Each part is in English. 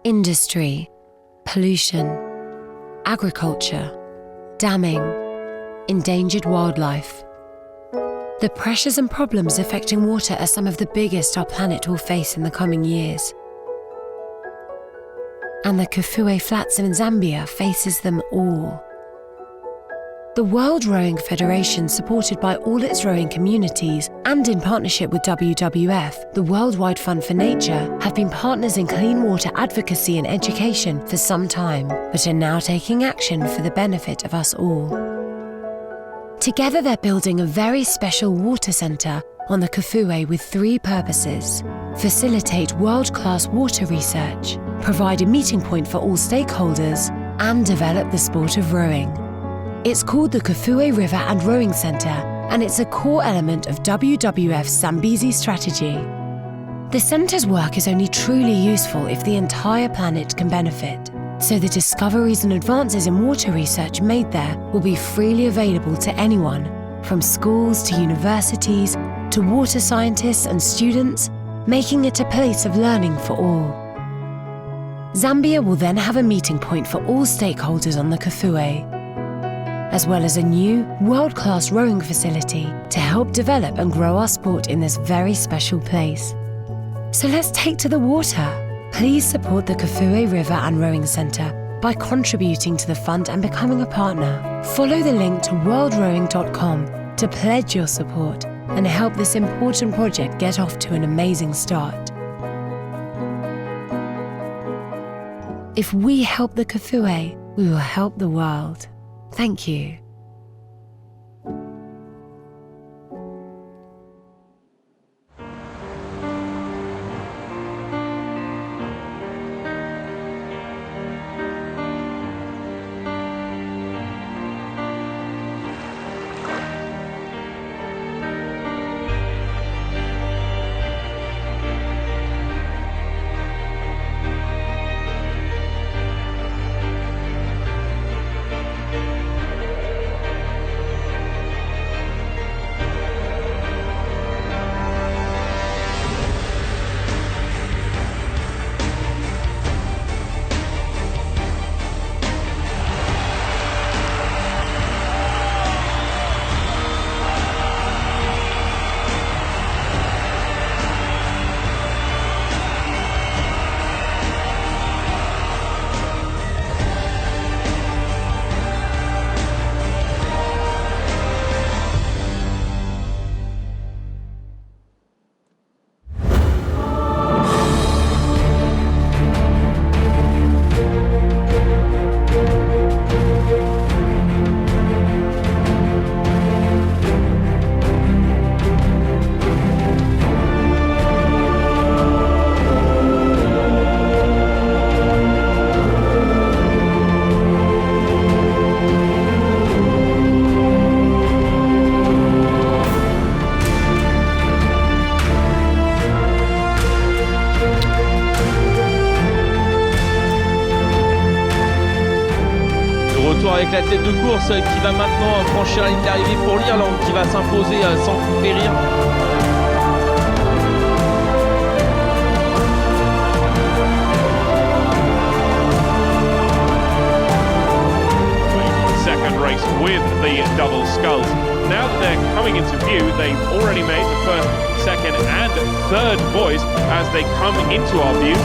Industry, pollution, agriculture, damming, endangered wildlife. The pressures and problems affecting water are some of the biggest our planet will face in the coming years. And the Kafue Flats in Zambia faces them all. The World Rowing Federation, supported by all its rowing communities and in partnership with WWF, the Worldwide Fund for Nature, have been partners in clean water advocacy and education for some time, but are now taking action for the benefit of us all. Together they're building a very special water centre on the Kafue with 3 purposes: facilitate world-class water research, provide a meeting point for all stakeholders, and develop the sport of rowing. It's called the Kafue River and Rowing Centre, and it's a core element of WWF's Zambezi strategy. The centre's work is only truly useful if the entire planet can benefit, so the discoveries and advances in water research made there will be freely available to anyone, from schools to universities to water scientists and students, making it a place of learning for all. Zambia will then have a meeting point for all stakeholders on the Kafue, as well as a new, world-class rowing facility to help develop and grow our sport in this very special place. So let's take to the water. Please support the Kafue River and Rowing Centre by contributing to the fund and becoming a partner. Follow the link to worldrowing.com to pledge your support and help this important project get off to an amazing start. If we help the Kafue, we will help the world. Thank you. Avec la tête de course qui va maintenant franchir la ligne d'arrivée pour l'Irlande, qui va s'imposer sans coup périr. Second race with the double sculls. Now that they're coming into view, they've already made the first, second and third buoys as they come into our view.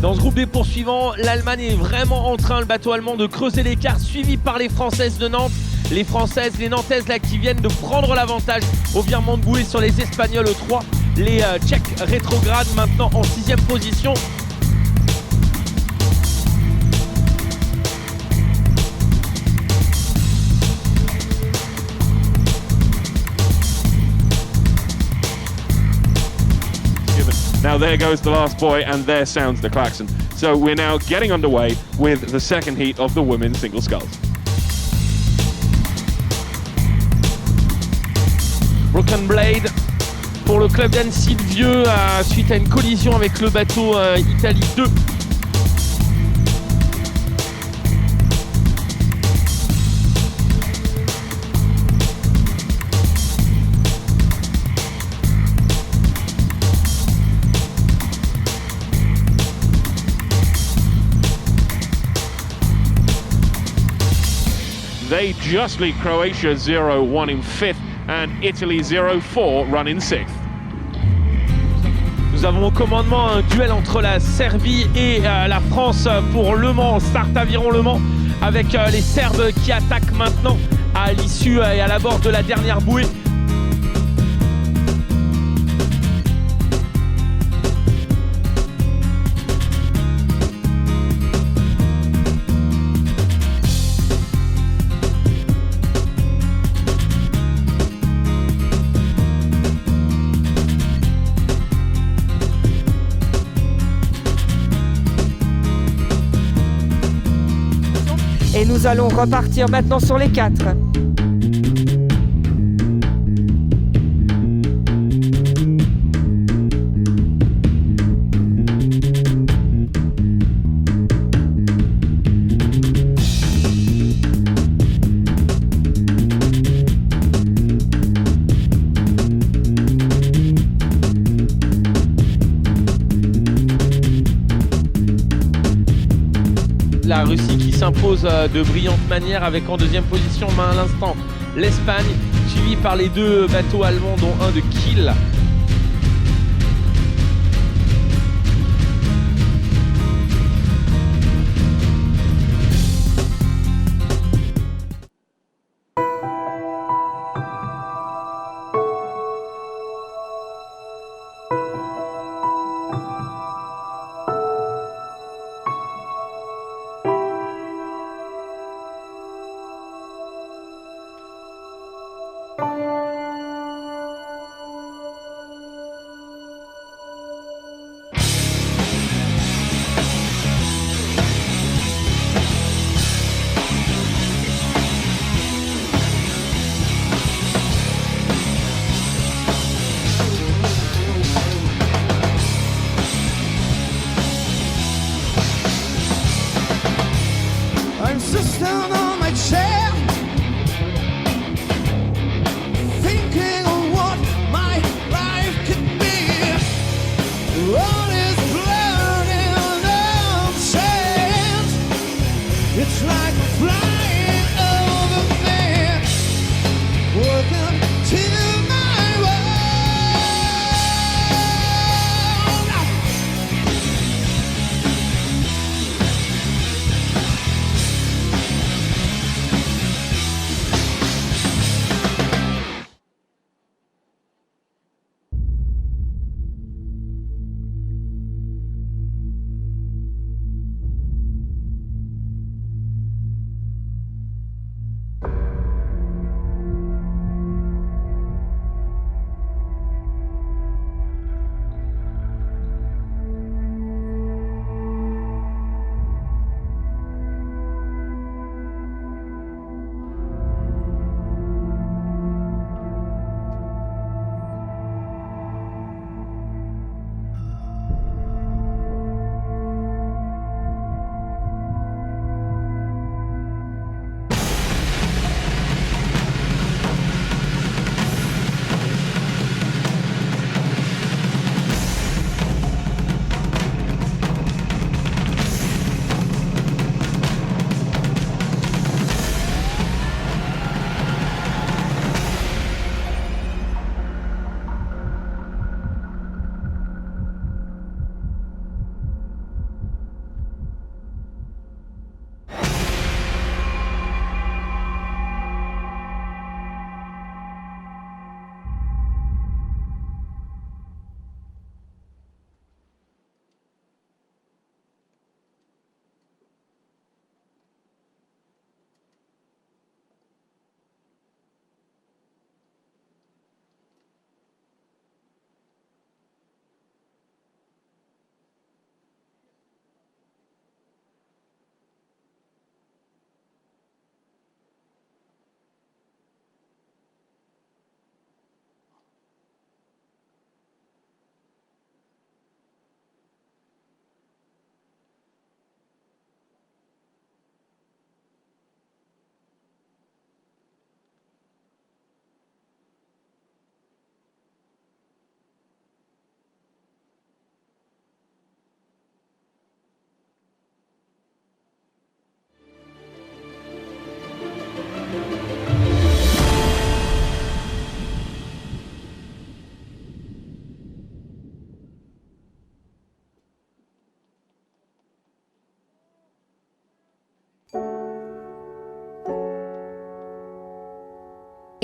Dans ce groupe des poursuivants, l'Allemagne est vraiment en train, le bateau allemand, de creuser l'écart, suivi par les Françaises de Nantes. les Françaises, les Nantaises là qui viennent de prendre l'avantage au virement de bouée sur les Espagnols au 3. Les Tchèques rétrogradent maintenant en 6e position. Now there goes the last boy and there sounds the klaxon. So we're now getting underway with the second heat of the women's single sculls. Broken Blade pour le club d'Annecy le Vieux suite à une collision avec le bateau Italie 2. They just lead Croatia 0-1 in 5th and Italy 0-4 run in 6th. Nous avons au commandement un duel entre la Serbie et la France pour Le Mans, Start Aviron Le Mans, avec les Serbes qui attaquent maintenant à l'issue et à l'abord de la dernière bouée. Et nous allons repartir maintenant sur les 4. La Russie qui s'impose de brillante manière avec en 2e position à l'instant l'Espagne, suivi par les 2 bateaux allemands dont un de Kiel. I'm just down on my chair, thinking of what my life could be. All is blurring and chance. It's like I'm flying over me. Welcome to my world.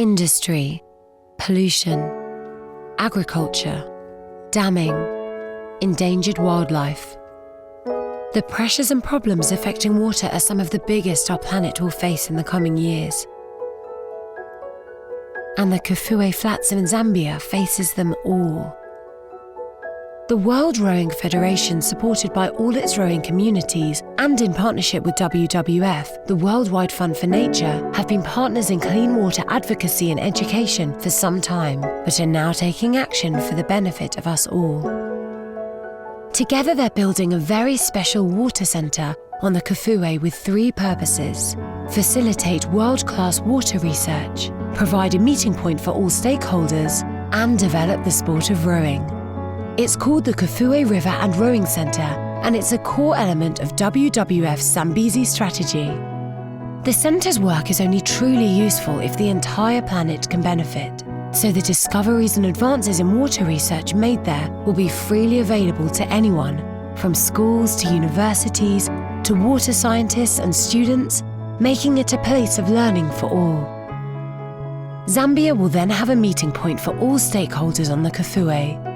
Industry, pollution, agriculture, damming, endangered wildlife. The pressures and problems affecting water are some of the biggest our planet will face in the coming years. And the Kafue Flats in Zambia faces them all. The World Rowing Federation, supported by all its rowing communities and in partnership with WWF, the Worldwide Fund for Nature, have been partners in clean water advocacy and education for some time, but are now taking action for the benefit of us all. Together they're building a very special water centre on the Kafue with 3 purposes: facilitate world-class water research, provide a meeting point for all stakeholders, and develop the sport of rowing. It's called the Kafue River and Rowing Centre, and it's a core element of WWF's Zambezi strategy. The centre's work is only truly useful if the entire planet can benefit, so the discoveries and advances in water research made there will be freely available to anyone, from schools to universities to water scientists and students, making it a place of learning for all. Zambia will then have a meeting point for all stakeholders on the Kafue,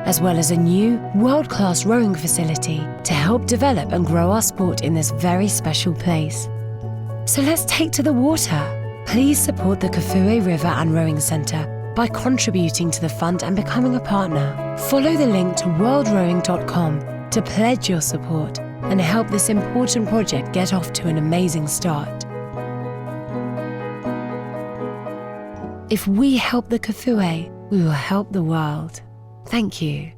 as well as a new world-class rowing facility to help develop and grow our sport in this very special place. So let's take to the water. Please support the Kafue River and Rowing Centre by contributing to the fund and becoming a partner. Follow the link to worldrowing.com to pledge your support and help this important project get off to an amazing start. If we help the Kafue, we will help the world. Thank you.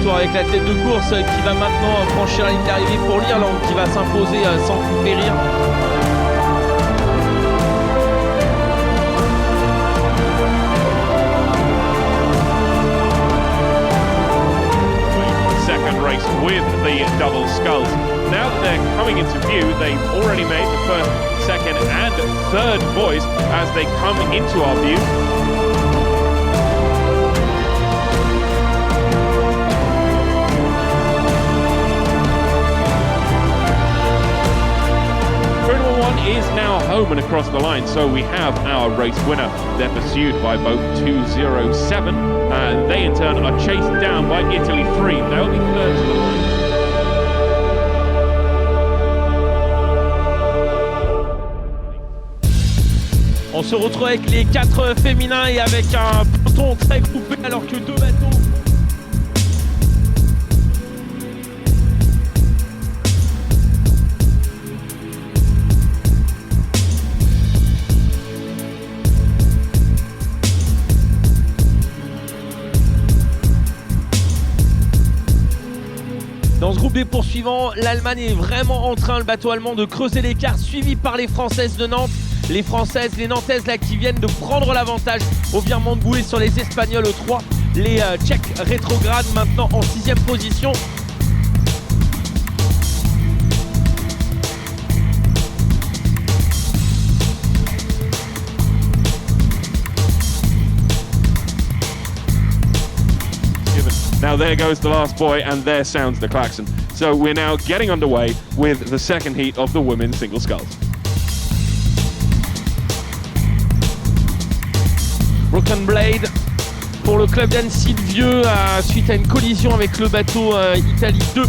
Avec la tête de course qui va maintenant franchir la ligne d'arrivée pour l'Irlande, qui va s'imposer sans coup périr. Second race with the double sculls. Now that they're coming into view, they've already made the first, second and third buoys as they come into our view. Is now home and across the line, so we have our race winner. They're pursued by boat 207. They in turn are chased down by Italy 3. They'll be third to the line. On se retrouve avec les 4 féminins et avec un peloton très groupé alors que 2 bateaux. Dans ce groupe des poursuivants, l'Allemagne est vraiment en train, le bateau allemand, de creuser l'écart, suivi par les Françaises de Nantes. les Françaises, les Nantaises là qui viennent de prendre l'avantage au virement de bouée sur les Espagnols au 3. Les Tchèques rétrogradent maintenant en 6e position. Now there goes the last buoy and there sounds the klaxon. So we're now getting underway with the second heat of the women's single sculls. Broken Blade pour le club d'Annecy le Vieux suite à une collision avec le bateau Italie 2.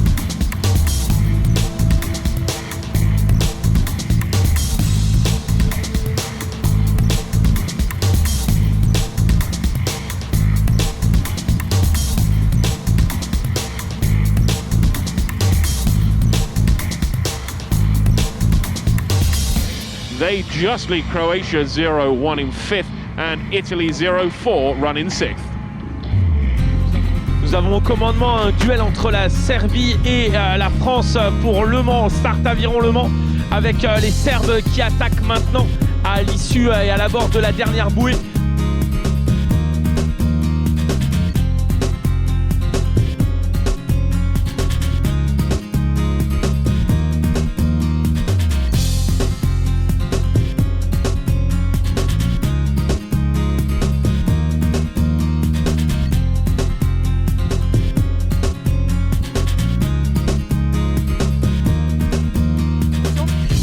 They just lead Croatia 0-1 in 5th and Italy 0-4 run in 6th. Nous avons au commandement un duel entre la Serbie et la France pour Le Mans, Start Aviron Le Mans, avec les Serbes qui attaquent maintenant à l'issue et à l'abord de la dernière bouée.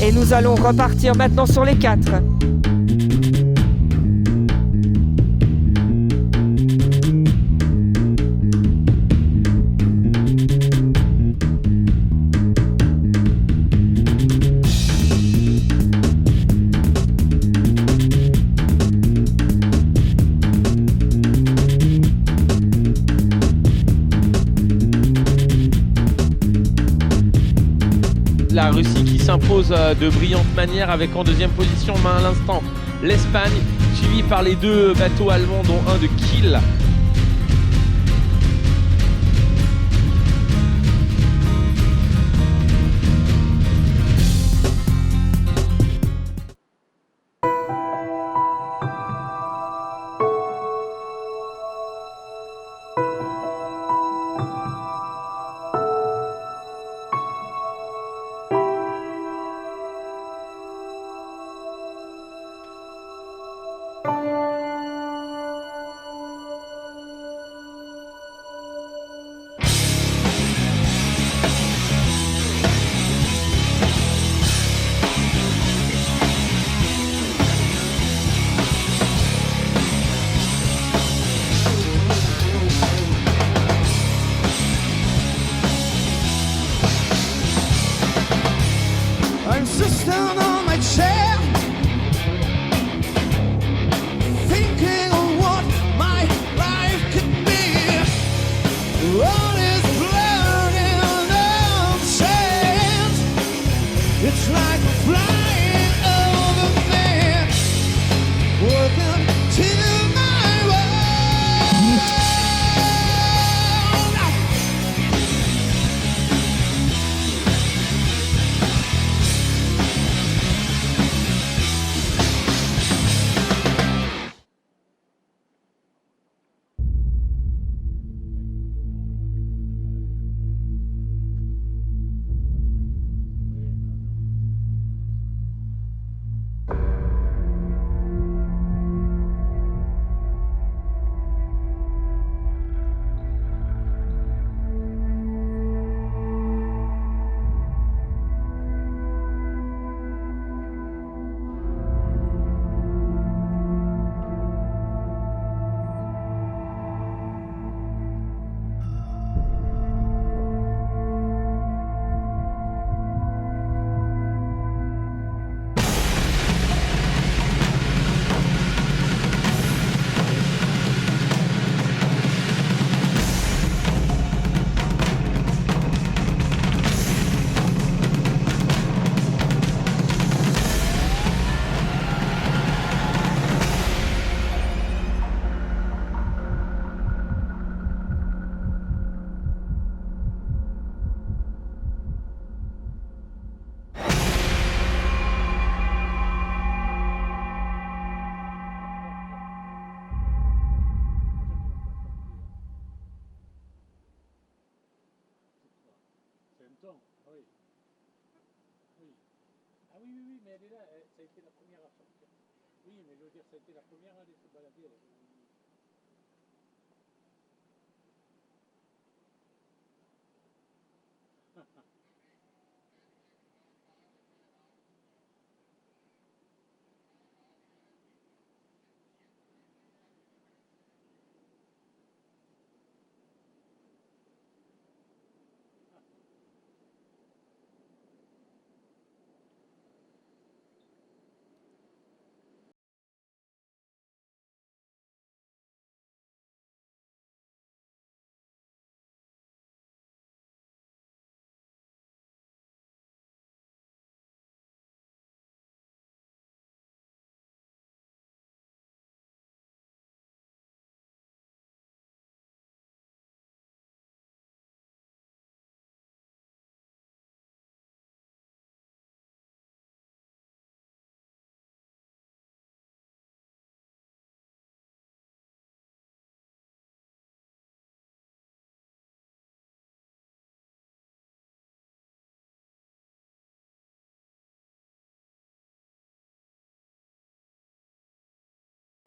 Et nous allons repartir maintenant sur les 4. La Russie qui s'impose de brillante manière avec en deuxième position à l'instant l'Espagne, suivi par les deux bateaux allemands dont un de Kiel. I'm just down on my chair, thinking of what my life could be. All is blurring on sand. It's like flying over me. Welcome to my world. Ah oui, oui, oui, mais elle est là, ça a été la première à sortir. Oui, mais je veux dire, ça a été la première à aller se balader.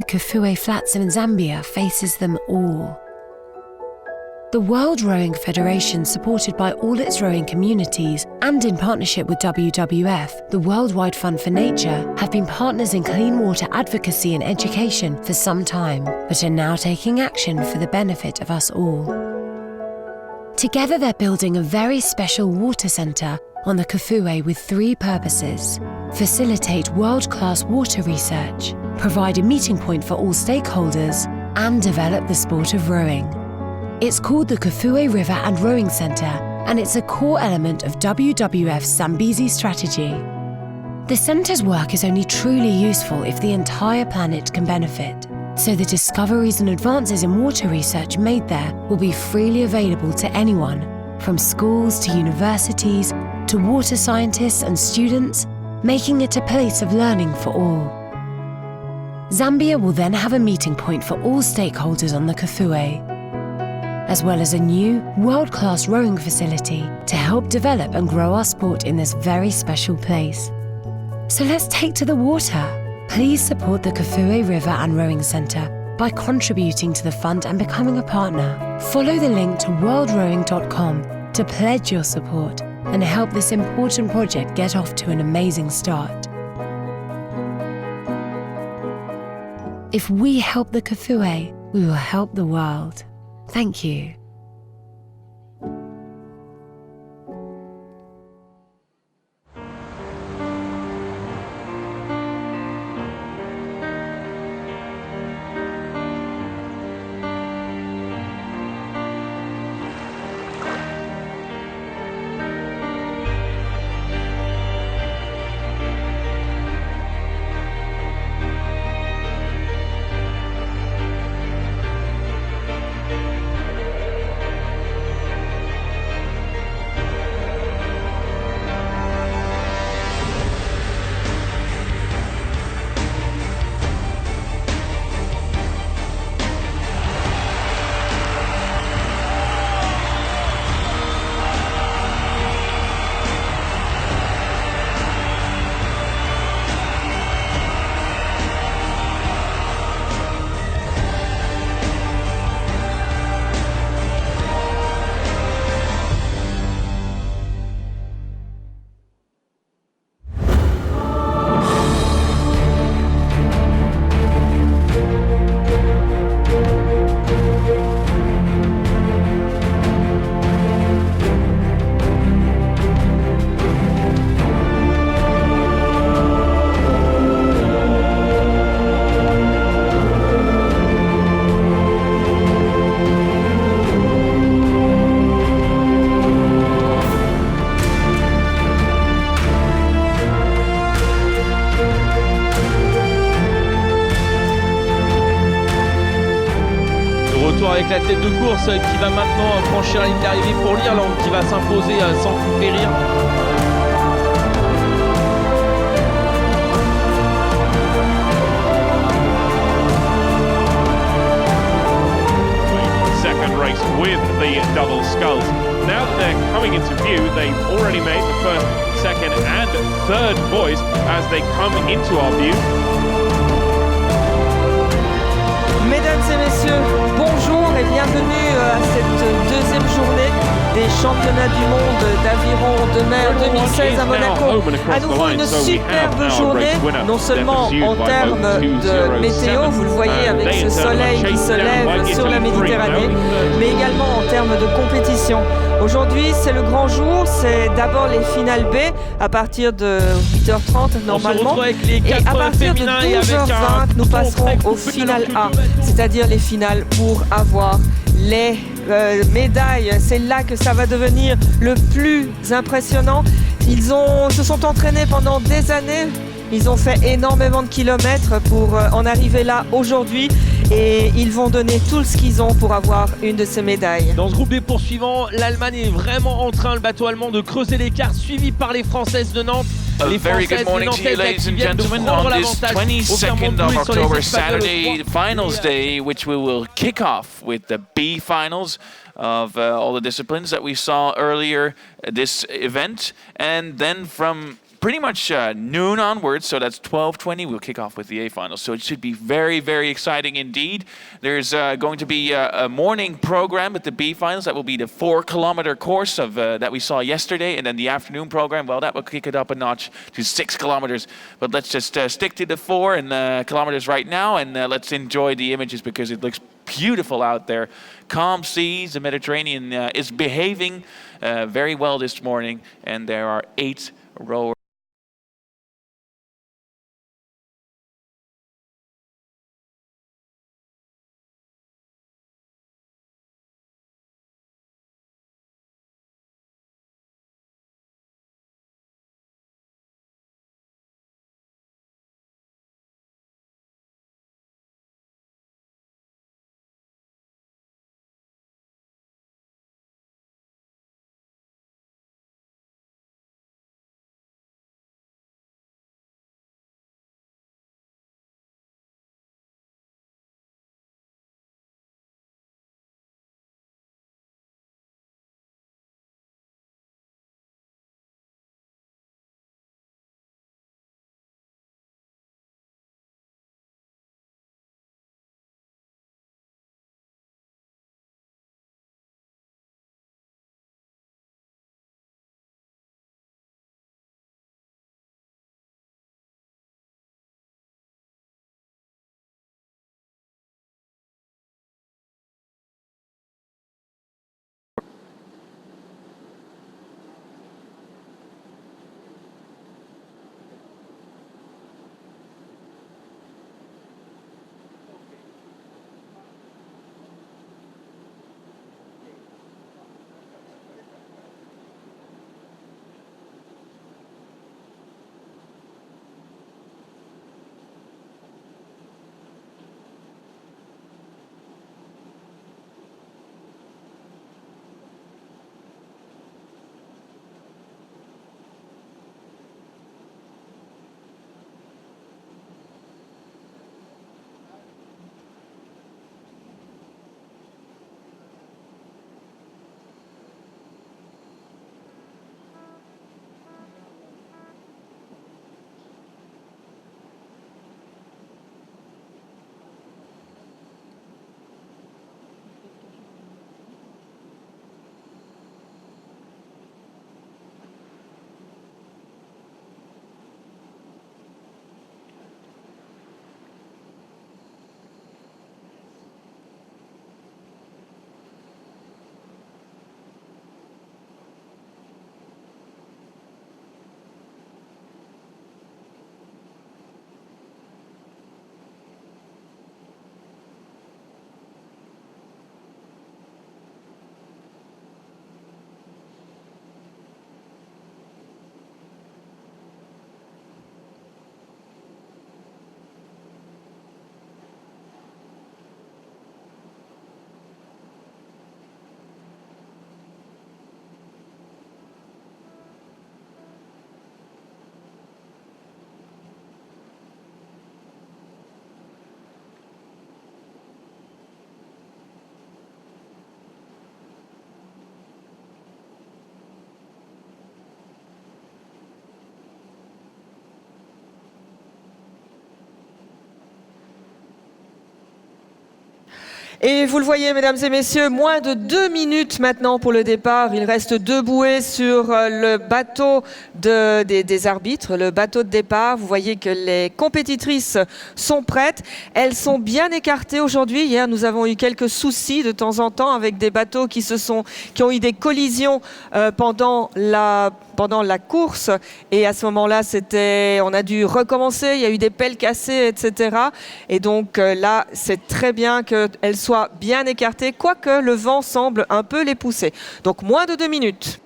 Kafue Flats in Zambia faces them all. The World Rowing Federation, supported by all its rowing communities and in partnership with WWF, the Worldwide Fund for Nature, have been partners in clean water advocacy and education for some time, but are now taking action for the benefit of us all. Together they're building a very special water centre on the Kafue with 3 purposes: facilitate world-class water research, provide a meeting point for all stakeholders, and develop the sport of rowing. It's called the Kafue River and Rowing Centre, and it's a core element of WWF's Zambezi strategy. The centre's work is only truly useful if the entire planet can benefit, so the discoveries and advances in water research made there will be freely available to anyone, from schools to universities to water scientists and students, making it a place of learning for all. Zambia will then have a meeting point for all stakeholders on the Kafue, as well as a new, world-class rowing facility to help develop and grow our sport in this very special place. So let's take to the water. Please support the Kafue River and Rowing Centre by contributing to the fund and becoming a partner. Follow the link to worldrowing.com to pledge your support and help this important project get off to an amazing start. If we help the Kafue, we will help the world. Thank you. Avec la tête de course qui va maintenant franchir la ligne d'arrivée pour l'Irlande, qui va s'imposer sans coup périr. Second race with the double sculls. Now that they're coming into view, they've already made the first second and third boys as they come into our view. Mesdames et messieurs, bonjour et bienvenue à cette deuxième journée des championnats du monde d'aviron de mer 2016 à Monaco. À nouveau une superbe journée, non seulement en termes de météo, vous le voyez avec ce soleil qui se lève sur la Méditerranée, mais également en termes de compétition. Aujourd'hui, c'est le grand jour, c'est d'abord les finales B à partir de 8h30 normalement. Et à partir de 12h20, nous passerons aux finales A, c'est-à-dire les finales pour avoir les médailles. C'est là que ça va devenir le plus impressionnant. Ils se sont entraînés pendant des années. Ils ont fait énormément de kilomètres pour en arriver là aujourd'hui et ils vont donner tout ce qu'ils ont pour avoir une de ces médailles. Dans ce groupe des poursuivants, l'Allemagne est vraiment en train, le bateau allemand, de creuser l'écart, suivi par les Françaises de Nantes. A very good morning to you, ladies and gentlemen, on this 22nd of October, Saturday, finals day, which we will kick off with the B finals of all the disciplines that we saw earlier this event. And then from pretty much noon onwards, so that's 12:20, we'll kick off with the A finals. So it should be very, very exciting indeed. There's going to be a morning program at the B finals. That will be the 4-kilometer course of that we saw yesterday. And then the afternoon program, well, that will kick it up a notch to 6 kilometers. But let's just stick to the 4 kilometers right now, and let's enjoy the images because it looks beautiful out there. Calm seas, the Mediterranean is behaving very well this morning, and there are 8 rowers. Et vous le voyez, mesdames et messieurs, moins de 2 minutes maintenant pour le départ. Il reste 2 bouées sur le bateau des arbitres, le bateau de départ. Vous voyez que les compétitrices sont prêtes. Elles sont bien écartées aujourd'hui. Hier, nous avons eu quelques soucis de temps en temps avec des bateaux qui ont eu des collisions pendant la course. Et à ce moment-là, on a dû recommencer. Il y a eu des pelles cassées, etc. Et donc là, c'est très bien qu'elles soient bien écartées, quoique le vent semble un peu les pousser. Donc moins de 2 minutes.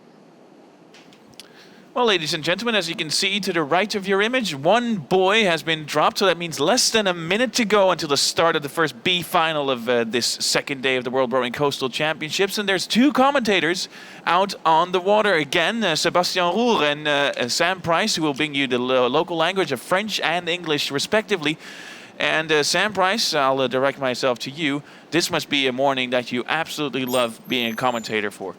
Well, ladies and gentlemen, as you can see to the right of your image, one buoy has been dropped, so that means less than a minute to go until the start of the first B final of this second day of the World Rowing Coastal Championships. And there's 2 commentators out on the water again, Sébastien Roure and Sam Price, who will bring you the local language of French and English respectively. And Sam Price, I'll direct myself to you. This must be a morning that you absolutely love being a commentator for.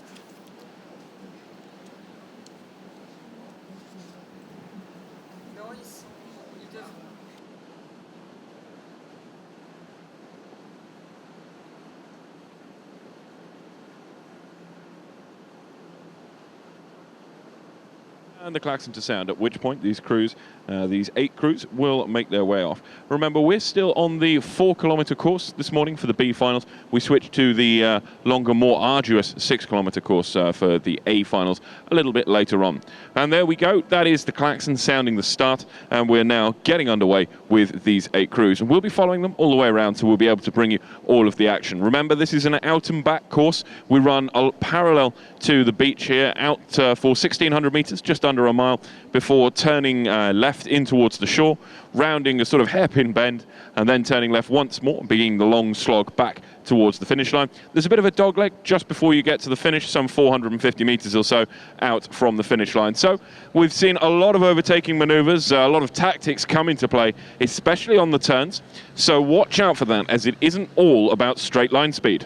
And the klaxon to sound, at which point these crews, these 8 crews, will make their way off. Remember, we're still on the 4-kilometer course this morning for the B finals. We switched to the longer, more arduous 6-kilometer course for the A finals a little bit later on. And there we go. That is the klaxon sounding the start, and we're now getting underway with these 8 crews. And we'll be following them all the way around, so we'll be able to bring you all of the action. Remember, this is an out and back course. We run parallel to the beach here, out for 1,600 meters, just under a mile, before turning left in towards the shore, rounding a sort of hairpin bend, and then turning left once more, beginning the long slog back towards the finish line. There's a bit of a dogleg just before you get to the finish, some 450 meters or so out from the finish line. So we've seen a lot of overtaking maneuvers, a lot of tactics come into play, especially on the turns. So watch out for that, as it isn't all about straight line speed.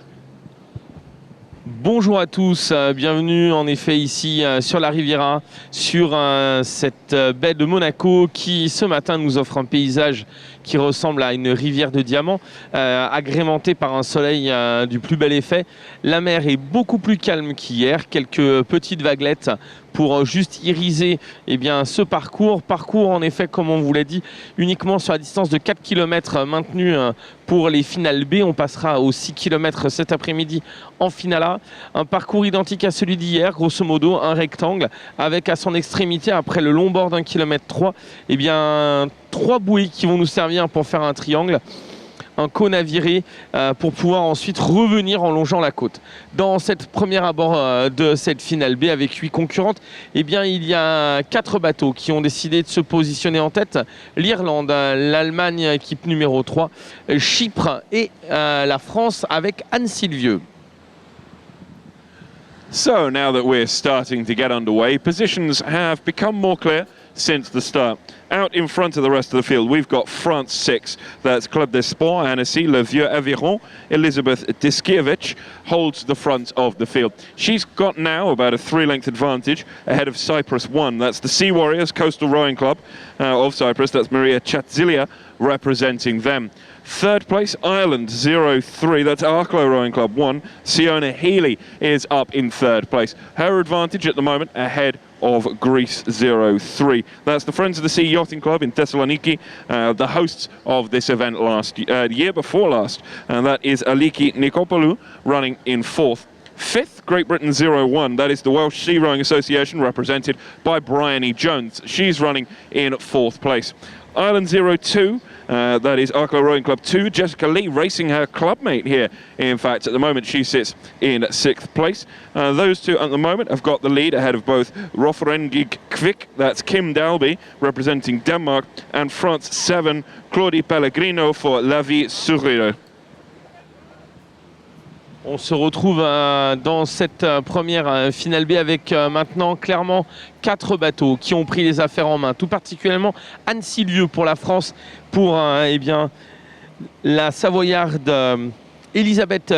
Bonjour à tous, bienvenue en effet ici sur la Riviera, sur cette baie de Monaco qui ce matin nous offre un paysage qui ressemble à une rivière de diamants, agrémentée par un soleil du plus bel effet. La mer est beaucoup plus calme qu'hier, quelques petites vaguelettes pour juste iriser ce parcours en effet, comme on vous l'a dit, uniquement sur la distance de 4 km maintenue pour les finales B. On passera aux 6 km cet après-midi en finale A. Un parcours identique à celui d'hier, grosso modo un rectangle avec à son extrémité, après le long bord d'1 km 3, 3 bouées qui vont nous servir pour faire un triangle, un cône à virer pour pouvoir ensuite revenir en longeant la côte. Dans cette première abord de cette finale B avec 8 concurrentes, il y a 4 bateaux qui ont décidé de se positionner en tête. L'Irlande, l'Allemagne équipe numéro 3, Chypre et la France avec Anne Sylvieux. So now that we're starting to get underway, positions have become more clear since the start. Out in front of the rest of the field, we've got France 6, that's Club des Sports, Annecy, Le Vieux Aviron. Elizabeth Diskiewicz holds the front of the field. She's got now about a 3-length advantage ahead of Cyprus 1, that's the Sea Warriors Coastal Rowing Club of Cyprus, that's Maria Chatzilia representing them. Third place, Ireland 0-3, that's Arklow Rowing Club 1. Siona Healy is up in third place. Her advantage at the moment ahead of Greece 0-3. That's the Friends of the Sea Yachting Club in Thessaloniki, the hosts of this event year before last, and that is Aliki Nikopoulou running in fourth. Fifth, Great Britain 0-1, that is the Welsh Sea Rowing Association represented by Bryony Jones. She's running in fourth place. Ireland 0-2, that is Arklow Rowing Club 2. Jessica Lee racing her clubmate here. In fact, at the moment, she sits in 6th place. Those two at the moment have got the lead ahead of both Rofrengig Kvik, that's Kim Dalby, representing Denmark, and France 7, Claudie Pellegrino for La Vie Sourire. On se retrouve dans cette première finale B avec maintenant clairement 4 bateaux qui ont pris les affaires en main, tout particulièrement Anne Sylvieux pour la France, pour la Savoyarde Elisabeth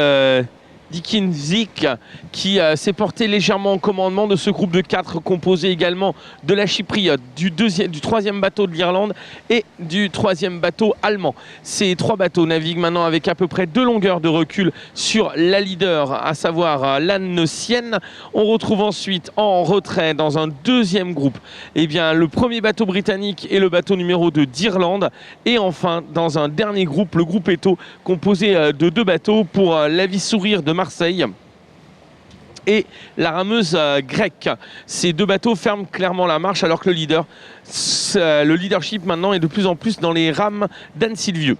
Dikinzik qui s'est porté légèrement en commandement de ce groupe de 4 composé également de la Chypriote, du 3e bateau de l'Irlande et du 3e bateau allemand. Ces 3 bateaux naviguent maintenant avec à peu près 2 longueurs de recul sur la leader, à savoir l'Annecienne. On retrouve ensuite en retrait dans un 2e groupe le premier bateau britannique et le bateau numéro 2 d'Irlande, et enfin dans un dernier groupe, le groupe Eto, composé de 2 bateaux pour la vie sourire de Marseille et la rameuse grecque. Ces 2 bateaux ferment clairement la marche alors que le leadership maintenant est de plus en plus dans les rames d'Anne Sylvieux.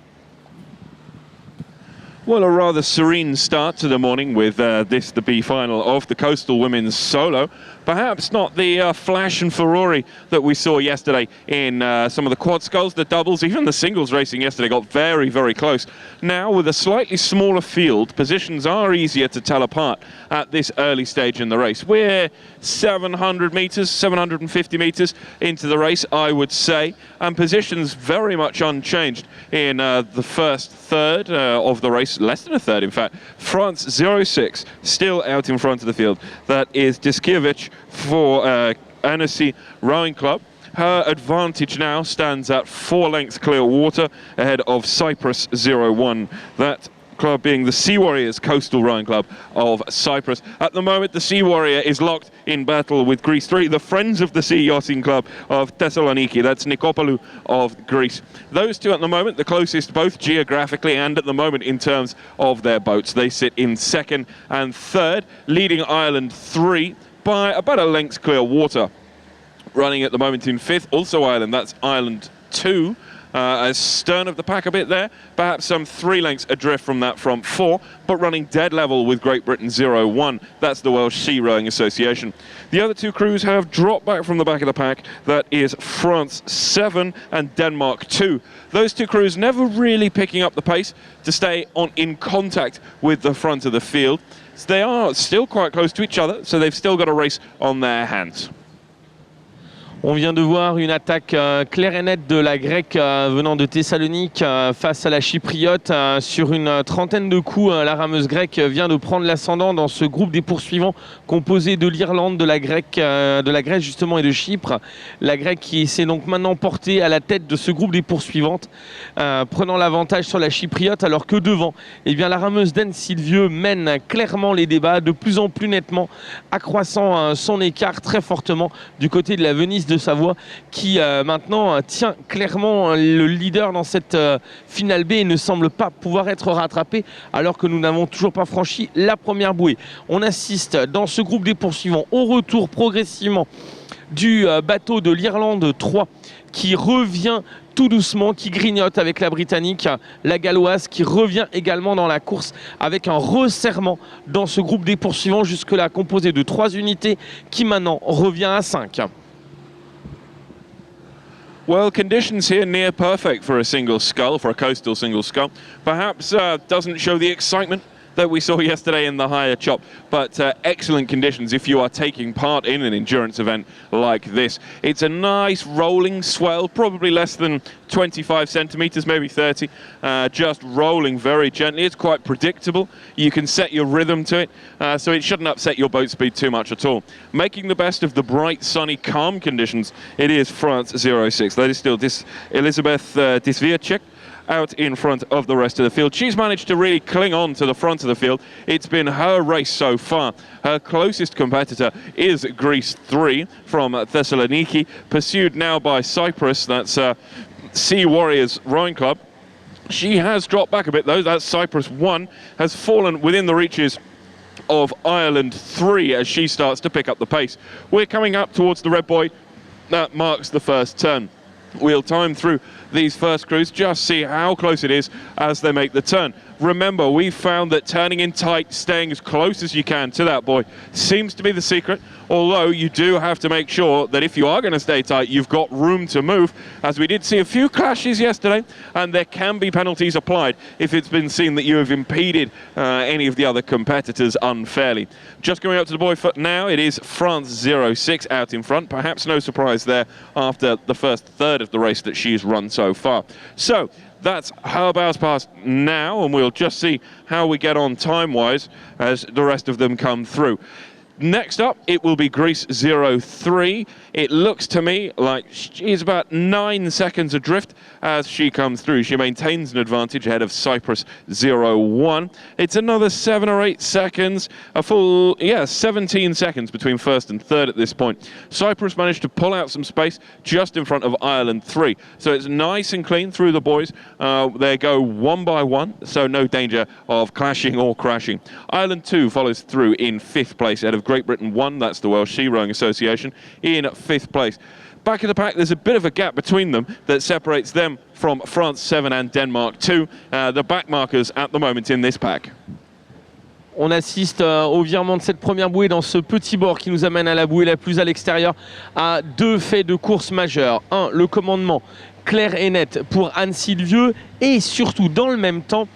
Well, a rather serene start to the morning with this, the B final of the Coastal Women's Solo. Perhaps not the flash and furore that we saw yesterday in some of the quad sculls, the doubles, even the singles racing yesterday got very, very close. Now, with a slightly smaller field, positions are easier to tell apart at this early stage in the race. We're 700 metres, 750 metres into the race, I would say, and positions very much unchanged in the first third of the race, less than a third in fact. France 06 still out in front of the field. That is Diskiewicz for Annecy Rowing Club. Her advantage now stands at 4 lengths clear water ahead of Cyprus 01. That club being the Sea Warriors Coastal Rowing Club of Cyprus. At the moment, the Sea Warrior is locked in battle with Greece 3, the Friends of the Sea Yachting Club of Thessaloniki. That's Nikopoulou of Greece. Those two at the moment, the closest both geographically and at the moment in terms of their boats. They sit in 2nd and 3rd, leading Ireland 3 by about a length's clear water. Running at the moment in 5th, also Ireland, that's Ireland 2. Astern of the pack a bit there, perhaps some 3 lengths adrift from that front 4, but running dead level with Great Britain 01. That's the Welsh Sea Rowing Association. The other 2 crews have dropped back from the back of the pack. That is France 7 and Denmark 2. Those 2 crews never really picking up the pace to stay in contact with the front of the field. So they are still quite close to each other, so they've still got a race on their hands. On vient de voir une attaque claire et nette de la grecque venant de Thessalonique face à la chypriote. Sur une trentaine de coups, la rameuse grecque vient de prendre l'ascendant dans ce groupe des poursuivants composé de l'Irlande, de la Grèce justement et de Chypre. La grecque qui s'est donc maintenant portée à la tête de ce groupe des poursuivantes, prenant l'avantage sur la chypriote, alors que devant, la rameuse d'Anne Sylvieux mène clairement les débats de plus en plus nettement, accroissant son écart très fortement du côté de la Venise de Savoie, qui maintenant tient clairement le leader dans cette finale B et ne semble pas pouvoir être rattrapé alors que nous n'avons toujours pas franchi la première bouée. On assiste dans ce groupe des poursuivants au retour progressivement du bateau de l'Irlande 3 qui revient tout doucement, qui grignote avec la Britannique, la Galloise qui revient également dans la course avec un resserrement dans ce groupe des poursuivants jusque-là composé de 3 unités qui maintenant revient à 5. Well, conditions here near perfect for a single scull, for a coastal single scull. Perhaps doesn't show the excitement that we saw yesterday in the higher chop, but excellent conditions if you are taking part in an endurance event like this. It's a nice rolling swell, probably less than 25 centimeters, maybe 30, just rolling very gently. It's quite predictable. You can set your rhythm to it, so it shouldn't upset your boat speed too much at all. Making the best of the bright, sunny, calm conditions, it is France 06. That is still Elizabeth Disviacek out in front of the rest of the field. She's managed to really cling on to the front of the field. It's been her race so far. Her closest competitor is Greece 3 from Thessaloniki, pursued now by Cyprus. That's Sea Warriors Rowing Club. She has dropped back a bit though. That's Cyprus 1, has fallen within the reaches of Ireland 3 as she starts to pick up the pace. We're coming up towards the red buoy. That marks the first turn. We'll time through these first crews, just see how close it is as they make the turn. Remember, we've found that turning in tight, staying as close as you can to that buoy seems to be the secret, although you do have to make sure that if you are going to stay tight, you've got room to move, as we did see a few clashes yesterday, and there can be penalties applied if it's been seen that you have impeded any of the other competitors unfairly. Just going up to the buoy foot now, it is France 06 out in front. Perhaps no surprise there after the first third of the race that she's run so far. So, That's her bows pass now, and we'll just see how we get on time-wise as the rest of them come through. Next up, it will be Greece 03. It looks to me like she's about 9 seconds adrift as she comes through. She maintains an advantage ahead of Cyprus 01. It's another 7 or 8 seconds, a full, 17 seconds between first and third at this point. Cyprus managed to pull out some space just in front of Ireland 3. So it's nice and clean through the boys. They go one by one, so no danger of clashing or crashing. Ireland 2 follows through in 5th place ahead of Great Britain 1, that's the Welsh Ski Rowing Association, in 5th place. Back of the pack, there's a bit of a gap between them that separates them from France 7 and Denmark 2, the back markers at the moment in this pack. On assiste au virement de cette première bouée dans ce petit bord qui nous amène à la bouée la plus à l'extérieur à 2 faits de course majeurs. 1, le commandement clair et net pour Anne Sylvieux et surtout dans le même temps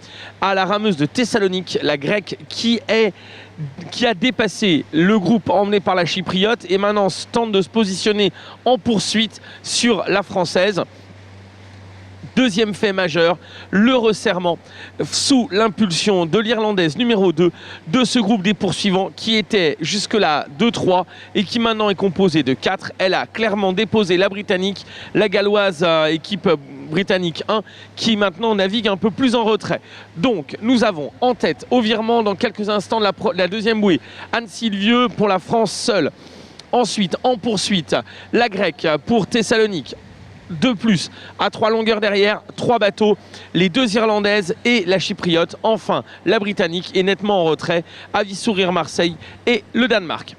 à la rameuse de Thessalonique, la grecque qui a dépassé le groupe emmené par la chypriote et maintenant tente de se positionner en poursuite sur la française. Deuxième fait majeur, le resserrement sous l'impulsion de l'Irlandaise numéro 2 de ce groupe des poursuivants qui était jusque-là 2-3 et qui maintenant est composé de 4. Elle a clairement déposé la Britannique, la Galloise équipe britannique 1 qui maintenant navigue un peu plus en retrait. Donc nous avons en tête au virement dans quelques instants la deuxième bouée Anne Sylvieux pour la France seule. Ensuite en poursuite la grecque pour Thessalonique. 2 plus à 3 longueurs derrière, 3 bateaux, les 2 irlandaises et la chypriote. Enfin, la britannique est nettement en retrait, Avis Sourire Marseille et le Danemark.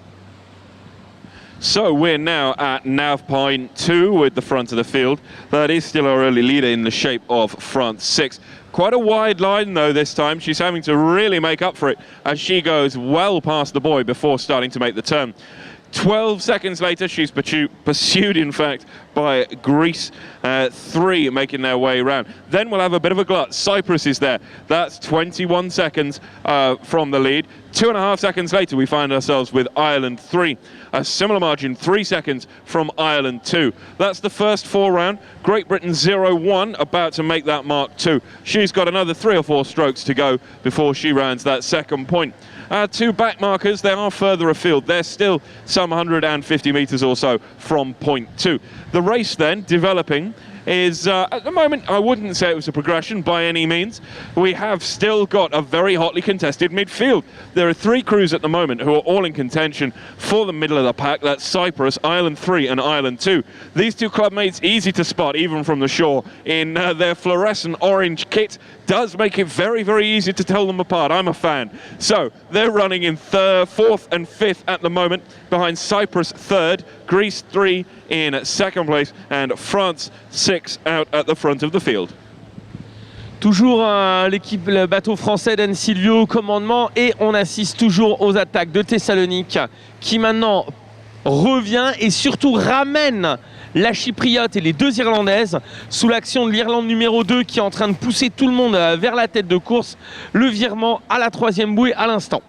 So we're now at nav point 2 with the front of the field. That is still our early leader in the shape of France 6. Quite a wide line though this time. She's having to really make up for it as she goes well past the buoy before starting to make the turn. 12 seconds later, she's pursued, in fact, by Greece 3 making their way around. Then we'll have a bit of a glut. Cyprus is there. That's 21 seconds from the lead. 2.5 seconds later, we find ourselves with Ireland 3. A similar margin, 3 seconds from Ireland 2. That's the first 4 round. Great Britain 0-1 about to make that mark 2. She's got another 3 or 4 strokes to go before she rounds that second point. 2 back markers, they are further afield. They're still some 150 metres or so from point 2. The race then, developing, is at the moment, I wouldn't say it was a progression by any means. We have still got a very hotly contested midfield. There are 3 crews at the moment who are all in contention for the middle of the pack. That's Cyprus, Ireland 3 and Ireland 2. These 2 clubmates, easy to spot even from the shore in their fluorescent orange kit. Does make it very, very easy to tell them apart. I'm a fan. So they're running in 4th and 5th at the moment, behind Cyprus 3rd, Greece 3 in 2nd place, and France 6 out at the front of the field. Toujours l'équipe, le bateau français d'Anne Sylvieux au commandement et on assiste toujours aux attaques de Thessalonique qui maintenant revient et surtout ramène la chypriote et les 2 irlandaises sous l'action de l'Irlande numéro 2 qui est en train de pousser tout le monde vers la tête de course. Le virement à la 3e bouée à l'instant.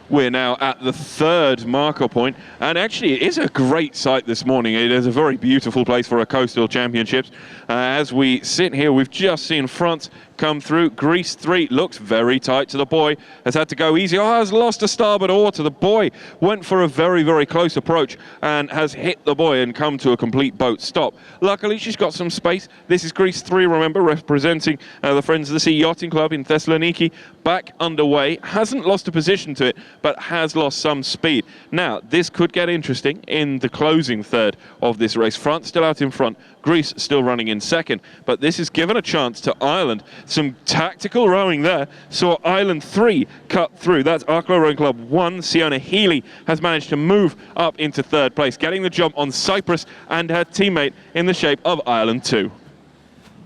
We're now at the 3rd marker point, and actually it is a great sight this morning. It is a very beautiful place for a coastal championships. As we sit here, we've just seen France come through. Greece 3 looks very tight to the buoy, has had to go easy. Has lost a starboard oar to the buoy, went for a very, very close approach and has hit the buoy and come to a complete boat stop. Luckily, she's got some space. This is Greece 3, remember, representing the Friends of the Sea Yachting Club in Thessaloniki. Back underway, hasn't lost a position to it, but has lost some speed. Now, this could get interesting in the closing third of this race. France still out in front, Greece still running in 2nd, but this is given a chance to Ireland. Some tactical rowing there, saw Ireland 3 cut through. That's Arklow Rowing Club 1. Siona Healy has managed to move up into 3rd place, getting the jump on Cyprus and her teammate in the shape of Ireland 2.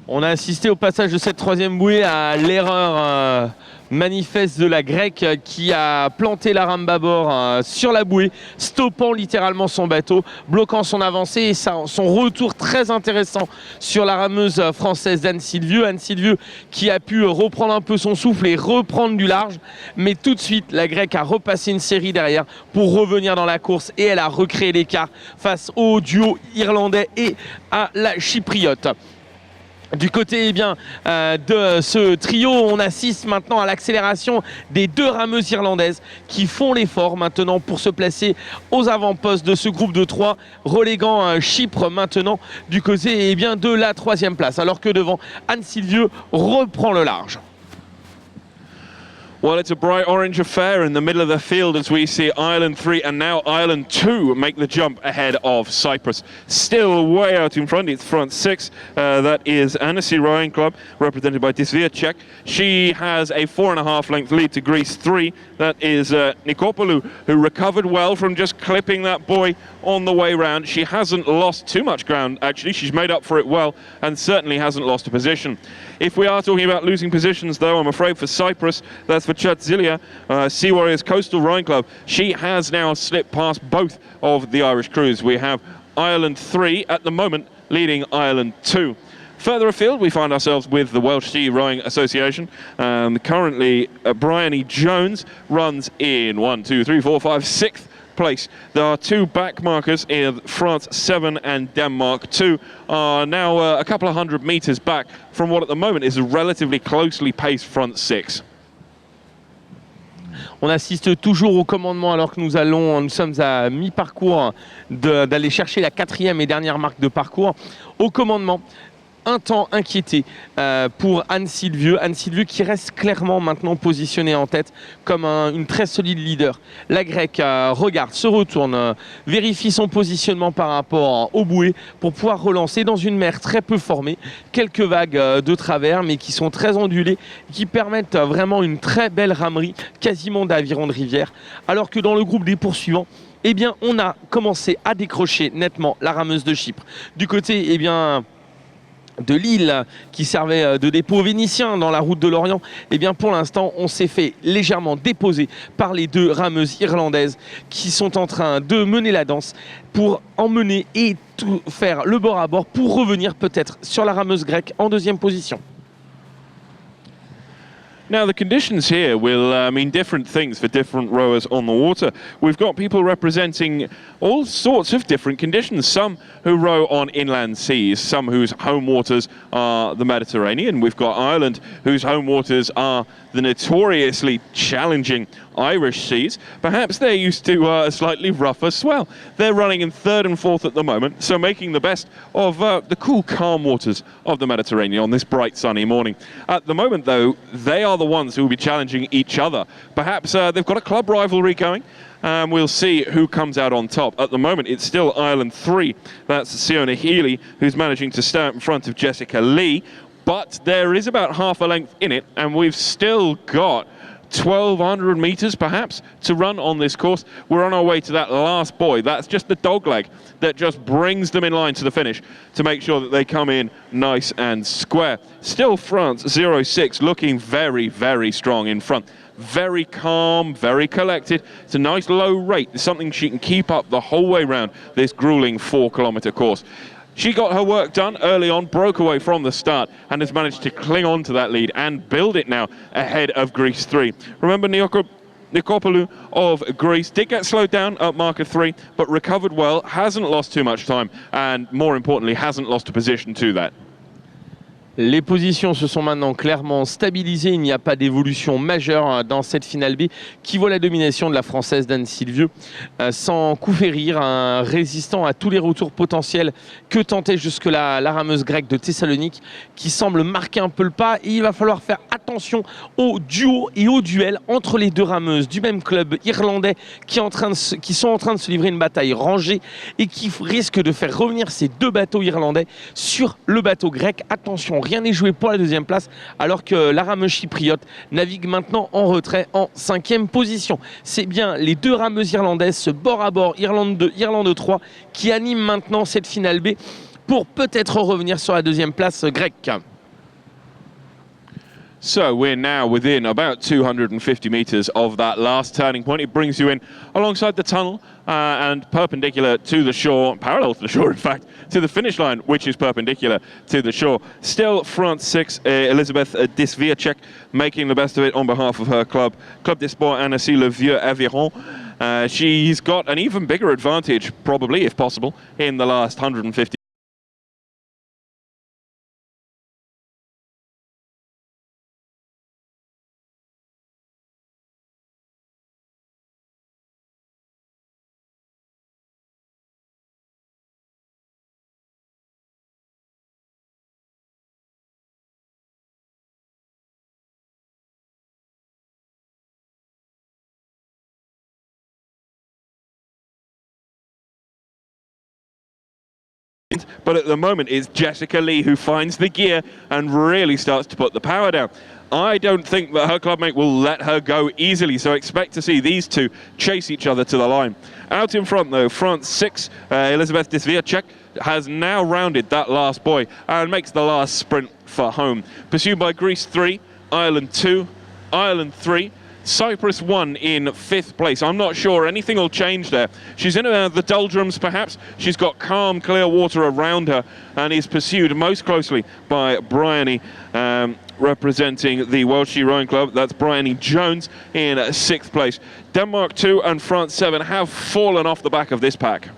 On a assisté au passage de cette 3e bouée à l'erreur manifeste de la grecque qui a planté la rame bâbord sur la bouée, stoppant littéralement son bateau, bloquant son avancée et son retour très intéressant sur la rameuse française d'Anne Sylvieux. Anne Sylvieux qui a pu reprendre un peu son souffle et reprendre du large, mais tout de suite la grecque a repassé une série derrière pour revenir dans la course et elle a recréé l'écart face au duo irlandais et à la chypriote. Du côté de ce trio, on assiste maintenant à l'accélération des deux rameuses irlandaises qui font l'effort maintenant pour se placer aux avant-postes de ce groupe de 3, reléguant Chypre maintenant du côté de la 3e place, alors que devant Anne Sylvieux reprend le large. Well, it's a bright orange affair in the middle of the field as we see Ireland 3 and now Ireland 2 make the jump ahead of Cyprus. Still way out in front, it's front 6. That is Annecy Rowing Club, represented by Diffusion. She has a 4.5 length lead to Greece 3. That is Nikopoulou, who recovered well from just clipping that boy on the way round. She hasn't lost too much ground, actually. She's made up for it well and certainly hasn't lost a position. If we are talking about losing positions, though, I'm afraid for Cyprus, that's for Chatzilia, Sea Warriors Coastal Rowing Club. She has now slipped past both of the Irish crews. We have Ireland 3 at the moment leading Ireland 2. Further afield, we find ourselves with the Welsh Sea Rowing Association. Currently, Bryony Jones runs in 6th place. There are 2 back markers in France 7 and Denmark 2 are now a couple of 100 meters back from what at the moment is a relatively closely paced front 6. On assiste toujours au commandement alors que nous sommes à mi-parcours d'aller chercher la 4e et dernière marque de parcours. Au commandement, un temps inquiété pour Anne Sylvieux. Anne Sylvieux qui reste clairement maintenant positionnée en tête comme une très solide leader. La grecque regarde, se retourne, vérifie son positionnement par rapport aux bouées pour pouvoir relancer dans une mer très peu formée. Quelques vagues de travers mais qui sont très ondulées, qui permettent vraiment une très belle ramerie, quasiment d'aviron de rivière. Alors que dans le groupe des poursuivants, on a commencé à décrocher nettement la rameuse de Chypre. Du côté, de l'île qui servait de dépôt vénitien dans la route de l'Orient, pour l'instant, on s'est fait légèrement déposer par les 2 rameuses irlandaises qui sont en train de mener la danse pour emmener et tout faire le bord à bord pour revenir peut-être sur la rameuse grecque en 2e position. Now, the conditions here will mean different things for different rowers on the water. We've got people representing all sorts of different conditions. Some who row on inland seas, some whose home waters are the Mediterranean. We've got Ireland, whose home waters are the notoriously challenging Irish seas. Perhaps they're used to a slightly rougher swell. They're running in 3rd and 4th at the moment, so making the best of the cool, calm waters of the Mediterranean on this bright, sunny morning. At the moment, though, they are the ones who will be challenging each other. Perhaps they've got a club rivalry going. We'll see who comes out on top. At the moment, it's still Ireland 3. That's Siona Healy, who's managing to stay up in front of Jessica Lee. But there is about half a length in it, and we've still got 1,200 meters perhaps to run on this course. We're on our way to that last buoy. That's just the dog leg that just brings them in line to the finish to make sure that they come in nice and square. Still France 06 looking very, very strong in front. Very calm, very collected. It's a nice low rate. It's something she can keep up the whole way round this grueling 4-kilometer course. She got her work done early on, broke away from the start, and has managed to cling on to that lead and build it now ahead of Greece 3. Remember, Nikopoulou of Greece did get slowed down at marker 3, but recovered well, hasn't lost too much time, and more importantly, hasn't lost a position to that. Les positions se sont maintenant clairement stabilisées. Il n'y a pas d'évolution majeure dans cette finale B qui vaut la domination de la Française d'Anne Sylvieux. Sans coup férir, un résistant à tous les retours potentiels que tentait jusque-là la rameuse grecque de Thessalonique qui semble marquer un peu le pas. Et il va falloir faire attention au duo et au duel entre les 2 rameuses du même club irlandais qui sont en train de se livrer une bataille rangée et qui risquent de faire revenir ces 2 bateaux irlandais sur le bateau grec. Attention, rien n'est joué pour la 2e place alors que la rameuse chypriote navigue maintenant en retrait en 5e position. C'est bien les 2 rameuses irlandaises, ce bord à bord Irlande 2, Irlande 3 qui animent maintenant cette finale B pour peut-être revenir sur la 2e place grecque. So we're now within about 250 meters of that last turning point. It brings you in alongside the tunnel and perpendicular to the shore, parallel to the shore in fact, to the finish line, which is perpendicular to the shore. Still France 6, Elisabeth Disviacek making the best of it on behalf of her club, Club des Sports Annecy Le Vieux Aviron. She's got an even bigger advantage, probably, if possible, in the last 150 But at the moment, it's Jessica Lee who finds the gear and really starts to put the power down. I don't think that her clubmate will let her go easily, so expect to see these two chase each other to the line. Out in front, though, France 6, Elizabeth Disviacek, has now rounded that last buoy and makes the last sprint for home. Pursued by Greece 3, Ireland 2, Ireland 3, Cyprus 1 in 5th place. I'm not sure anything will change there. She's in the doldrums, perhaps. She's got calm, clear water around her and is pursued most closely by Bryony, representing the World Ski Rowing Club. That's Bryony Jones in 6th place. Denmark 2 and France 7 have fallen off the back of this pack.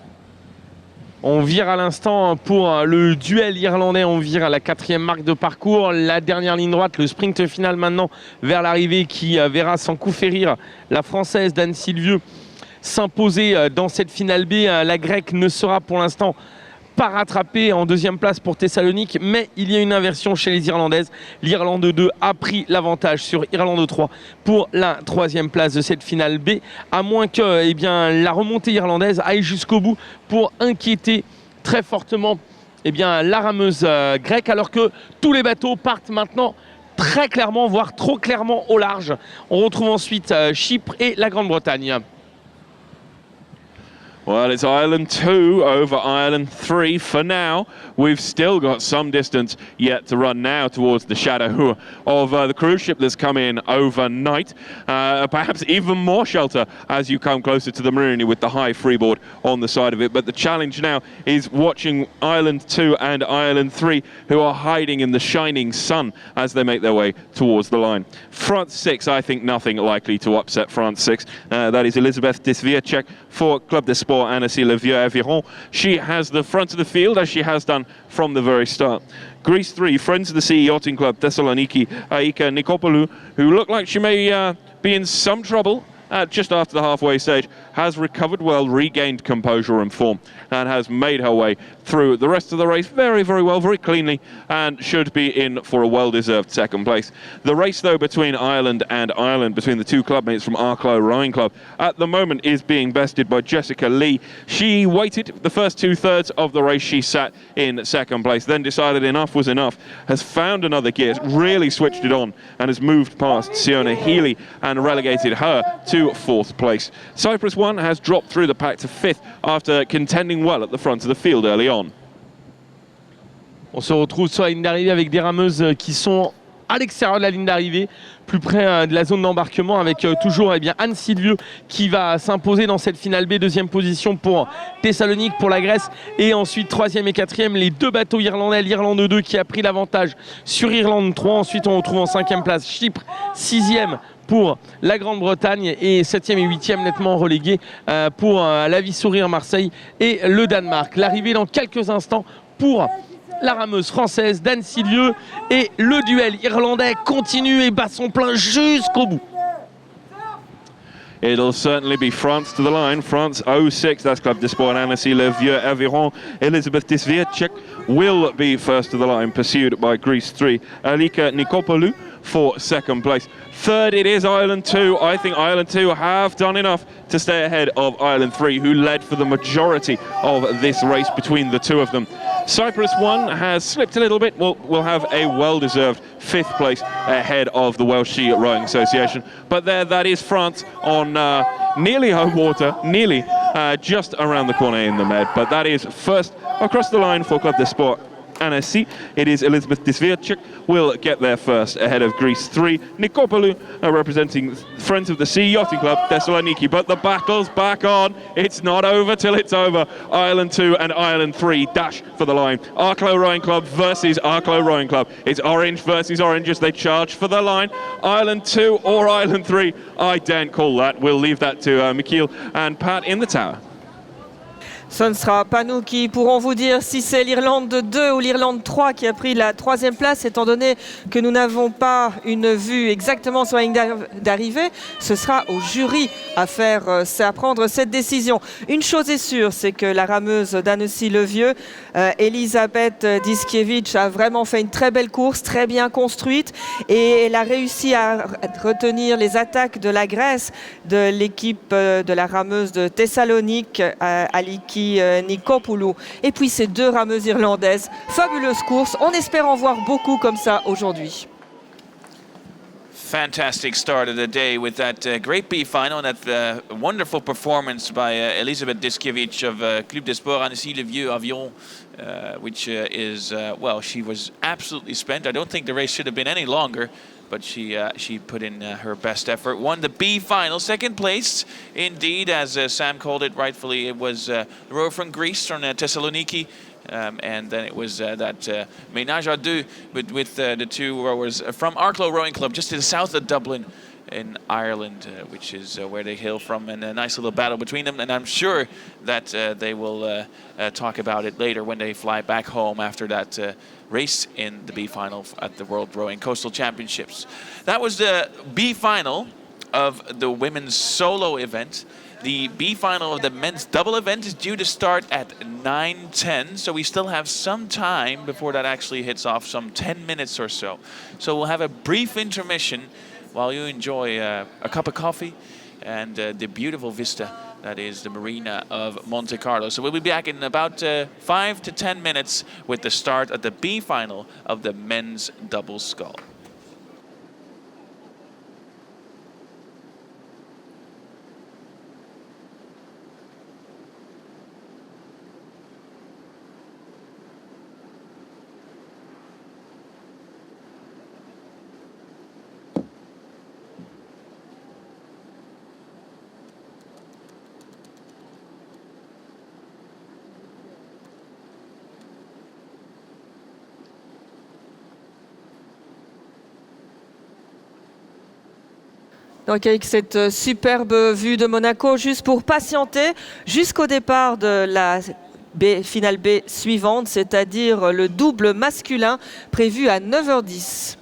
On vire à l'instant pour le duel irlandais, on vire à la 4e marque de parcours, la dernière ligne droite, le sprint final maintenant vers l'arrivée qui verra sans coup férir la Française d'Anne Sylvieux s'imposer dans cette finale B. La Grecque ne sera pour l'instant pas rattrapée en 2e place pour Thessalonique, mais il y a une inversion chez les Irlandaises. L'Irlande 2 a pris l'avantage sur Irlande 3 pour la 3e place de cette finale B, à moins que la remontée irlandaise aille jusqu'au bout pour inquiéter très fortement la rameuse grecque, alors que tous les bateaux partent maintenant très clairement, voire trop clairement au large. On retrouve ensuite Chypre et la Grande-Bretagne. Well, it's Ireland 2 over Ireland 3 for now. We've still got some distance yet to run now towards the shadow of the cruise ship that's come in overnight. Perhaps even more shelter as you come closer to the marina with the high freeboard on the side of it. But the challenge now is watching Ireland 2 and Ireland 3, who are hiding in the shining sun as they make their way towards the line. France 6, I think nothing likely to upset France 6. That is Elizabeth Disviacek for Club de Sport Annecy Le Vieux Aviron. She has the front of the field, as she has done from the very start. Greece 3, Friends of the Sea Yachting Club Thessaloniki, Aika Nikopoulou, who looked like she may be in some trouble just after the halfway stage, has recovered well, regained composure and form, and has made her way through the rest of the race very, very well, very cleanly, and should be in for a well-deserved 2nd place. The race, though, between Ireland and Ireland, between the two clubmates from Arklow Rowing Club, at the moment is being bested by Jessica Lee. She waited the first 2/3 of the race. She sat in 2nd place, then decided enough was enough, has found another gear, really switched it on, and has moved past Siona Healy and relegated her to 4th place. Cyprus 1 has dropped through the pack to 5th after contending well at the front of the field early on. On se retrouve sur la ligne d'arrivée avec des rameuses qui sont à l'extérieur de la ligne d'arrivée, plus près de la zone d'embarquement, avec toujours Anne Sylvieux qui va s'imposer dans cette finale B. 2e position pour Thessalonique, pour la Grèce, et ensuite 3e et 4e les deux bateaux irlandais, l'Irlande 2 qui a pris l'avantage sur Irlande 3. Ensuite on retrouve en 5e place Chypre, 6e pour la Grande-Bretagne et 7e et 8e nettement relégués pour la Vie Sourire Marseille et le Danemark. L'arrivée dans quelques instants pour la rameuse française d'Anne Sylvieux, et le duel irlandais continue et bat son plein jusqu'au bout. It'll certainly be France to the line. France 06, that's Club de Sport Annecy Le Vieux Aviron. Elizabeth Disviacek will be first to the line, pursued by Greece 3, Alika Nikopoulou for 2nd place. 3rd, it is Ireland 2. I think Ireland 2 have done enough to stay ahead of Ireland 3, who led for the majority of this race between the two of them. Cyprus 1 has slipped a little bit. We'll have a well-deserved 5th place ahead of the Welsh Ski Rowing Association. But there, that is France on nearly home water, nearly just around the corner in the Med. But that is first across the line for Club de Sport Annecy. It is Elizabeth Disviacek will get there first, ahead of Greece 3. Nikopoulou representing Friends of the Sea Yachting Club Thessaloniki. But the battle's back on. It's not over till it's over. Ireland 2 and Ireland 3 dash for the line. Arklow Rowing Club versus Arklow Rowing Club. It's orange versus orange as they charge for the line. Ireland 2 or Ireland 3, I daren't call that. We'll leave that to Michiel and Pat in the tower. Ce ne sera pas nous qui pourrons vous dire si c'est l'Irlande 2 ou l'Irlande 3 qui a pris la 3e place, étant donné que nous n'avons pas une vue exactement sur la ligne d'arrivée. Ce sera au jury à prendre cette décision. Une chose est sûre, c'est que la rameuse d'Annecy-le-Vieux, Elisabeth Diskiewicz, a vraiment fait une très belle course, très bien construite, et elle a réussi à retenir les attaques de la Grèce, de l'équipe de la rameuse de Thessalonique, Aliki Niki Nikopoulou. Et puis ces deux rameuses irlandaises. Fabuleuse course. On espère en voir beaucoup comme ça aujourd'hui. Fantastic start of the day with that great B final and that wonderful performance by Elisabeth Diskiewicz of Club des Sports Annecy-le-Vieux Aviron, which is, well, she was absolutely spent. I don't think the race should have been any longer, but she put in her best effort. Won the B final, second place. Indeed, as Sam called it rightfully, it was the rower from Greece, from Thessaloniki. And then it was that ménage à deux with the two rowers from Arklow Rowing Club, just to the south of Dublin in Ireland, which is where they hail from, and a nice little battle between them. And I'm sure that they will talk about it later when they fly back home after that race in the B final at the World Rowing Coastal Championships. That was the B final of the women's solo event. The B final of the men's double event is due to start at 9:10, so we still have some time before that actually hits off, some 10 minutes or so. So we'll have a brief intermission while you enjoy a cup of coffee and the beautiful vista that is the marina of Monte Carlo. So we'll be back in about 5 to 10 minutes with the start of the B final of the men's double scull. Donc avec cette superbe vue de Monaco, juste pour patienter jusqu'au départ de la finale B suivante, c'est-à-dire le double masculin prévu à 9h10.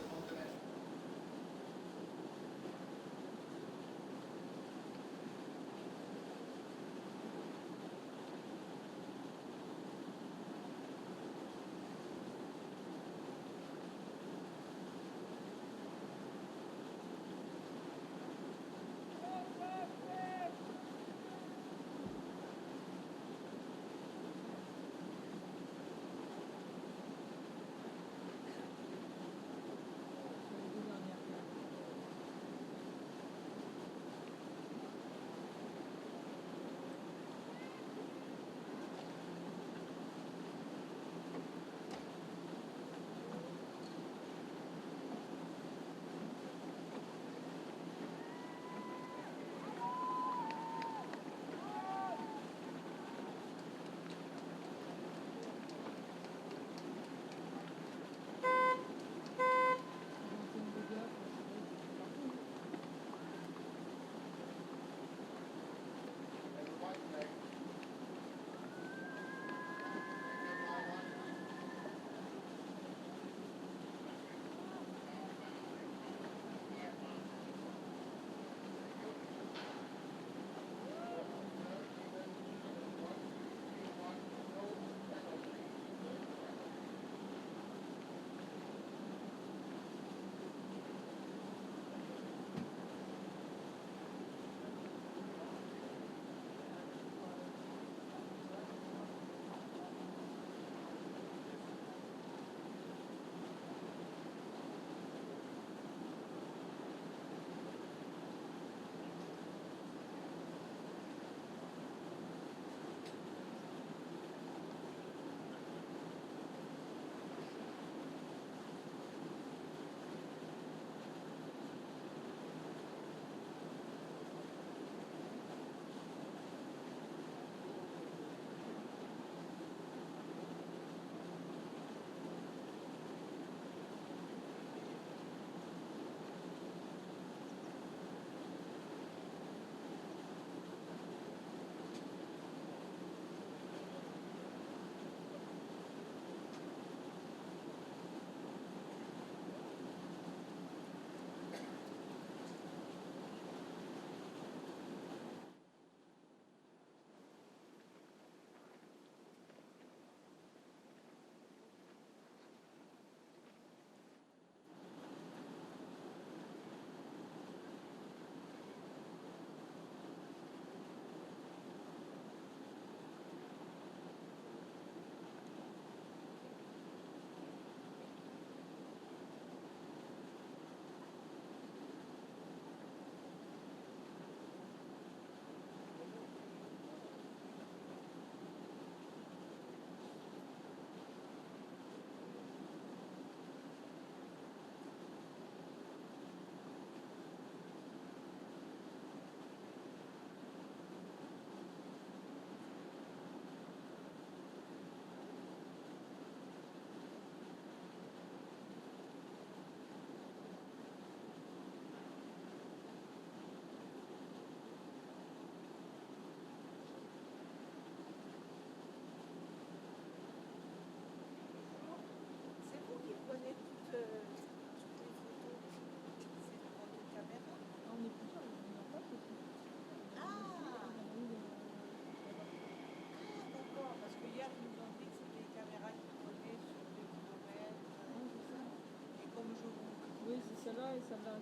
celle-là.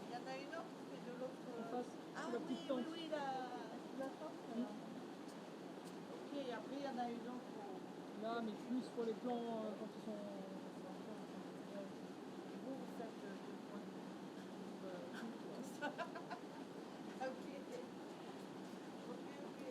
Il y en a une autre qui est de l'autre. Ah la petite tente. oui, la tente. Ok, et après il y en a une autre. Là, mais plus pour les plans quand ils sont. Vous faites deux points. Ok. Ok.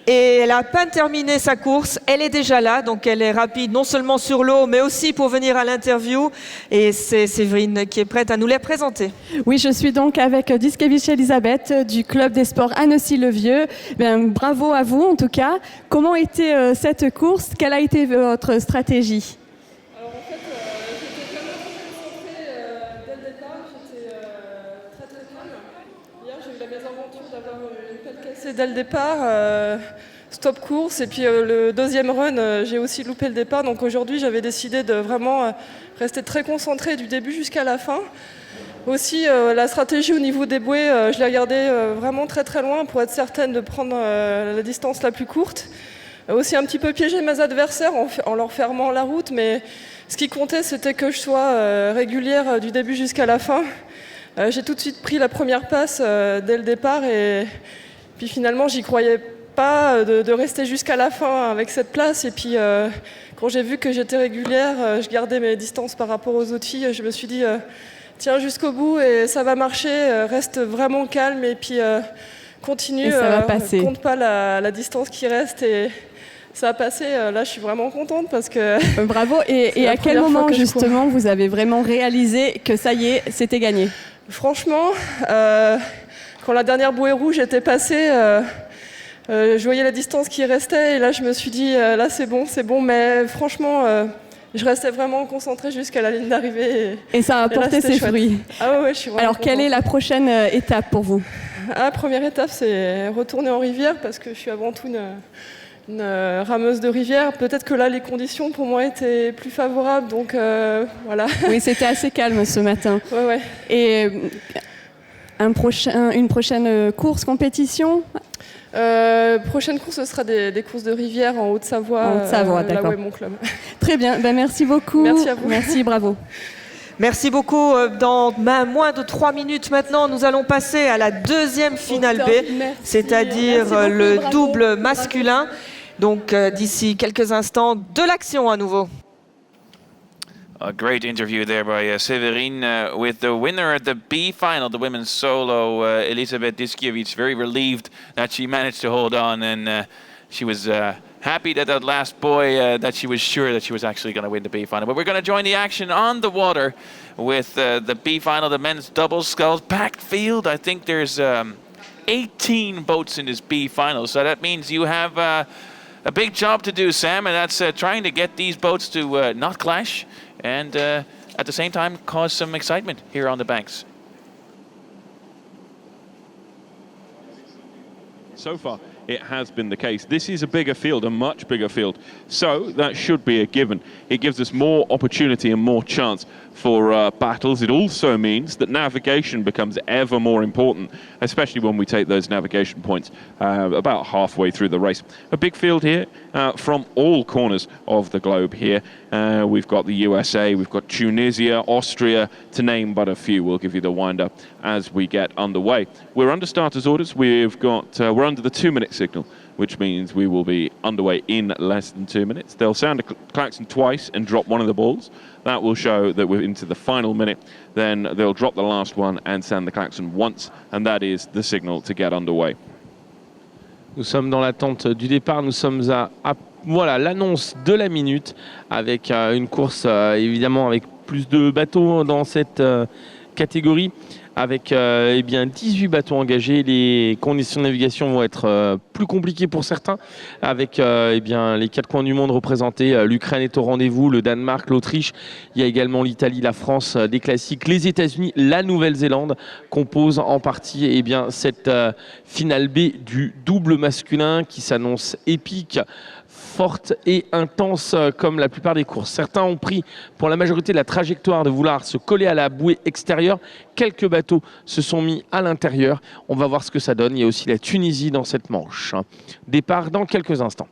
Et elle a à peine terminé sa course, elle est déjà là, donc elle est rapide non seulement sur l'eau, mais aussi pour venir à l'interview. Et c'est Séverine qui est prête à nous les présenter. Oui, je suis donc avec Diskevich Elisabeth du club des sports Annecy-le-Vieux. Bravo à vous en tout cas. Comment était cette course? Quelle a été votre stratégie? Alors en fait, j'étais vraiment concentrée dès le départ, j'étais très très calme. Hier, j'ai eu la mésaventure d'avoir une pelle cassée dès le départ, stop course, et puis le deuxième run, j'ai aussi loupé le départ. Donc aujourd'hui, j'avais décidé de vraiment rester très concentrée du début jusqu'à la fin. Aussi, la stratégie au niveau des bouées, je l'ai regardée vraiment très très loin pour être certaine de prendre la distance la plus courte. Aussi un petit peu piéger mes adversaires en leur fermant la route, mais ce qui comptait, c'était que je sois régulière du début jusqu'à la fin. J'ai tout de suite pris la première passe dès le départ, et puis finalement, j'y croyais pas de rester jusqu'à la fin avec cette place. Et puis, quand j'ai vu que j'étais régulière, je gardais mes distances par rapport aux autres filles. Je me suis dit, tiens jusqu'au bout et ça va marcher, reste vraiment calme et puis continue, et ça va passer. Compte pas la distance qui reste, et ça a passé. Là, je suis vraiment contente parce que... Bravo. Et à quel moment, justement, vous avez vraiment réalisé que ça y est, c'était gagné? Franchement, quand la dernière bouée rouge était passée, je voyais la distance qui restait, et là, je me suis dit, là, c'est bon. Mais franchement, je restais vraiment concentrée jusqu'à la ligne d'arrivée. Et ça a porté ses fruits. Ah ouais, je suis vraiment Alors, quelle contente. est la prochaine étape pour vous? La première étape, c'est retourner en rivière, parce que je suis avant tout une rameuse de rivière. Peut-être que là, les conditions pour moi étaient plus favorables, donc voilà. Oui, c'était assez calme ce matin. Ouais. Et une prochaine course, compétition? Prochaine course, ce sera des courses de rivière en Haute-Savoie. En Haute-Savoie, d'accord. Là où est mon club. Très bien, merci beaucoup. Merci à vous. Merci, bravo. Merci beaucoup. Dans moins de 3 minutes maintenant, nous allons passer à la deuxième finale B, c'est-à-dire le double masculin. Donc d'ici quelques instants, de l'action à nouveau. A great interview there by Severine with the winner at the B final, the women's solo, Elisabeth Diskiewicz. Very relieved that she managed to hold on, and she was happy that that last buoy, that she was sure that she was actually going to win the B final. But we're going to join the action on the water with the B final, the men's double sculls. Packed field. I think there's 18 boats in this B final, so that means you have a big job to do, Sam, and that's trying to get these boats to not clash and at the same time cause some excitement here on the banks. So far, it has been the case. This is a bigger field, a much bigger field. So that should be a given. It gives us more opportunity and more chance for battles. It also means that navigation becomes ever more important, especially when we take those navigation points about halfway through the race. A big field here from all corners of the globe here. We've got the USA, we've got Tunisia, Austria, to name but a few. We'll give you the wind-up as we get underway. We're under starters orders. We're under the 2-minute signal, which means we will be underway in less than 2 minutes. They'll sound a klaxon twice and drop one of the balls. That will show that we're into the final minute. Then they'll drop the last one and sound the klaxon once, and that is the signal to get underway. Nous sommes dans l'attente du départ. Nous sommes à voilà l'annonce de la minute avec une course évidemment avec plus de bateaux dans cette catégorie. Avec 18 bateaux engagés. Les conditions de navigation vont être plus compliquées pour certains, avec les 4 coins du monde représentés. L'Ukraine est au rendez-vous, le Danemark, l'Autriche. Il y a également l'Italie, la France, des classiques, les États-Unis, la Nouvelle-Zélande composent en partie cette finale B du double masculin qui s'annonce épique. forte et intense comme la plupart des courses. Certains ont pris pour la majorité de la trajectoire de vouloir se coller à la bouée extérieure. Quelques bateaux se sont mis à l'intérieur. On va voir ce que ça donne. Il y a aussi la Tunisie dans cette manche. Départ dans quelques instants.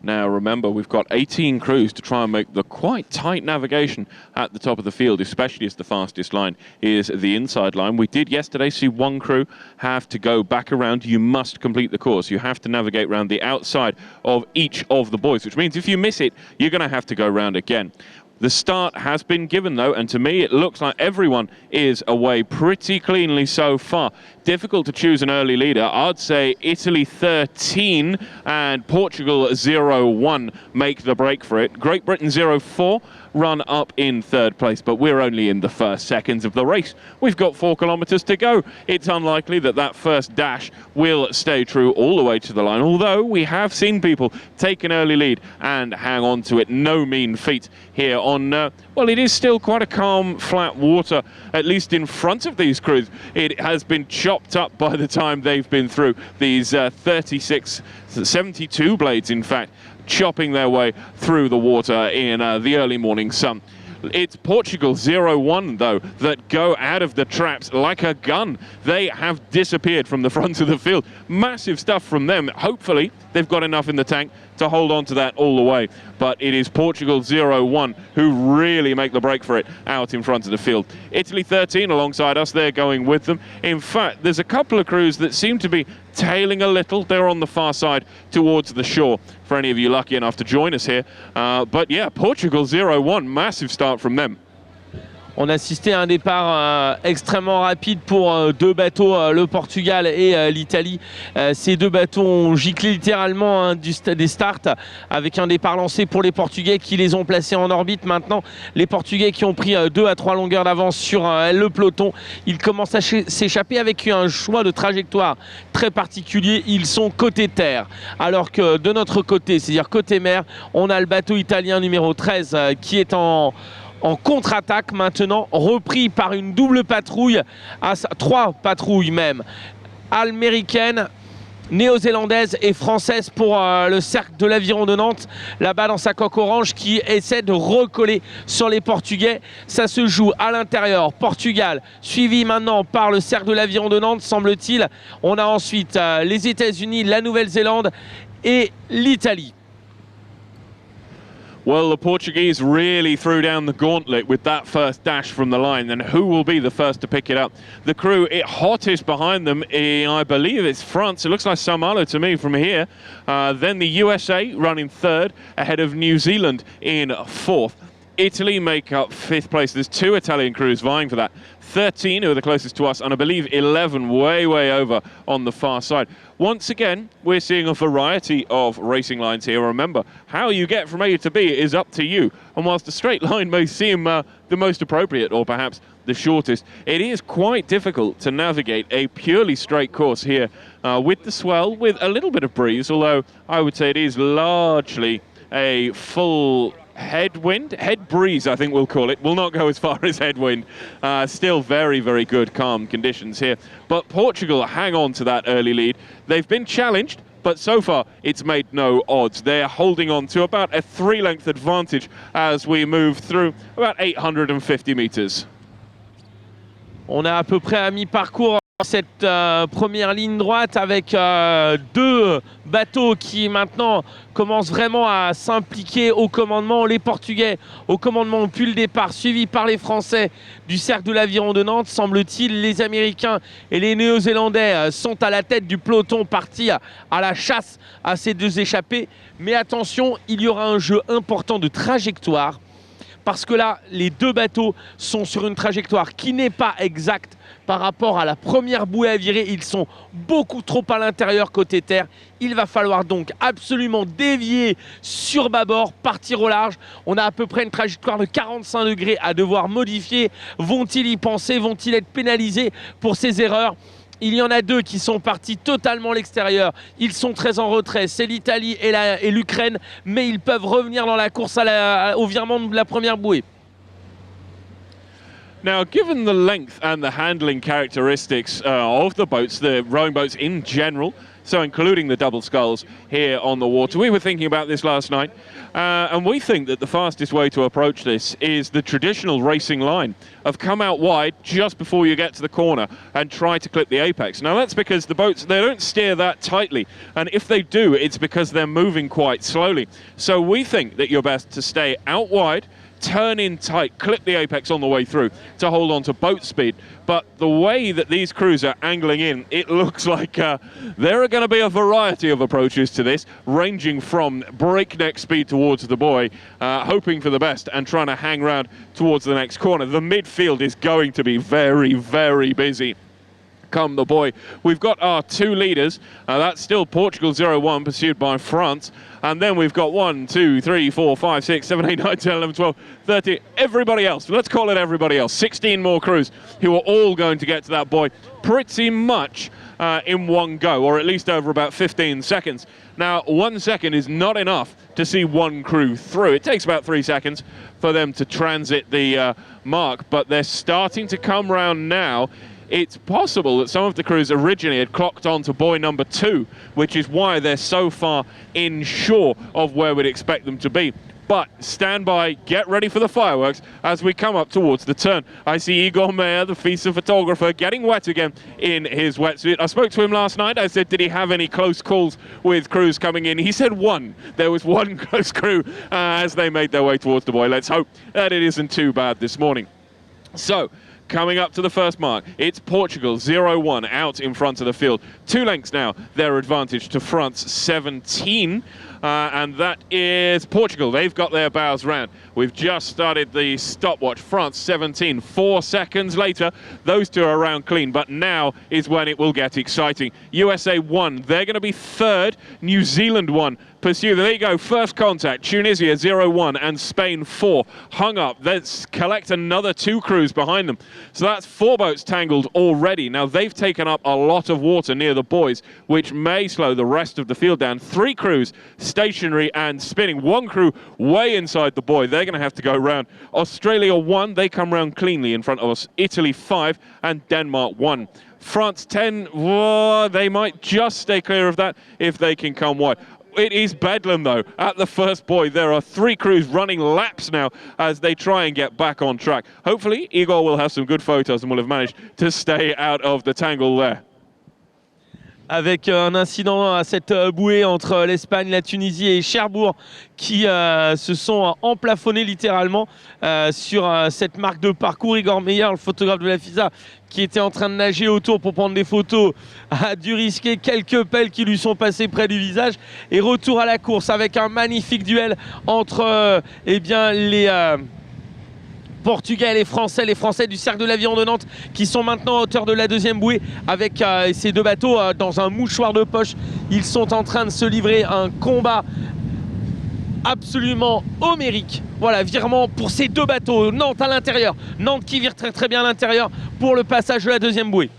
Now remember, we've got 18 crews to try and make the quite tight navigation at the top of the field, especially as the fastest line is the inside line. We did yesterday see one crew have to go back around. You must complete the course. You have to navigate around the outside of each of the buoys, which means if you miss it, you're going to have to go round again. The start has been given, though, and to me it looks like everyone is away pretty cleanly so far. Difficult to choose an early leader. I'd say Italy 13 and Portugal 0-1 make the break for it. Great Britain 0-4 run up in third place, but we're only in the first seconds of the race. We've got 4 kilometers to go. It's unlikely that that first dash will stay true all the way to the line, although we have seen people take an early lead and hang on to it. No mean feat here on, well, it is still quite a calm, flat water, at least in front of these crews. It has been chopped up by the time they've been through these 72 blades, in fact, chopping their way through the water in the early morning sun. It's Portugal 0-1, though, that go out of the traps like a gun. They have disappeared from the front of the field. Massive stuff from them. Hopefully, they've got enough in the tank to hold on to that all the way. But it is Portugal 0-1 who really make the break for it out in front of the field. Italy 13 alongside us, they're going with them. In fact, there's a couple of crews that seem to be tailing a little. They're on the far side towards the shore, for any of you lucky enough to join us here. But yeah, Portugal 0-1, massive start from them. On a assisté à un départ extrêmement rapide pour 2 bateaux, le Portugal et l'Italie. Ces 2 bateaux ont giclé littéralement des starts avec un départ lancé pour les Portugais qui les ont placés en orbite. Maintenant, les Portugais qui ont pris 2 à 3 longueurs d'avance sur le peloton, ils commencent à s'échapper avec un choix de trajectoire très particulier. Ils sont côté terre, alors que de notre côté, c'est-à-dire côté mer, on a le bateau italien numéro 13 qui est en contre-attaque maintenant, repris par une double patrouille, 3 patrouilles même, américaine, néo-zélandaise et française pour le cercle de l'Aviron de Nantes, là-bas dans sa coque orange, qui essaie de recoller sur les Portugais. Ça se joue à l'intérieur, Portugal, suivi maintenant par le cercle de l'Aviron de Nantes, semble-t-il. On a ensuite les États-Unis, la Nouvelle-Zélande et l'Italie. Well, the Portuguese really threw down the gauntlet with that first dash from the line. Then who will be the first to pick it up? The crew hottest behind them, I believe it's France. It looks like Saint-Malo to me from here. Then the USA running third, ahead of New Zealand in fourth. Italy make up 5th place. There's 2 Italian crews vying for that. 13 who are the closest to us, and I believe 11 way over on the far side. Once again, we're seeing a variety of racing lines here. Remember, how you get from A to B is up to you. And whilst the straight line may seem the most appropriate, or perhaps the shortest, it is quite difficult to navigate a purely straight course here with the swell, with a little bit of breeze, although I would say it is largely a full headwind, head breeze I think we'll call it. We'll not go as far as headwind. Still very good calm conditions here. But Portugal hang on to that early lead. They've been challenged, but so far it's made no odds. They're holding on to about a 3-length advantage as we move through about 850 meters. On est à peu près à mi-parcours cette première ligne droite avec 2 bateaux qui maintenant commencent vraiment à s'impliquer au commandement. Les Portugais au commandement depuis le départ, suivis par les Français du cercle de l'Aviron de Nantes, semble-t-il. Les Américains et les Néo-Zélandais sont à la tête du peloton, partis à la chasse à ces 2 échappés. Mais attention, il y aura un jeu important de trajectoire, parce que là, les 2 bateaux sont sur une trajectoire qui n'est pas exacte par rapport à la première bouée à virer. Ils sont beaucoup trop à l'intérieur côté terre. Il va falloir donc absolument dévier sur bâbord, partir au large. On a à peu près une trajectoire de 45 degrés à devoir modifier. Vont-ils y penser? Vont-ils être pénalisés pour ces erreurs? Il y en a 2 qui sont partis totalement à l'extérieur. Ils sont très en retrait. C'est l'Italie et l'Ukraine, mais ils peuvent revenir dans la course au virement de la première bouée. Now, given the length and the handling characteristics of the boats, the rowing boats in general, so including the double sculls here on the water. We were thinking about this last night, and we think that the fastest way to approach this is the traditional racing line of come out wide just before you get to the corner and try to clip the apex. Now that's because the boats, they don't steer that tightly, and if they do, it's because they're moving quite slowly. So we think that you're best to stay out wide, turn in tight, clip the apex on the way through to hold on to boat speed. But the way that these crews are angling in, it looks like there are going to be a variety of approaches to this, ranging from breakneck speed towards the buoy, hoping for the best and trying to hang around towards the next corner. The midfield is going to be very, very busy come the buoy. We've got our two leaders. That's still Portugal 0-1, pursued by France. And then we've got 1, 2, 3, 4, 5, 6, 7, 8, 9, 10, 11, 12, 13. Everybody else. Let's call it everybody else. 16 more crews who are all going to get to that buoy pretty much in one go, or at least over about 15 seconds. Now, 1 second is not enough to see one crew through. It takes about 3 seconds for them to transit the mark, but they're starting to come round now. It's possible that some of the crews originally had clocked on to buoy number 2, which is why they're so far inshore of where we'd expect them to be. But stand by, get ready for the fireworks as we come up towards the turn. I see Igor Mayer, the FISA photographer, getting wet again in his wetsuit. I spoke to him last night. I said, did he have any close calls with crews coming in? He said one. There was one close crew as they made their way towards the buoy. Let's hope that it isn't too bad this morning. So, coming up to the first mark, it's Portugal 0-1 out in front of the field. 2 lengths now, their advantage to France 17. And that is Portugal. They've got their bows round. We've just started the stopwatch. France 17. 4 seconds later, those two are around clean, but now is when it will get exciting. USA 1. They're going to be third. New Zealand 1. Pursue. There you go. First contact. Tunisia 0-1 and Spain 4. Hung up. Let's collect another 2 crews behind them. So that's 4 boats tangled already. Now they've taken up a lot of water near the buoys, which may slow the rest of the field down. 3 crews stationary and spinning. 1 crew way inside the buoy. They're going to have to go round. Australia 1. They come round cleanly in front of us. Italy 5 and Denmark 1. France 10. Whoa, they might just stay clear of that if they can come wide. It is bedlam, though. At the first buoy, there are 3 crews running laps now as they try and get back on track. Hopefully, Igor will have some good photos and will have managed to stay out of the tangle there. Avec un incident à cette bouée entre l'Espagne, la Tunisie et Cherbourg qui se sont emplafonnés littéralement sur cette marque de parcours. Igor Meyer, le photographe de la FISA, qui était en train de nager autour pour prendre des photos, a dû risquer quelques pelles qui lui sont passées près du visage. Et retour à la course avec un magnifique duel entre eh bien, les Portugais et les Français du Cercle de l'Aviron de Nantes qui sont maintenant à hauteur de la deuxième bouée avec ces 2 bateaux dans un mouchoir de poche. Ils sont en train de se livrer un combat absolument homérique. Voilà, virement pour ces 2 bateaux. Nantes à l'intérieur. Nantes qui vire très très bien à l'intérieur pour le passage de la deuxième bouée.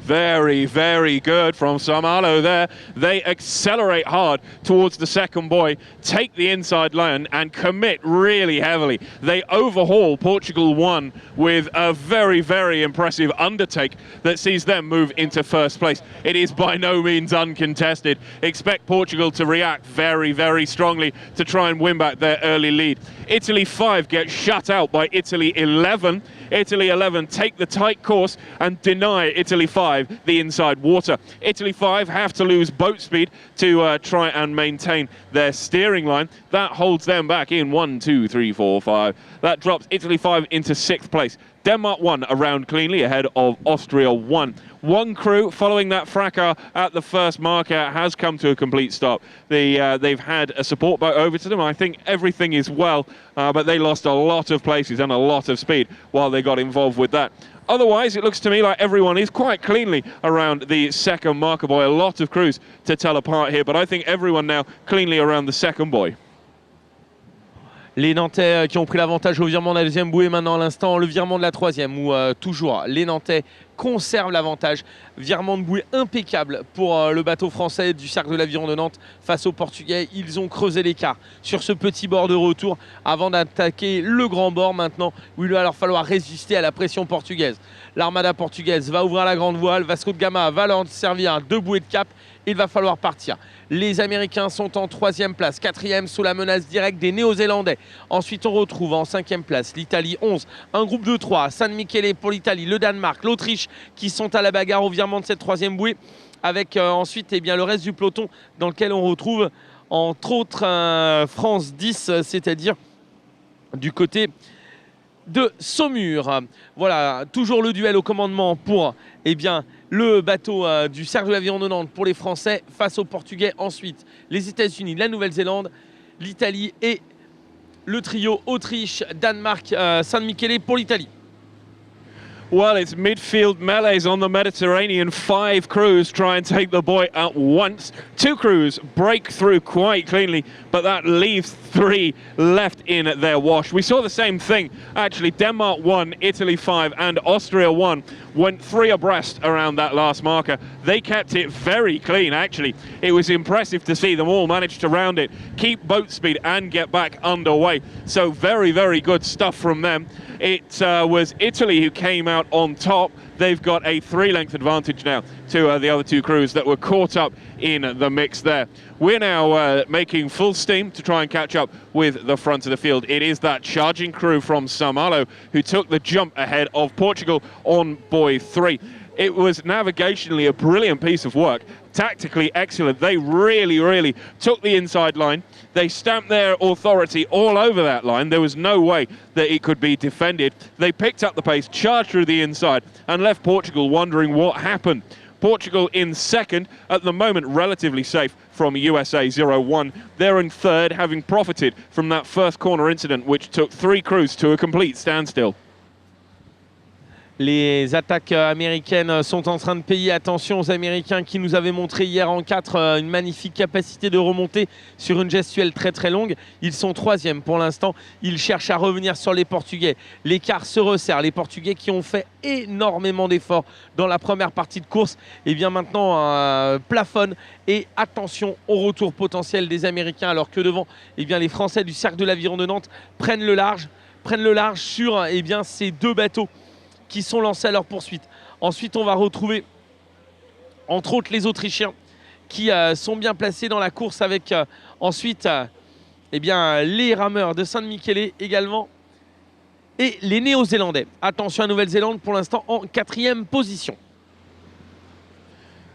Very, very good from Samalo there. They accelerate hard towards the second buoy, take the inside line and commit really heavily. They overhaul Portugal 1 with a very, very impressive undertake that sees them move into first place. It is by no means uncontested. Expect Portugal to react very, very strongly to try and win back their early lead. Italy 5 get shut out by Italy 11. Italy 11 take the tight course and deny Italy 5 the inside water. Italy 5 have to lose boat speed to try and maintain their steering line. That holds them back in 1, 2, 3, 4, 5. That drops Italy 5 into 6th place. Denmark 1 around cleanly ahead of Austria 1. 1 crew following that fracas at the first marker has come to a complete stop. They've had a support boat over to them. I think everything is well, but they lost a lot of places and a lot of speed while they got involved with that. Otherwise, it looks to me like everyone is quite cleanly around the second marker buoy. A lot of crews to tell apart here, but I think everyone now cleanly around the second buoy. Les Nantais qui ont pris l'avantage au virement de la deuxième bouée maintenant à l'instant, le virement de la troisième où toujours les Nantais conserve l'avantage. Virement de bouée impeccable pour le bateau français du Cercle de l'Aviron de Nantes face aux Portugais. Ils ont creusé l'écart sur ce petit bord de retour avant d'attaquer le grand bord maintenant où il va leur falloir résister à la pression portugaise. L'armada portugaise va ouvrir la grande voile. Vasco de Gama va leur servir 2 bouées de cap. Il va falloir partir. Les Américains sont en 3e place, 4e sous la menace directe des Néo-Zélandais. Ensuite, on retrouve en 5e place l'Italie 11, un groupe de 3, San Michele pour l'Italie, le Danemark, l'Autriche qui sont à la bagarre au virement de cette 3e bouée. Avec ensuite le reste du peloton dans lequel on retrouve entre autres France 10, c'est-à-dire du côté de Saumur. Voilà, toujours le duel au commandement pour le bateau du Cercle de l'Aviron de Nantes pour les Français face aux Portugais. Ensuite, les États-Unis, la Nouvelle-Zélande, l'Italie et le trio Autriche, Danemark, San Michele pour l'Italie. Well, it's midfield melees on the Mediterranean. 5 crews try and take the buoy at once. 2 crews break through quite cleanly, but that leaves 3 left in their wash. We saw the same thing, actually. Denmark 1, Italy 5, and Austria 1 went 3 abreast around that last marker. They kept it very clean, actually. It was impressive to see them all manage to round it, keep boat speed, and get back underway. So very, very good stuff from them. It was Italy who came out on top. They've got a 3-length advantage now to the other 2 crews that were caught up in the mix there. We're now making full steam to try and catch up with the front of the field. It is that charging crew from Saint-Malo who took the jump ahead of Portugal on buoy 3. It was navigationally a brilliant piece of work. Tactically excellent. They really took the inside line. They stamped their authority all over that line. There was no way that it could be defended. They picked up the pace, charged through the inside, and left Portugal wondering what happened. Portugal in second, at the moment relatively safe from USA 0-1. They're in third, having profited from that first corner incident, which took 3 crews to a complete standstill. Les attaques américaines sont en train de payer. Attention aux Américains qui nous avaient montré hier en 4 une magnifique capacité de remonter sur une gestuelle très longue. Ils sont 3e pour l'instant. Ils cherchent à revenir sur les Portugais. L'écart se resserre. Les Portugais qui ont fait énormément d'efforts dans la première partie de course, et bien maintenant plafonnent. Et attention au retour potentiel des Américains, alors que devant, et bien les Français du Cercle de l'Aviron de Nantes prennent le large sur ces 2 bateaux qui sont lancés à leur poursuite. Ensuite, on va retrouver entre autres les Autrichiens qui sont bien placés dans la course avec ensuite les rameurs de San Michele également et les Néo-Zélandais. Attention à Nouvelle-Zélande pour l'instant en 4e position.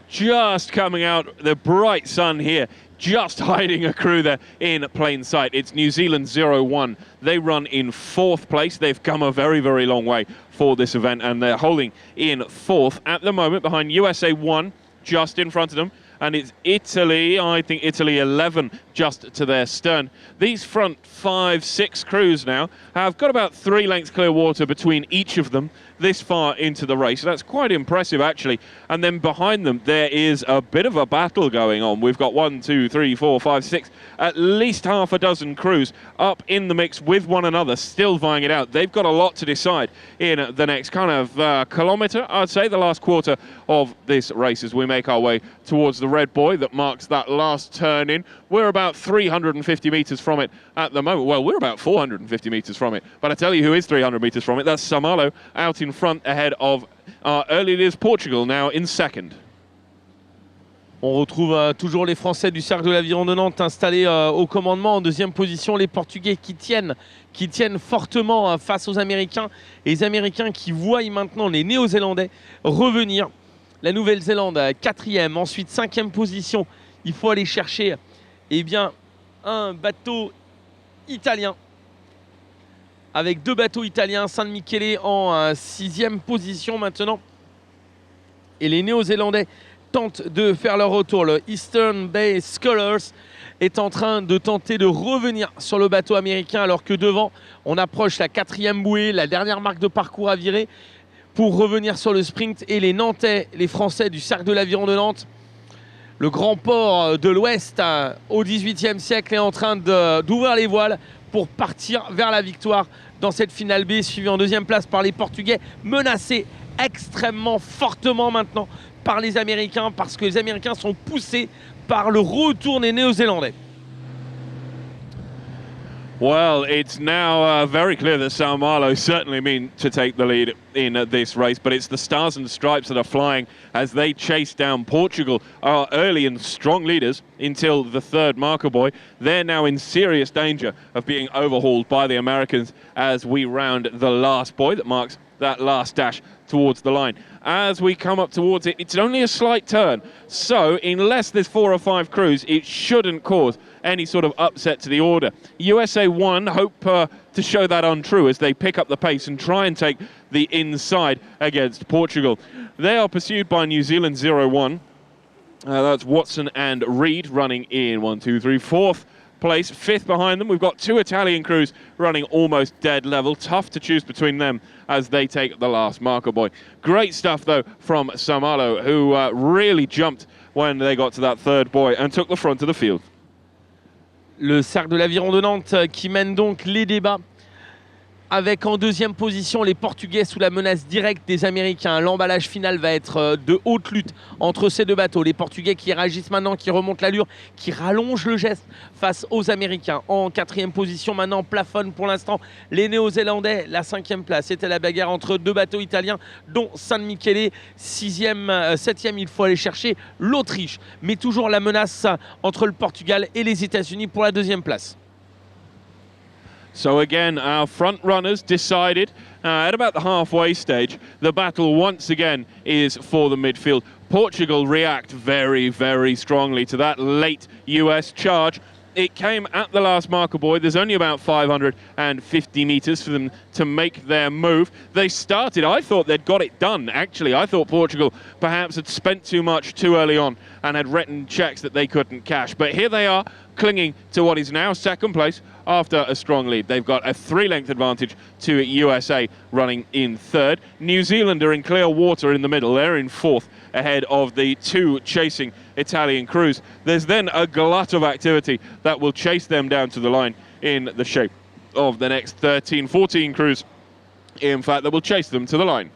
Just coming out, the bright sun here, just hiding a crew there in plain sight. It's New Zealand 0-1. They run in 4th place. They've come a very long way for this event, and they're holding in 4th at the moment behind USA 1, just in front of them. And it's Italy, I think Italy 11, just to their stern. These front 5-6 crews now have got about 3 lengths clear water between each of them this far into the race. That's quite impressive, actually. And then behind them, there is a bit of a battle going on. We've got 1, 2, 3, 4, 5, 6, at least half a dozen crews up in the mix with one another, still vying it out. They've got a lot to decide in the next kind of kilometre, I'd say, the last quarter of this race as we make our way towards the red buoy that marks that last turn in. We're about 350 metres from it at the moment. Well, we're about 450 metres from it. But I tell you who is 300 metres from it. That's Saint-Malo out in front ahead of our early leaders Portugal, now in second. On retrouve toujours les Français du Cercle de l'Aviron de Nantes installés au commandement. En 2e position, les Portugais qui tiennent fortement face aux Américains. Et les Américains qui voient maintenant les Néo-Zélandais revenir. La Nouvelle-Zélande 4e, ensuite 5e position. Il faut aller chercher un bateau italien. Avec 2 bateaux italiens, San Michele en 6e position maintenant. Et les Néo-Zélandais tentent de faire leur retour. Le Eastern Bay Scholars est en train de tenter de revenir sur le bateau américain, alors que devant, on approche la 4e bouée, la dernière marque de parcours à virer pour revenir sur le sprint. Et les Nantais, les Français du Cercle de l'Aviron de Nantes, le grand port de l'Ouest au XVIIIe siècle, est en train d'ouvrir les voiles pour partir vers la victoire dans cette finale B, suivi en 2e place par les Portugais, menacés extrêmement fortement maintenant par les Américains parce que les Américains sont poussés par le retour des Néo-Zélandais. Well, it's now very clear that São Malo certainly mean to take the lead in this race, but it's the Stars and Stripes that are flying as they chase down Portugal, are early and strong leaders until the third marker buoy. They're now in serious danger of being overhauled by the Americans as we round the last buoy that marks that last dash towards the line. As we come up towards it, it's only a slight turn, so unless there's 4 or 5 crews, it shouldn't cause any sort of upset to the order. USA 1 hope to show that untrue as they pick up the pace and try and take the inside against Portugal. They are pursued by New Zealand 0-1. That's Watson and Reed running in 1, 2, 3, 4th place. 5th behind them, we've got 2 Italian crews running almost dead level. Tough to choose between them as they take the last marker buoy. Great stuff though from São Malo, who really jumped when they got to that third buoy and took the front of the field. Le cercle de l'Aviron de Nantes qui mène donc les débats avec en deuxième position les Portugais sous la menace directe des Américains. L'emballage final va être de haute lutte entre ces deux bateaux. Les Portugais qui réagissent maintenant, qui remontent l'allure, qui rallongent le geste face aux Américains. En quatrième position maintenant, plafonne pour l'instant les Néo-Zélandais. La 5e place, c'était la bagarre entre deux bateaux italiens, dont San Michele. 7e, il faut aller chercher l'Autriche. Mais toujours la menace entre le Portugal et les États-Unis pour la 2e place. So again, our front runners decided at about the halfway stage, the battle once again is for the midfield. Portugal react very, very strongly to that late US charge. It came at the last marker buoy. There's only about 550 meters for them to make their move. They started, I thought they'd got it done, actually. I thought Portugal perhaps had spent too much too early on and had written checks that they couldn't cash. But here they are, clinging to what is now second place after a strong lead. They've got a 3-length advantage to USA running in third. New Zealand are in clear water in the middle. They're in 4th ahead of the 2 chasing Italian crews. There's then a glut of activity that will chase them down to the line in the shape of the next 13, 14 crews, in fact, that will chase them to the line.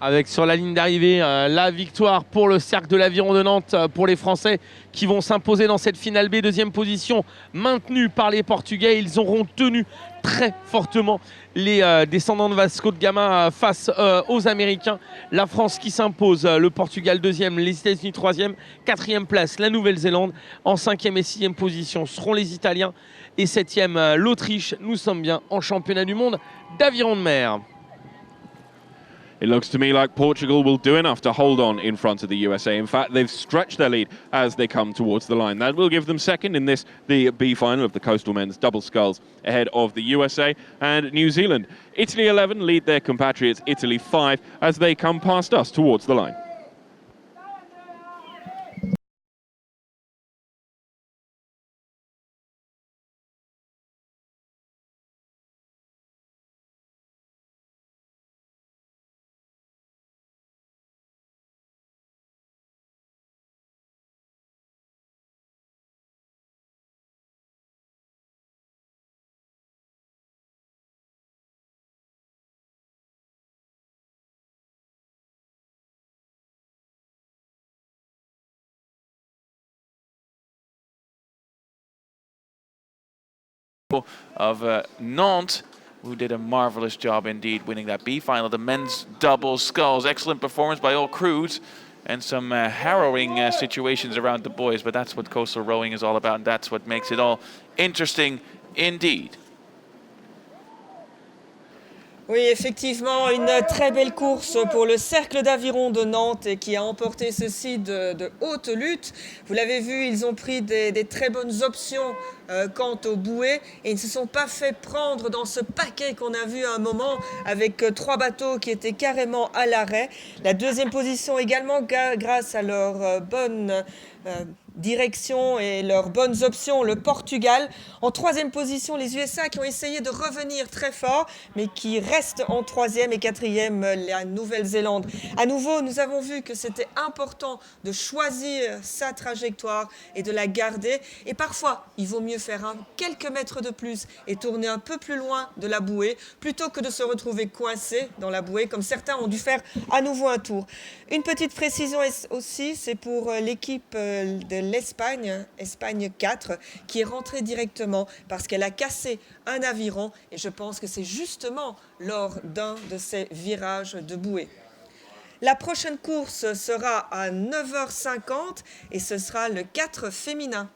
Avec sur la ligne d'arrivée la victoire pour le cercle de l'Aviron de Nantes pour les Français qui vont s'imposer dans cette finale B. 2e position maintenue par les Portugais. Ils auront tenu très fortement les descendants de Vasco de Gama face aux Américains. La France qui s'impose, le Portugal 2e, les États-Unis 3e, 4e place la Nouvelle-Zélande. En 5e et 6e position seront les Italiens et 7e l'Autriche. Nous sommes bien en championnat du monde d'aviron de mer. It looks to me like Portugal will do enough to hold on in front of the USA. In fact, they've stretched their lead as they come towards the line. That will give them second in this, the B final of the Coastal Men's Double Sculls, ahead of the USA and New Zealand. Italy 11 lead their compatriots, Italy 5, as they come past us towards the line. Of Nantes, who did a marvelous job indeed winning that B final, the men's double sculls. Excellent performance by all crews and some harrowing situations around the boys, but that's what coastal rowing is all about, and that's what makes it all interesting indeed. Oui, effectivement, une très belle course pour le cercle d'aviron de Nantes et qui a emporté ceci de haute lutte. Vous l'avez vu, ils ont pris des très bonnes options quant aux bouées et ils ne se sont pas fait prendre dans ce paquet qu'on a vu à un moment avec 3 bateaux qui étaient carrément à l'arrêt. La 2e position également grâce à leur bonne direction et leurs bonnes options, le Portugal. En troisième position, les USA qui ont essayé de revenir très fort, mais qui restent en troisième et quatrième, la Nouvelle-Zélande. À nouveau, nous avons vu que c'était important de choisir sa trajectoire et de la garder. Et parfois, il vaut mieux faire quelques mètres de plus et tourner un peu plus loin de la bouée, plutôt que de se retrouver coincé dans la bouée, comme certains ont dû faire à nouveau un tour. Une petite précision aussi, c'est pour l'équipe de l'Espagne, Espagne 4, qui est rentrée directement parce qu'elle a cassé un aviron et je pense que c'est justement lors d'un de ces virages de bouée. La prochaine course sera à 9h50 et ce sera le 4 féminin.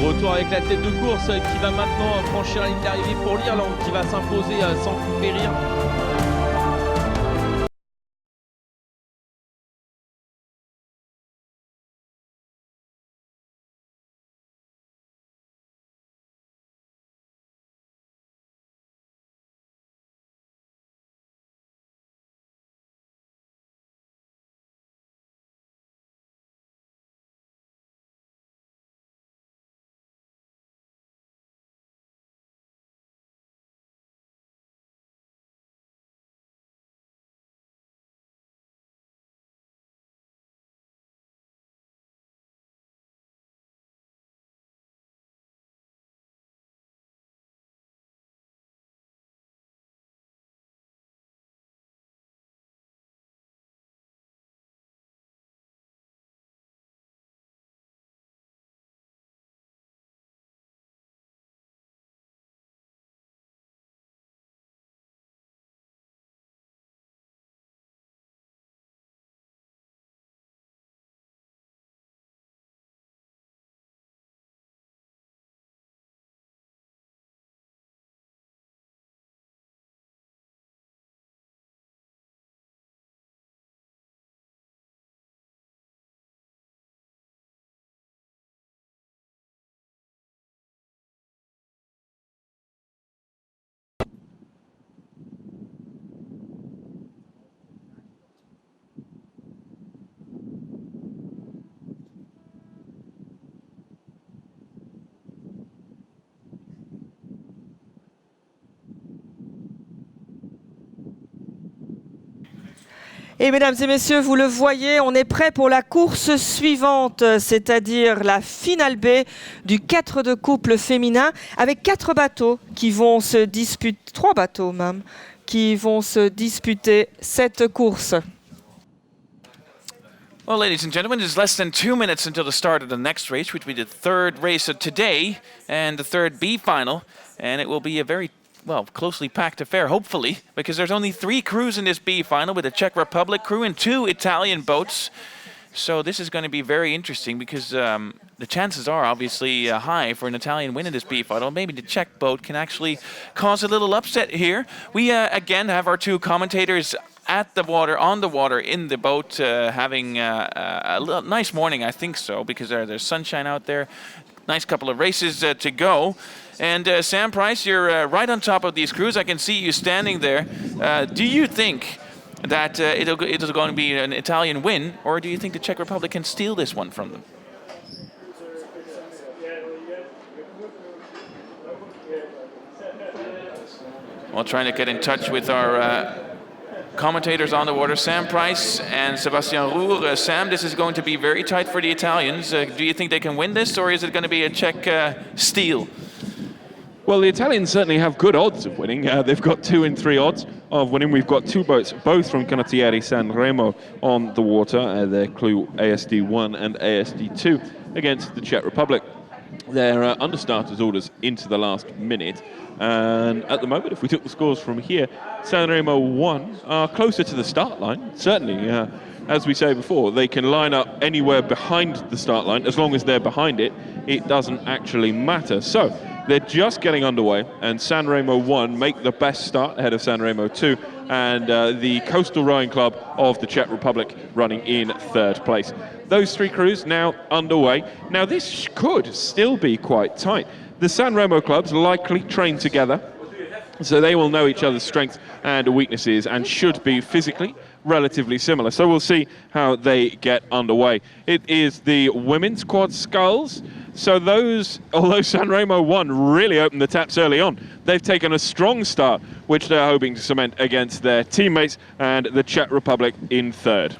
De retour avec la tête de course qui va maintenant franchir la ligne d'arrivée pour l'Irlande, qui va s'imposer sans coup périr. Et mesdames et messieurs, vous le voyez, on est prêt pour la course suivante, c'est-à-dire la finale B du 4 de couple féminin, avec 4 bateaux qui vont se disputer, 3 bateaux même, qui vont se disputer cette course. Well, ladies and gentlemen, it's less than 2 minutes until the start of the next race, which will be the third race of today and the third B final, and it will be a very closely packed affair, hopefully, because there's only 3 crews in this B final with a Czech Republic crew and 2 Italian boats. So this is going to be very interesting because the chances are obviously high for an Italian win in this B final. Maybe the Czech boat can actually cause a little upset here. We again have our 2 commentators at the water, on the water, in the boat, having a nice morning, I think so, because there's sunshine out there. Nice couple of races to go. And Sam Price, you're right on top of these crews. I can see you standing there. Do you think that it is going to be an Italian win, or do you think the Czech Republic can steal this one from them? Well, trying to get in touch with our commentators on the water, Sam Price and Sebastian Roer. Sam, this is going to be very tight for the Italians. Do you think they can win this, or is it going to be a Czech steal? Well, the Italians certainly have good odds of winning. They've got 2 in 3 odds of winning. We've got 2 boats, both from Canottieri San Remo, on the water. Their clue ASD1 and ASD2 against the Czech Republic. They're under starters orders into the last minute. And at the moment, if we took the scores from here, San Remo 1 are closer to the start line, certainly. As we say before, they can line up anywhere behind the start line. As long as they're behind it, it doesn't actually matter. So they're just getting underway, and San Remo 1 make the best start ahead of San Remo 2, and the Coastal Rowing Club of the Czech Republic running in 3rd place. Those 3 crews now underway. Now this could still be quite tight. The San Remo clubs likely train together, so they will know each other's strengths and weaknesses and should be physically relatively similar. So we'll see how they get underway. It is the women's quad sculls. So those, although San Remo 1 really opened the taps early on, they've taken a strong start, which they're hoping to cement against their teammates and the Czech Republic in 3rd.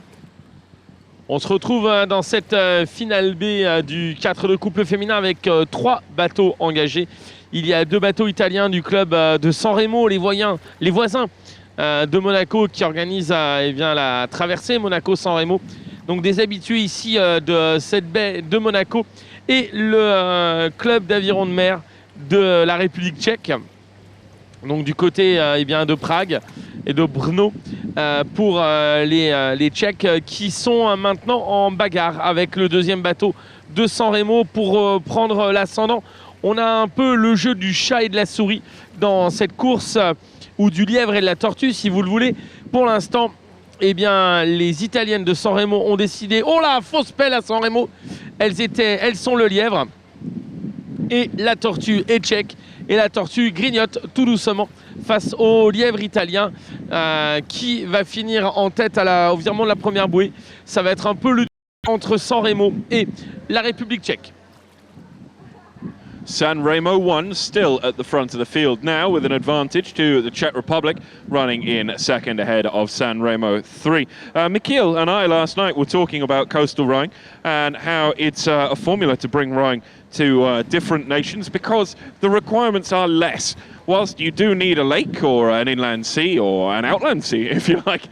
On se retrouve dans cette finale B du 4 de couple féminin avec 3 bateaux engagés. Il y a 2 bateaux italiens du club de San Remo, les voisins de Monaco, qui organisent la traversée Monaco-San Remo. Donc des habitués ici de cette baie de Monaco, et le club d'aviron de mer de la République tchèque, donc du côté de Prague et de Brno, pour les Tchèques qui sont maintenant en bagarre avec le 2e bateau de San Remo pour prendre l'ascendant. On a un peu le jeu du chat et de la souris dans cette course, ou du lièvre et de la tortue, si vous le voulez. Pour l'instant, eh bien, les Italiennes de San Remo ont décidé... Oh là, fausse pelle à San Remo. Elles sont le lièvre. Et la tortue est tchèque. Et la tortue grignote tout doucement face au lièvre italien qui va finir en tête au virement de la première bouée. Ça va être un peu le entre San Remo et la République tchèque. San Remo 1 still at the front of the field now with an advantage to the Czech Republic, running in second ahead of San Remo 3. Michiel and I last night were talking about coastal rowing and how it's a formula to bring rowing to different nations because the requirements are less. Whilst you do need a lake or an inland sea or an outland sea, if you like,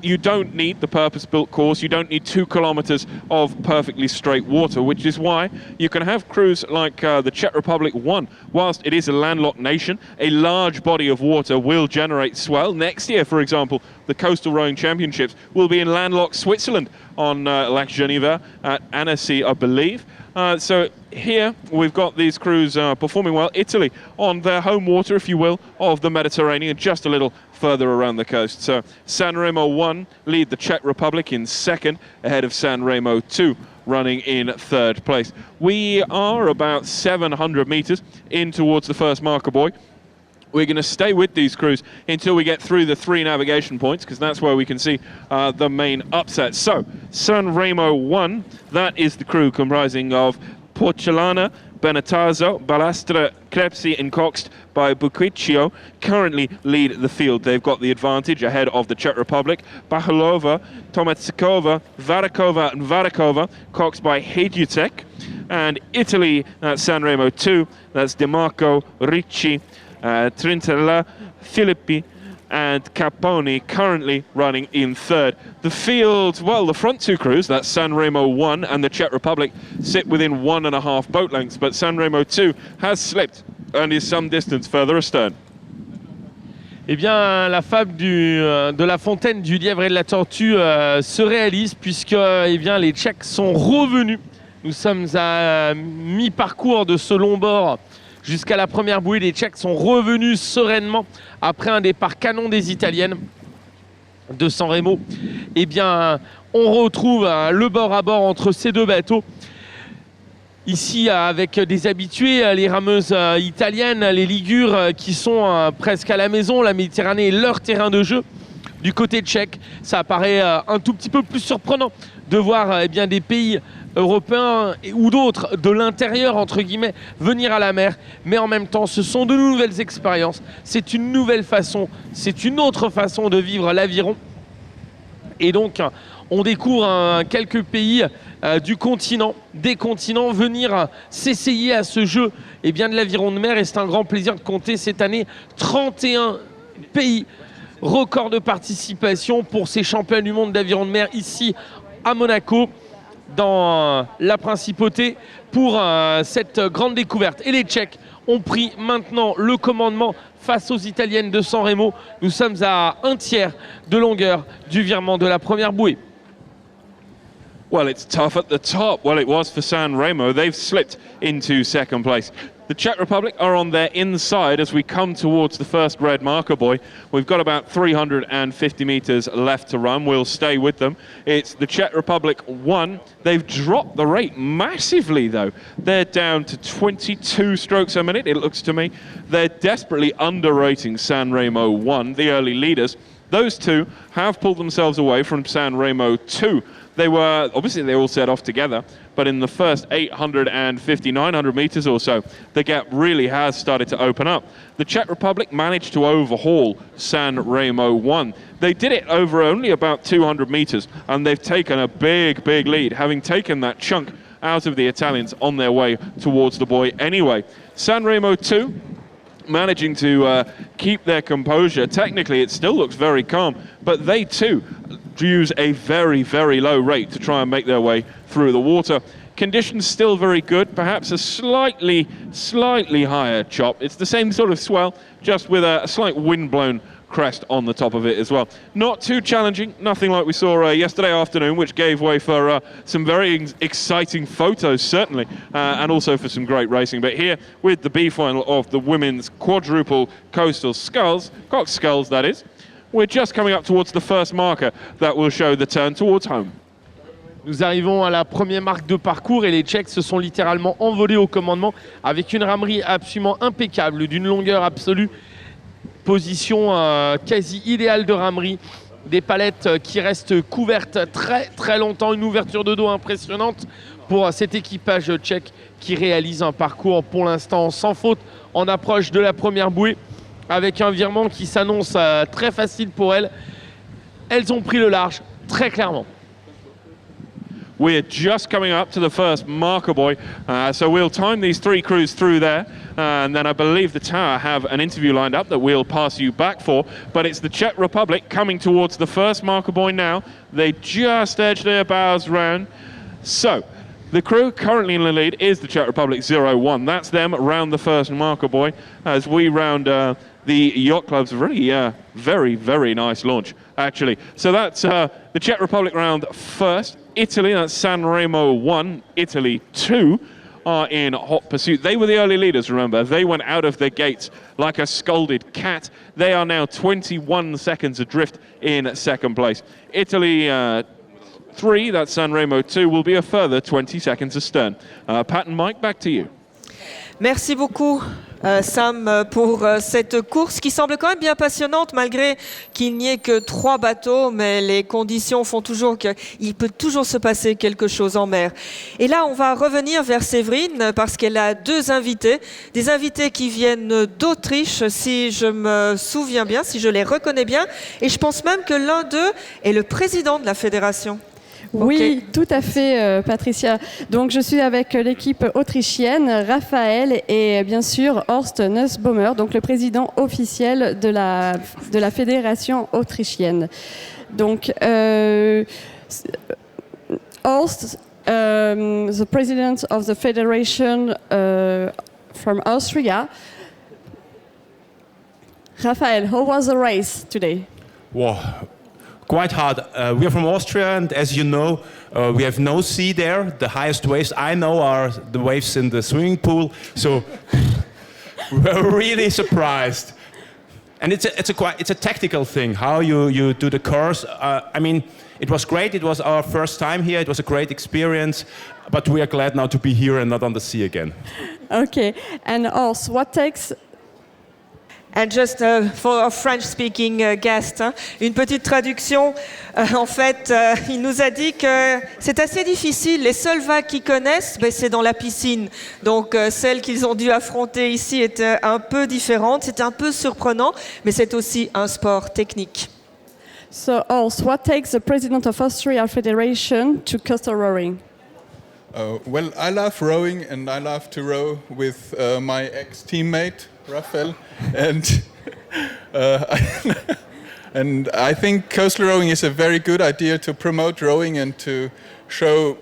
you don't need the purpose-built course. You don't need 2 kilometers of perfectly straight water, which is why you can have crews like the Czech Republic 1. Whilst it is a landlocked nation, a large body of water will generate swell. Next year, for example, the Coastal Rowing Championships will be in landlocked Switzerland on Lac Geneva at Annecy, I believe. So here we've got these crews performing well. Italy on their home water, if you will, of the Mediterranean, just a little further around the coast. So San Remo 1 lead the Czech Republic in second, ahead of San Remo 2 running in third place. We are about 700 meters in towards the first marker buoy. We're going to stay with these crews until we get through the 3 navigation points, because that's where we can see the main upset. So, San Remo 1, that is the crew comprising of Porcelana, Benetazzo, Balastra, Crepsi and Coxed by Buquicchio currently lead the field. They've got the advantage ahead of the Czech Republic. Bahalova, Tometsakova, Varakova and Varakova, coxed by Hedutek. And Italy, San Remo 2, that's DeMarco, Ricci, Trintella, Filippi and Caponi currently running in third. The field, well, the front 2 crews, that's San Remo 1 and the Czech Republic, sit within 1.5 boat lengths, but San Remo 2 has slipped and is some distance further astern. Eh bien, la fable de la fontaine du lièvre et de la tortue se réalise puisque eh bien, les Tchèques sont revenus. Nous sommes à mi-parcours de ce long bord. Jusqu'à la première bouée, les Tchèques sont revenus sereinement après un départ canon des Italiennes de San Remo. Eh bien, on retrouve le bord à bord entre ces 2 bateaux. Ici, avec des habitués, les rameuses italiennes, les Ligures, qui sont presque à la maison. La Méditerranée est leur terrain de jeu. Du côté tchèque, ça apparaît un tout petit peu plus surprenant de voir eh bien, des pays européens ou d'autres de l'intérieur, entre guillemets, venir à la mer. Mais en même temps, ce sont de nouvelles expériences. C'est une nouvelle façon, c'est une autre façon de vivre l'aviron. Et donc, on découvre quelques pays du continent, des continents, venir s'essayer à ce jeu eh bien, de l'aviron de mer. Et c'est un grand plaisir de compter cette année 31 pays. Record de participation pour ces championnats du monde d'aviron de mer ici à Monaco, dans la principauté, pour cette grande découverte. Et les Tchèques ont pris maintenant le commandement face aux Italiennes de San Remo. Nous sommes à 1/3 de longueur du virement de la première bouée. Well, it's tough at the top. Well, it was for San Remo. They've slipped into second place. The Czech Republic are on their inside as we come towards the first red marker buoy. We've got about 350 meters left to run. We'll stay with them. It's the Czech Republic 1. They've dropped the rate massively, though. They're down to 22 strokes a minute, it looks to me. They're desperately underrating San Remo 1, the early leaders. Those 2 have pulled themselves away from San Remo 2. They were, obviously they all set off together, but in the first 850, 900 meters or so, the gap really has started to open up. The Czech Republic managed to overhaul San Remo 1. They did it over only about 200 meters, and they've taken a big, big lead, having taken that chunk out of the Italians on their way towards the buoy anyway. San Remo 2, managing to keep their composure. Technically, it still looks very calm, but they too use a very, very low rate to try and make their way through the water. Conditions still very good, perhaps a slightly higher chop. It's the same sort of swell, just with a slight wind-blown crest on the top of it as well. Not too challenging, nothing like we saw yesterday afternoon, which gave way for some very exciting photos, certainly, and also for some great racing. But here, with the B final of the women's quadruple coastal sculls, cock sculls that is, we're just coming up towards the first marker that will show the turn towards home. Nous arrivons à la première marque de parcours et les Tchèques se sont littéralement envolés au commandement avec une ramerie absolument impeccable, d'une longueur absolue. Position quasi idéale de ramerie, des palettes qui restent couvertes très très longtemps, une ouverture de dos impressionnante pour cet équipage tchèque qui réalise un parcours pour l'instant sans faute en approche de la première bouée avec un virement qui s'annonce très facile pour elles. Elles ont pris le large très clairement. We're just coming up to the first marker buoy, so we'll time these three crews through there, and then I believe the tower have an interview lined up that we'll pass you back for, but it's the Czech Republic coming towards the first marker buoy now. They just edged their bows round. So, the crew currently in the lead is the Czech Republic 0-1. That's them round the first marker buoy as we round the Yacht Club's really very, very nice launch, actually. So that's the Czech Republic round first. Italy, that's San Remo 1, Italy 2 are in hot pursuit. They were the early leaders, remember. They went out of their gates like a scolded cat. They are now 21 seconds adrift in second place. Italy 3, that's San Remo 2, will be a further 20 seconds astern. Pat and Mike, back to you. Merci beaucoup Sam pour cette course qui semble quand même bien passionnante malgré qu'il n'y ait que 3 bateaux, mais les conditions font toujours qu'il peut toujours se passer quelque chose en mer. Et là on va revenir vers Séverine parce qu'elle a 2 invités, des invités qui viennent d'Autriche si je me souviens bien, si je les reconnais bien, et je pense même que l'un d'eux est le président de la fédération. Oui, tout à fait, Patricia. Donc, je suis avec l'équipe autrichienne, Raphaël et bien sûr Horst Nussbaumer, donc le président officiel de la fédération autrichienne. Donc, Horst, the president of the federation from Austria. Raphaël, how was the race today? Wow. Quite hard. We are from Austria, and as you know, we have no sea there. The highest waves I know are the waves in the swimming pool. So we're really surprised. And it's a tactical thing. How you do the course. I mean, it was great. It was our first time here. It was a great experience. But we are glad now to be here and not on the sea again. Okay. And also, what takes? And just for our French-speaking guest, une petite traduction. En fait, il nous a dit que c'est assez difficile. Les seules vagues qu'ils connaissent, c'est dans la piscine. Donc, celles qu'ils ont dû affronter ici étaient un peu différentes. C'était un peu surprenant, mais c'est aussi un sport technique. So, also, what takes the president of Austria Federation to coastal rowing? Well, I love rowing, and I love to row with my ex-teammate, Raphael, and and I think coastal rowing is a very good idea to promote rowing and to show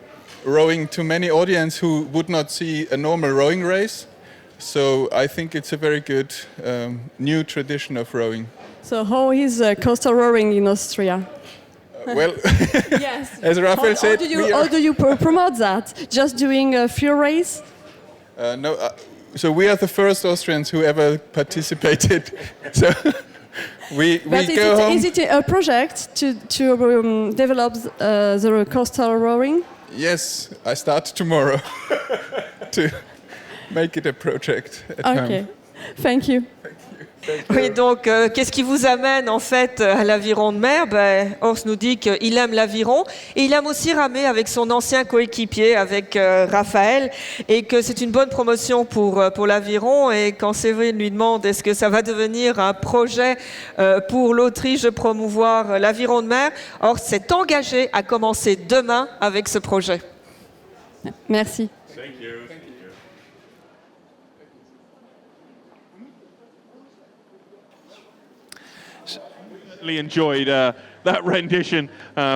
rowing to many audience who would not see a normal rowing race. So I think it's a very good new tradition of rowing. So how is coastal rowing in Austria? Well, yes. As Raphael said, how do you promote that? Just doing a few race? No. So we are the first Austrians who ever participated. So we go home. Is it a project to develop the coastal rowing? Yes, I start tomorrow to make it a project at home. Okay, thank you. Oui, donc, qu'est-ce qui vous amène en fait à l'aviron de mer? Horst nous dit qu'il aime l'aviron et il aime aussi ramer avec son ancien coéquipier, avec Raphaël, et que c'est une bonne promotion pour l'aviron. Et quand Séverine lui demande est-ce que ça va devenir un projet pour l'Autriche de promouvoir l'aviron de mer, Horst s'est engagé à commencer demain avec ce projet. Merci. Thank you. Enjoyed that rendition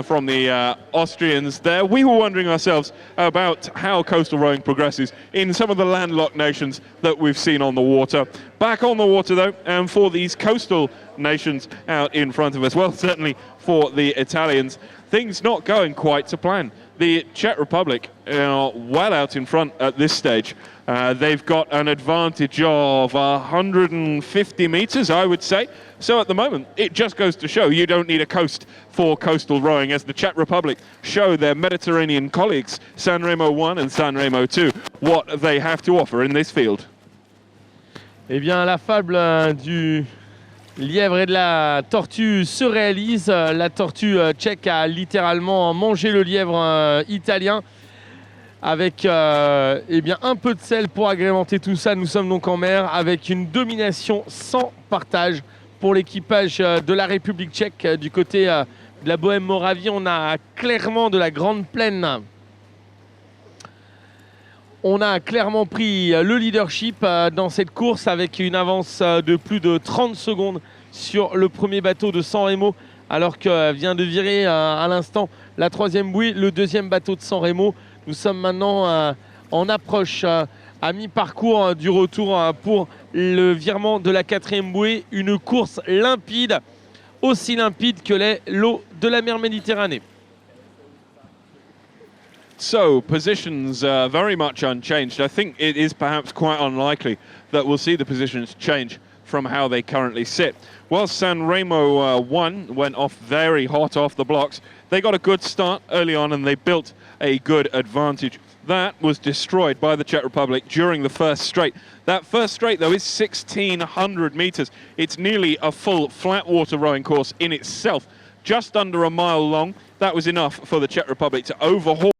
from the Austrians there. We were wondering ourselves about how coastal rowing progresses in some of the landlocked nations that we've seen on the water. Back on the water though, and for these coastal nations out in front of us, well, certainly for the Italians, things not going quite to plan. The Czech Republic are well out in front at this stage. They've got an advantage of 150 meters, I would say. So at the moment, it just goes to show you don't need a coast for coastal rowing, as the Czech Republic show their Mediterranean colleagues, Sanremo 1 and Sanremo 2, what they have to offer in this field. Eh bien, la fable du lièvre et de la tortue se réalise. La tortue tchèque a littéralement mangé le lièvre italien avec eh bien, un peu de sel pour agrémenter tout ça. Nous sommes donc en mer avec une domination sans partage pour l'équipage de la République tchèque. Du côté de la Bohème-Moravie, on a clairement de la grande plaine. On a clairement pris le leadership dans cette course avec une avance de plus de 30 secondes sur le premier bateau de Sanremo, alors que vient de virer à l'instant la troisième bouée, le deuxième bateau de Sanremo. Nous sommes maintenant en approche à mi-parcours du retour pour le virement de la quatrième bouée. Une course limpide, aussi limpide que l'est l'eau de la mer Méditerranée. So, positions very much unchanged. I think it is perhaps quite unlikely that we'll see the positions change from how they currently sit. Whilst Sanremo 1 went off very hot off the blocks, they got a good start early on and they built a good advantage. That was destroyed by the Czech Republic during the first straight. That first straight, though, is 1,600 meters. It's nearly a full flat water rowing course in itself, just under a mile long. That was enough for the Czech Republic to overhaul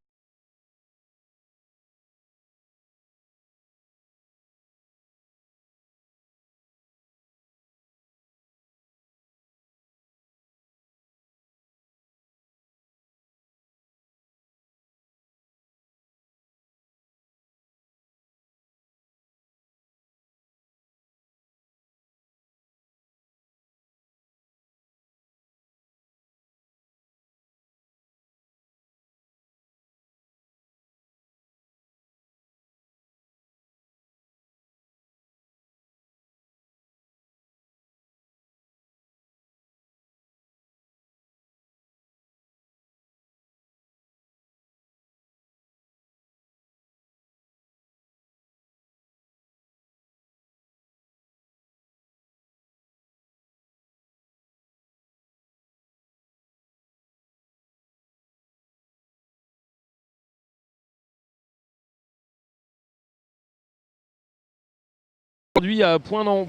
Aujourd'hui,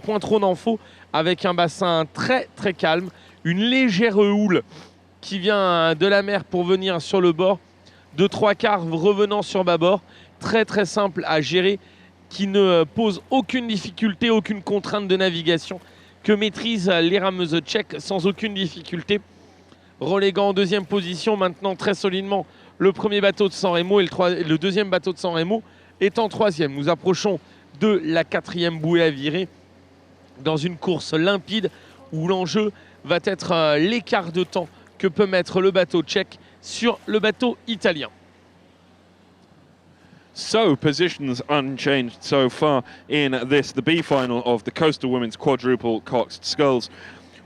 point trop d'infos avec un bassin très très calme, une légère houle qui vient de la mer pour venir sur le bord, de 3/4 revenant sur bâbord, très très simple à gérer, qui ne pose aucune difficulté, aucune contrainte de navigation, que maîtrisent les rameuses tchèques sans aucune difficulté, reléguant en deuxième position maintenant très solidement le premier bateau de Sanremo et le deuxième bateau de Sanremo est en troisième. Nous approchons de la quatrième bouée à virer dans une course limpide où l'enjeu va être l'écart de temps que peut mettre le bateau tchèque sur le bateau italien. So, positions unchanged so far in this, the B final of the Coastal Women's Quadruple Coxed Sculls.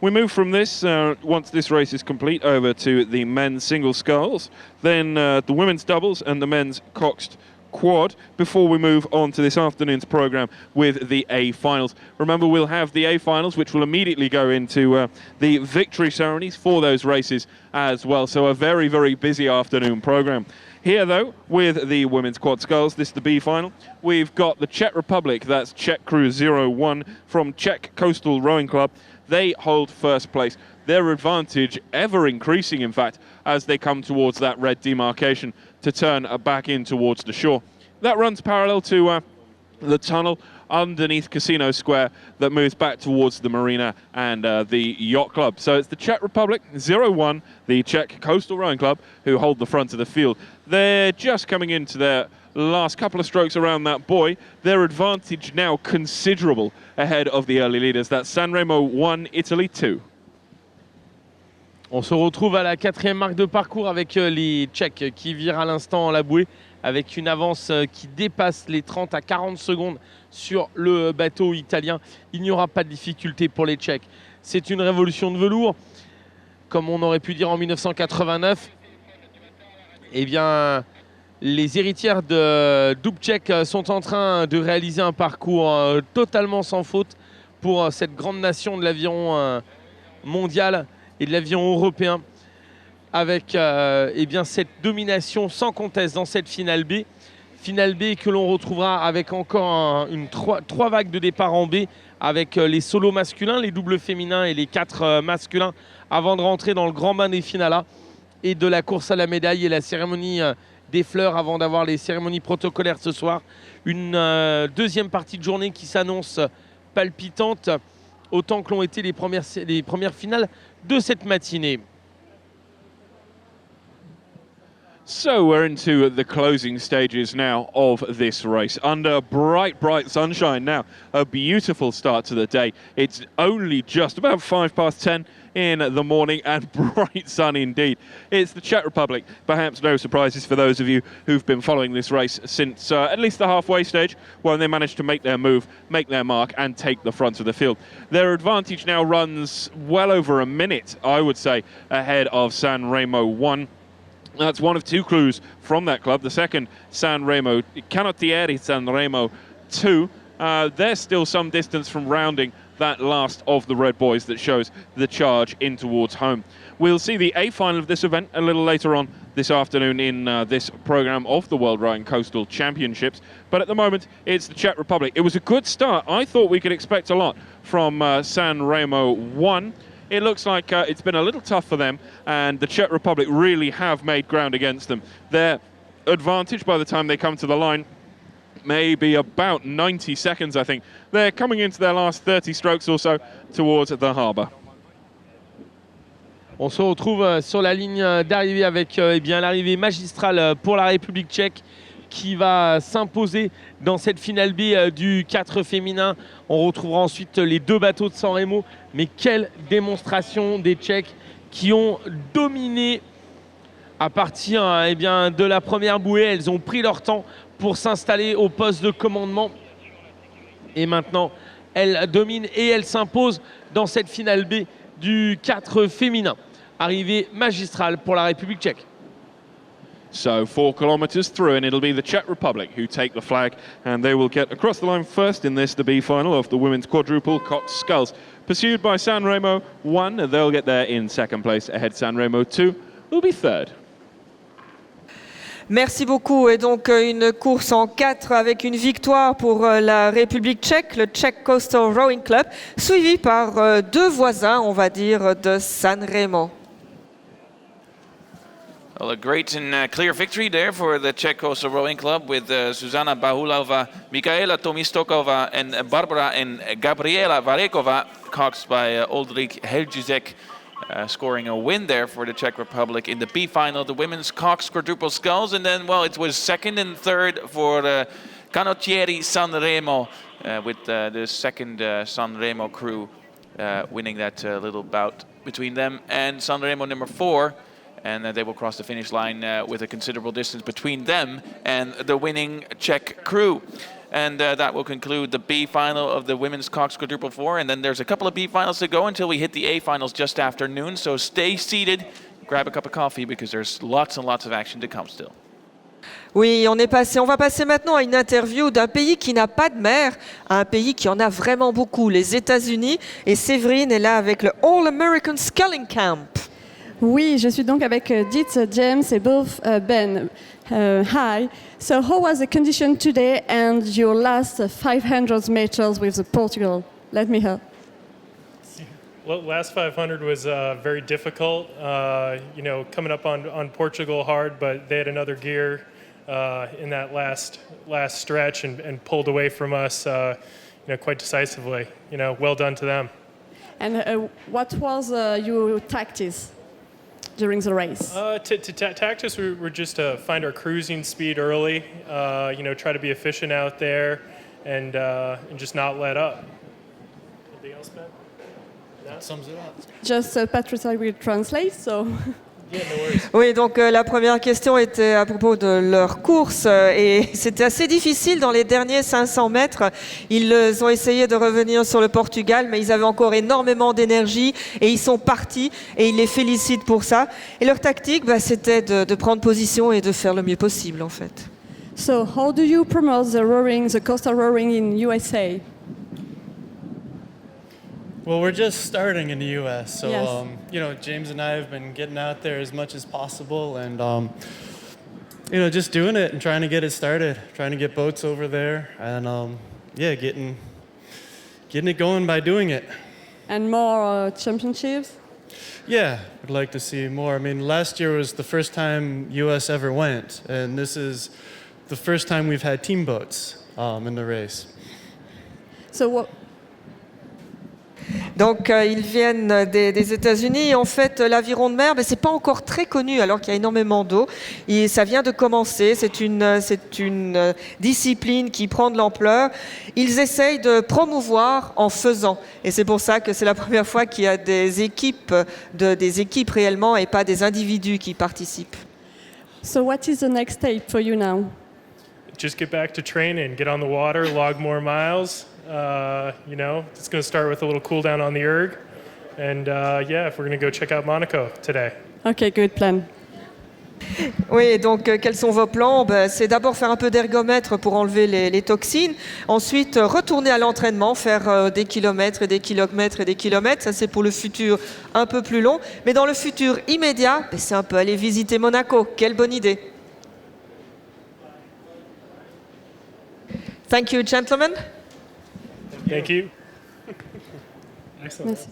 We move from this, once this race is complete, over to the men's single sculls, then the women's doubles and the men's coxed quad, before we move on to this afternoon's programme with the A finals. Remember, we'll have the A finals, which will immediately go into the victory ceremonies for those races as well. So a very, very busy afternoon programme. Here, though, with the women's quad sculls, this is the B final. We've got the Czech Republic, that's Czech Crew 01 from Czech Coastal Rowing Club. They hold first place. Their advantage ever increasing, in fact, as they come towards that red demarcation to turn back in towards the shore. That runs parallel to the tunnel underneath Casino Square that moves back towards the marina and the yacht club. So it's the Czech Republic 01, the Czech Coastal Rowing Club, who hold the front of the field. They're just coming into their last couple of strokes around that buoy. Their advantage now considerable ahead of the early leaders. That's Sanremo 1, Italy 2. On se retrouve à la 4e marque de parcours avec les Tchèques qui virent à l'instant la bouée avec une avance qui dépasse les 30 à 40 secondes sur le bateau italien. Il n'y aura pas de difficulté pour les Tchèques. C'est une révolution de velours, comme on aurait pu dire en 1989. Eh bien, les héritières de Dubček sont en train de réaliser un parcours totalement sans faute pour cette grande nation de l'aviron mondial et de l'avion européen, avec eh bien, cette domination sans conteste dans cette finale B. Finale B que l'on retrouvera avec encore trois vagues de départ en B, avec les solos masculins, les doubles féminins et les 4 masculins, avant de rentrer dans le grand bain des finales et de la course à la médaille et la cérémonie des fleurs avant d'avoir les cérémonies protocolaires ce soir. Une deuxième partie de journée qui s'annonce palpitante, autant que l'ont été les premières finales de cette matinée. So we're into the closing stages now of this race under bright sunshine now. A beautiful start to the day. It's only just about 10:05 in the morning and bright sun indeed. It's the Czech Republic. Perhaps no surprises for those of you who've been following this race since at least the halfway stage, when they managed to make their move, make their mark and take the front of the field. Their advantage now runs well over a minute, I would say, ahead of San Remo 1. That's one of 2 clues from that club. The second, San Remo, Canottieri San Remo 2. They're still some distance from rounding that last of the red boys that shows the charge in towards home. We'll see the A final of this event a little later on this afternoon in this program of the World Rowing Coastal Championships. But at the moment, it's the Czech Republic. It was a good start. I thought we could expect a lot from San Remo 1. It looks like it's been a little tough for them, and the Czech Republic really have made ground against them. Their advantage by the time they come to the line may be about 90 seconds, I think. They're coming into their last 30 strokes or so towards the harbour. On se retrouve sur la ligne d'arrivée avec eh bien, l'arrivée magistrale pour la République tchèque qui va s'imposer dans cette finale B du 4 féminin. On retrouvera ensuite les 2 bateaux de San Remo. Mais quelle démonstration des Tchèques qui ont dominé à partir eh bien, de la première bouée. Elles ont pris leur temps pour s'installer au poste de commandement. Et maintenant, elles dominent et elles s'imposent dans cette finale B du 4 féminin. Arrivée magistrale pour la République tchèque. So 4 kilometres through, and it'll be the Czech Republic who take the flag, and they will get across the line first in this, the B final of the women's quadruple Cox Sculls. Pursued by San Remo 1, they'll get there in second place. Ahead San Remo 2 will be third. Merci beaucoup. Et donc une course en 4 avec une victoire pour la République tchèque, le Czech Coastal Rowing Club, suivi par 2 voisins, on va dire, de San Remo. Well, a great and clear victory there for the Czech Coastal Rowing Club with Zuzana Bahulova, Mikaela Tomistokova, and Barbara and Gabriela Varekova, coxed by Oldrich Helžíček, scoring a win there for the Czech Republic in the B final, the women's cox quadruple sculls. And then, well, it was second and third for Canottieri San Remo, with the second San Remo crew winning that little bout between them and San Remo number 4. And they will cross the finish line with a considerable distance between them and the winning Czech crew. And that will conclude the B final of the women's cox quadruple 4. And then there's a couple of B finals to go until we hit the A finals just after noon. So stay seated, grab a cup of coffee, because there's lots and lots of action to come still. Oui, on va passer maintenant à une interview d'un pays qui n'a pas de mer, à un pays qui en a vraiment beaucoup, les États-Unis. Et Séverine est là avec le All American Sculling Camp. Oui, je suis donc avec Dietz, James et both Ben. Hi. So how was the condition today and your last 500 meters with Portugal? Let me hear. Well, last 500 was very difficult. Coming up on Portugal hard, but they had another gear in that last stretch and pulled away from us, quite decisively. Well done to them. And what was your tactics during the race? Tactics were just to find our cruising speed early, try to be efficient out there and just not let up. Anything else, Ben? That sums it up. Just Patricia will translate, so. Oui, donc la première question était à propos de leur course et c'était assez difficile dans les derniers 500 mètres. Ils ont essayé de revenir sur le Portugal, mais ils avaient encore énormément d'énergie et ils sont partis et ils les félicitent pour ça. Et leur tactique, c'était de prendre position et de faire le mieux possible en fait. So, how do you promote the coastal rowing in USA? Well, we're just starting in the U.S., so Yes. you know, James and I have been getting out there as much as possible, and you know, just doing it and trying to get it started, trying to get boats over there, and yeah, getting it going by doing it. And more championships? Yeah, I'd like to see more. I mean, last year was the first time U.S. ever went, and this is the first time we've had team boats in the race. So what? Donc ils viennent des États-Unis. En fait, l'aviron de mer, c'est pas encore très connu alors qu'il y a énormément d'eau. Et ça vient de commencer. C'est une discipline qui prend de l'ampleur. Ils essayent de promouvoir en faisant. Et c'est pour ça que c'est la première fois qu'il y a des équipes réellement et pas des individus qui participent. So what is the next step for you now? Just get back to training, get on the water, log more miles. You know, it's going to start with a little cool down on the erg. And yeah, if we're going to go check out Monaco today. Okay, good plan. Oui, donc quels sont vos plans? C'est d'abord faire un peu d'ergomètre pour enlever les toxines. Ensuite, retourner à l'entraînement, faire des kilomètres et des kilomètres et des kilomètres. Ça, c'est pour le futur un peu plus long. Mais dans le futur immédiat, c'est un peu aller visiter Monaco. Quelle bonne idée. Thank you, gentlemen. Thank you. Excellent. Merci.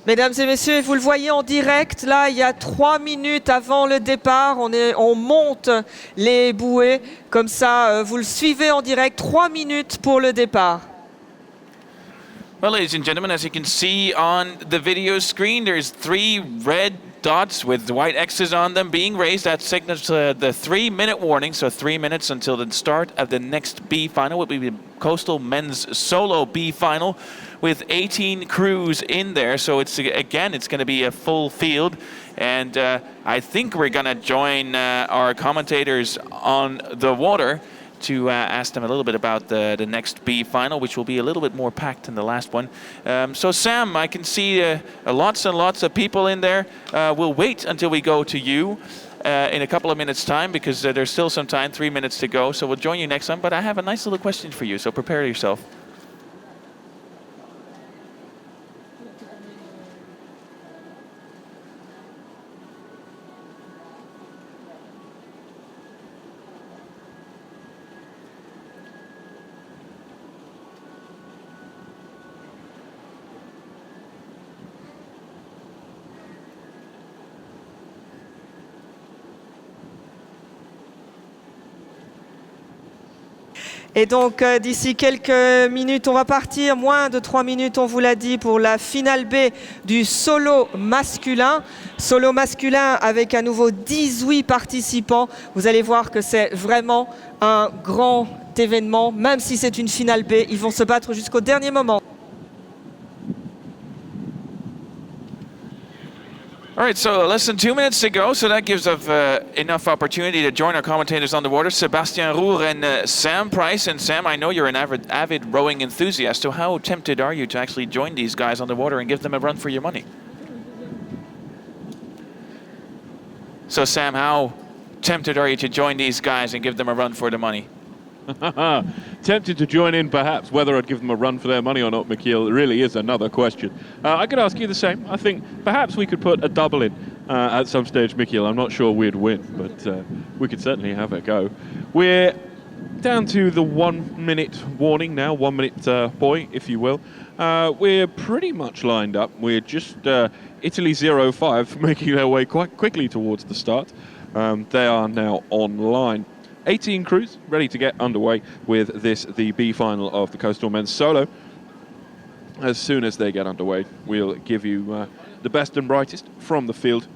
Mesdames et messieurs, vous le voyez en direct, là, il y a 3 minutes avant le départ, on monte les bouées, comme ça, vous le suivez en direct, 3 minutes pour le départ. Well, ladies and gentlemen, as you can see on the video screen, there's 3 red dots with white X's on them being raised. That signals the 3-minute warning, so 3 minutes until the start of the next B final, will be the Coastal Men's Solo B final, with 18 crews in there. So it's going to be a full field, and I think we're going to join our commentators on the water to ask them a little bit about the next B final, which will be a little bit more packed than the last one. So Sam, I can see lots and lots of people in there. We'll wait until we go to you in a couple of minutes' time, because there's still some time, 3 minutes to go. So we'll join you next time. But I have a nice little question for you, so prepare yourself. Et donc, d'ici quelques minutes, on va partir, moins de 3 minutes, on vous l'a dit, pour la finale B du solo masculin. Solo masculin avec à nouveau 18 participants. Vous allez voir que c'est vraiment un grand événement. Même si c'est une finale B, ils vont se battre jusqu'au dernier moment. All right, so less than 2 minutes to go, so that gives us enough opportunity to join our commentators on the water, Sébastien Roure and Sam Price. And Sam, I know you're an avid rowing enthusiast, so how tempted are you to actually join these guys on the water and give them a run for your money? So Sam, how tempted are you to join these guys and give them a run for the money? Tempted to join in, perhaps. Whether I'd give them a run for their money or not, Michiel, really is another question. I could ask you the same. I think perhaps we could put a double in at some stage, Michiel. I'm not sure we'd win, but we could certainly have a go. We're down to the 1 minute warning now, 1 minute buoy, if you will. We're pretty much lined up. We're just Italy 05 making their way quite quickly towards the start. They are now online. 18 crews ready to get underway with this, the B final of the Coastal Men's Solo. As soon as they get underway, we'll give you the best and brightest from the field.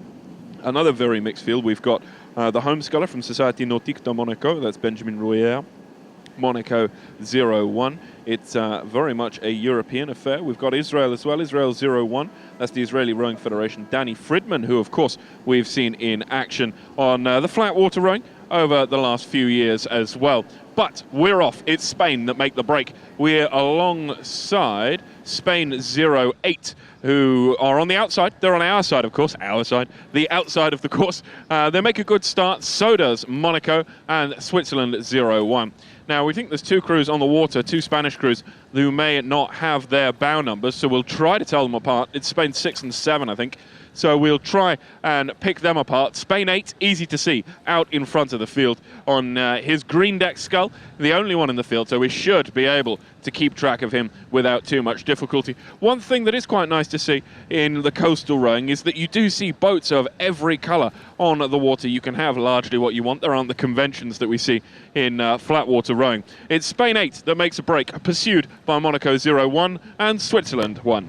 Another very mixed field. We've got the home sculler from Societe Nautique de Monaco, that's Benjamin Rouillard, Monaco 01. It's very much a European affair. We've got Israel as well, Israel 01. That's the Israeli Rowing Federation. Danny Fridman, who of course we've seen in action on the flat water rowing over the last few years as well. But we're off. It's Spain that make the break. We're alongside Spain 08, who are on the outside. They're on our side, of course. Our side. The outside of the course. They make a good start. So does Monaco and Switzerland 01. Now, we think there's 2 crews on the water, 2 Spanish crews, who may not have their bow numbers, so we'll try to tell them apart. It's Spain 6 and 7, I think. So we'll try and pick them apart. Spain 8, easy to see, out in front of the field on his green deck scull, the only one in the field, so we should be able to keep track of him without too much difficulty. One thing that is quite nice to see in the coastal rowing is that you do see boats of every colour on the water. You can have largely what you want. There aren't the conventions that we see in flat water rowing. It's Spain 8 that makes a break, pursued by Monaco 01 and Switzerland 1.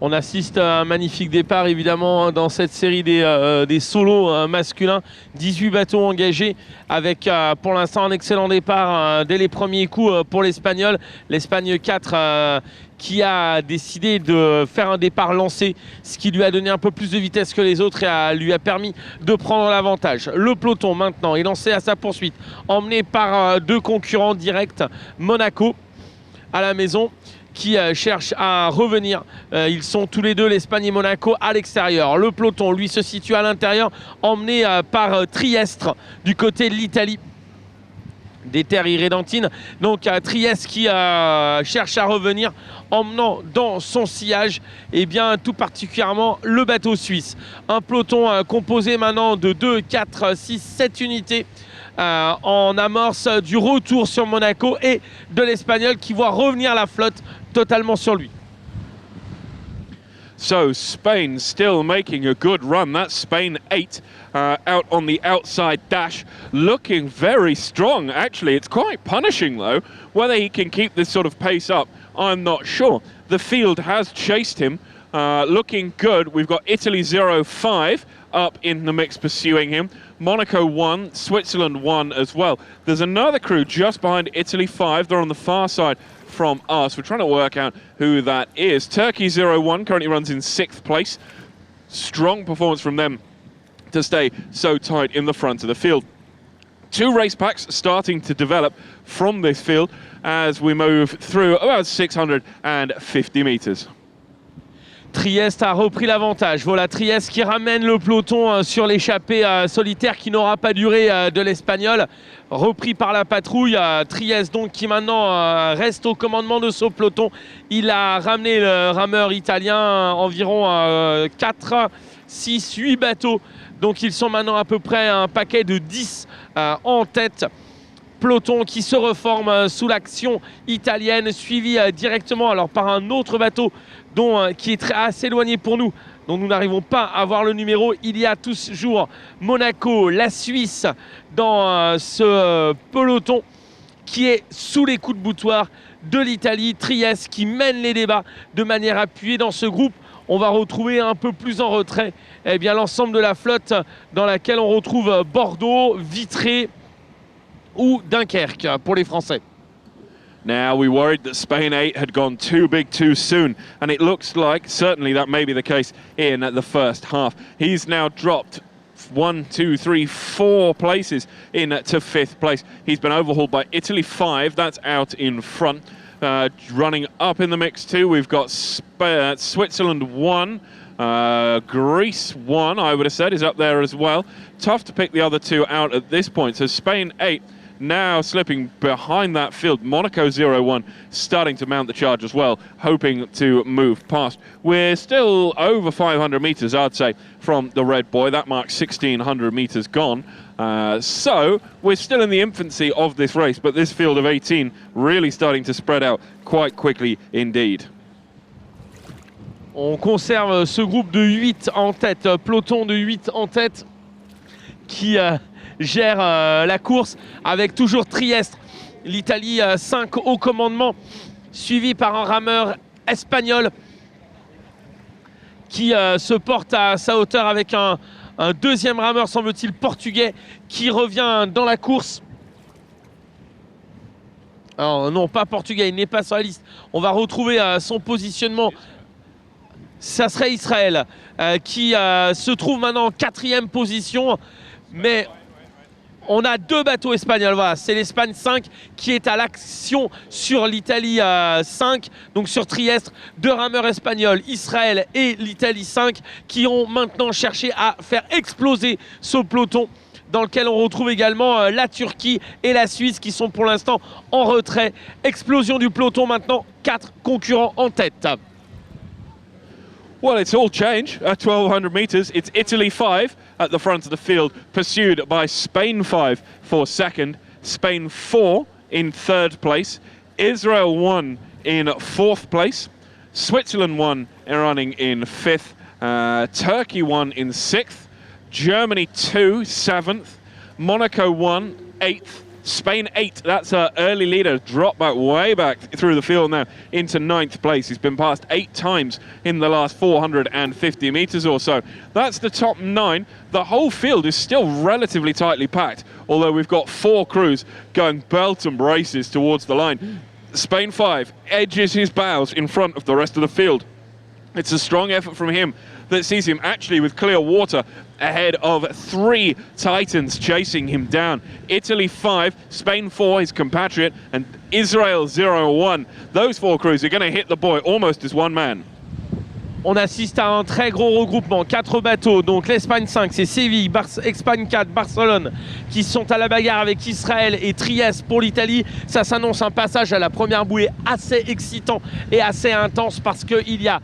On assiste à un magnifique départ évidemment dans cette série des solos masculins. 18 bateaux engagés avec pour l'instant un excellent départ dès les premiers coups pour l'Espagnol. L'Espagne 4 qui a décidé de faire un départ lancé, ce qui lui a donné un peu plus de vitesse que les autres et lui a permis de prendre l'avantage. Le peloton maintenant est lancé à sa poursuite, emmené par 2 concurrents directs, Monaco à la maison, qui cherchent à revenir. Ils sont tous les deux, l'Espagne et Monaco, à l'extérieur. Le peloton, lui, se situe à l'intérieur, emmené par Trieste, du côté de l'Italie, des terres irrédentines. Donc Trieste qui cherche à revenir, emmenant dans son sillage tout particulièrement le bateau suisse. Un peloton composé maintenant de 2, 4, 6, 7 unités en amorce du retour sur Monaco et de l'Espagnol qui voit revenir la flotte totalement sur lui. So Spain still making a good run. That's Spain 8 out on the outside dash, looking very strong. Actually, it's quite punishing though. Whether he can keep this sort of pace up, I'm not sure. The field has chased him, looking good. We've got Italy 0-5 up in the mix pursuing him. Monaco 1, Switzerland 1 as well. There's another crew just behind Italy 5. They're on the far side from us. We're trying to work out who that is. Turkey 0-1 currently runs in 6th place. Strong performance from them to stay so tight in the front of the field. 2 race packs starting to develop from this field as we move through about 650 meters. Trieste a repris l'avantage. Voilà Trieste qui ramène le peloton sur l'échappée solitaire qui n'aura pas duré de l'Espagnol. Repris par la patrouille. Trieste donc qui maintenant reste au commandement de ce peloton. Il a ramené le rameur italien environ 4, 6, 8 bateaux. Donc ils sont maintenant à peu près un paquet de 10 en tête. Peloton qui se reforme sous l'action italienne, suivi directement alors par un autre bateau qui est assez éloigné pour nous, dont nous n'arrivons pas à voir le numéro. Il y a toujours Monaco, la Suisse dans ce peloton qui est sous les coups de boutoir de l'Italie. Trieste qui mène les débats de manière appuyée dans ce groupe. On va retrouver un peu plus en retrait l'ensemble de la flotte dans laquelle on retrouve Bordeaux, Vitré ou Dunkerque pour les Français. Now we worried that Spain 8 had gone too big too soon, and it looks like certainly that may be the case in the first half. He's now dropped 1, 2, 3, 4 places to 5th place. He's been overhauled by Italy 5, that's out in front. Running up in the mix too, we've got Switzerland 1, Greece 1, I would have said, is up there as well. Tough to pick the other 2 out at this point. So Spain 8 now slipping behind that field. Monaco 0-1 starting to mount the charge as well, hoping to move past. We're still over 500 meters, I'd say, from the red boy. That marks 1,600 meters gone. So we're still in the infancy of this race, but this field of 18 really starting to spread out quite quickly indeed. On conserve ce groupe de 8 en tête, peloton de 8 en tête qui gère la course avec toujours Trieste, l'Italie 5 au commandement, suivi par un rameur espagnol qui se porte à sa hauteur avec un deuxième rameur, semble-t-il, portugais qui revient dans la course. Alors non, pas portugais, il n'est pas sur la liste. On va retrouver son positionnement. Ça serait Israël qui se trouve maintenant en 4e position, mais on a 2 bateaux espagnols. Voilà, c'est l'Espagne 5 qui est à l'action sur l'Italie 5, donc sur Trieste. 2 rameurs espagnols, Israël et l'Italie 5, qui ont maintenant cherché à faire exploser ce peloton, dans lequel on retrouve également la Turquie et la Suisse qui sont pour l'instant en retrait. Explosion du peloton maintenant, 4 concurrents en tête. Well, it's all changed at 1,200 meters. It's Italy 5 at the front of the field, pursued by Spain 5 for 2nd, Spain 4 in 3rd place, Israel 1 in 4th place, Switzerland 1 running in 5th, Turkey 1 in 6th, Germany 2 7th, Monaco 1 8th, Spain 8, that's our early leader, dropped back way back through the field now into 9th place. He's been passed 8 times in the last 450 meters or so. That's the top 9. The whole field is still relatively tightly packed, although we've got 4 crews going belt and braces towards the line. Spain 5 edges his bows in front of the rest of the field. It's a strong effort from him that sees him actually with clear water ahead of 3 Titans chasing him down. Italy 5, Spain 4, his compatriot, and Israel 0-1. Those 4 crews are going to hit the boy almost as one man. On assiste à un très gros regroupement, 4 bateaux, donc l'Espagne 5, c'est Séville, Espagne 4, Barcelone, qui sont à la bagarre avec Israël et Trieste pour l'Italie. Ça s'annonce un passage à la première bouée assez excitant et assez intense parce qu'il y a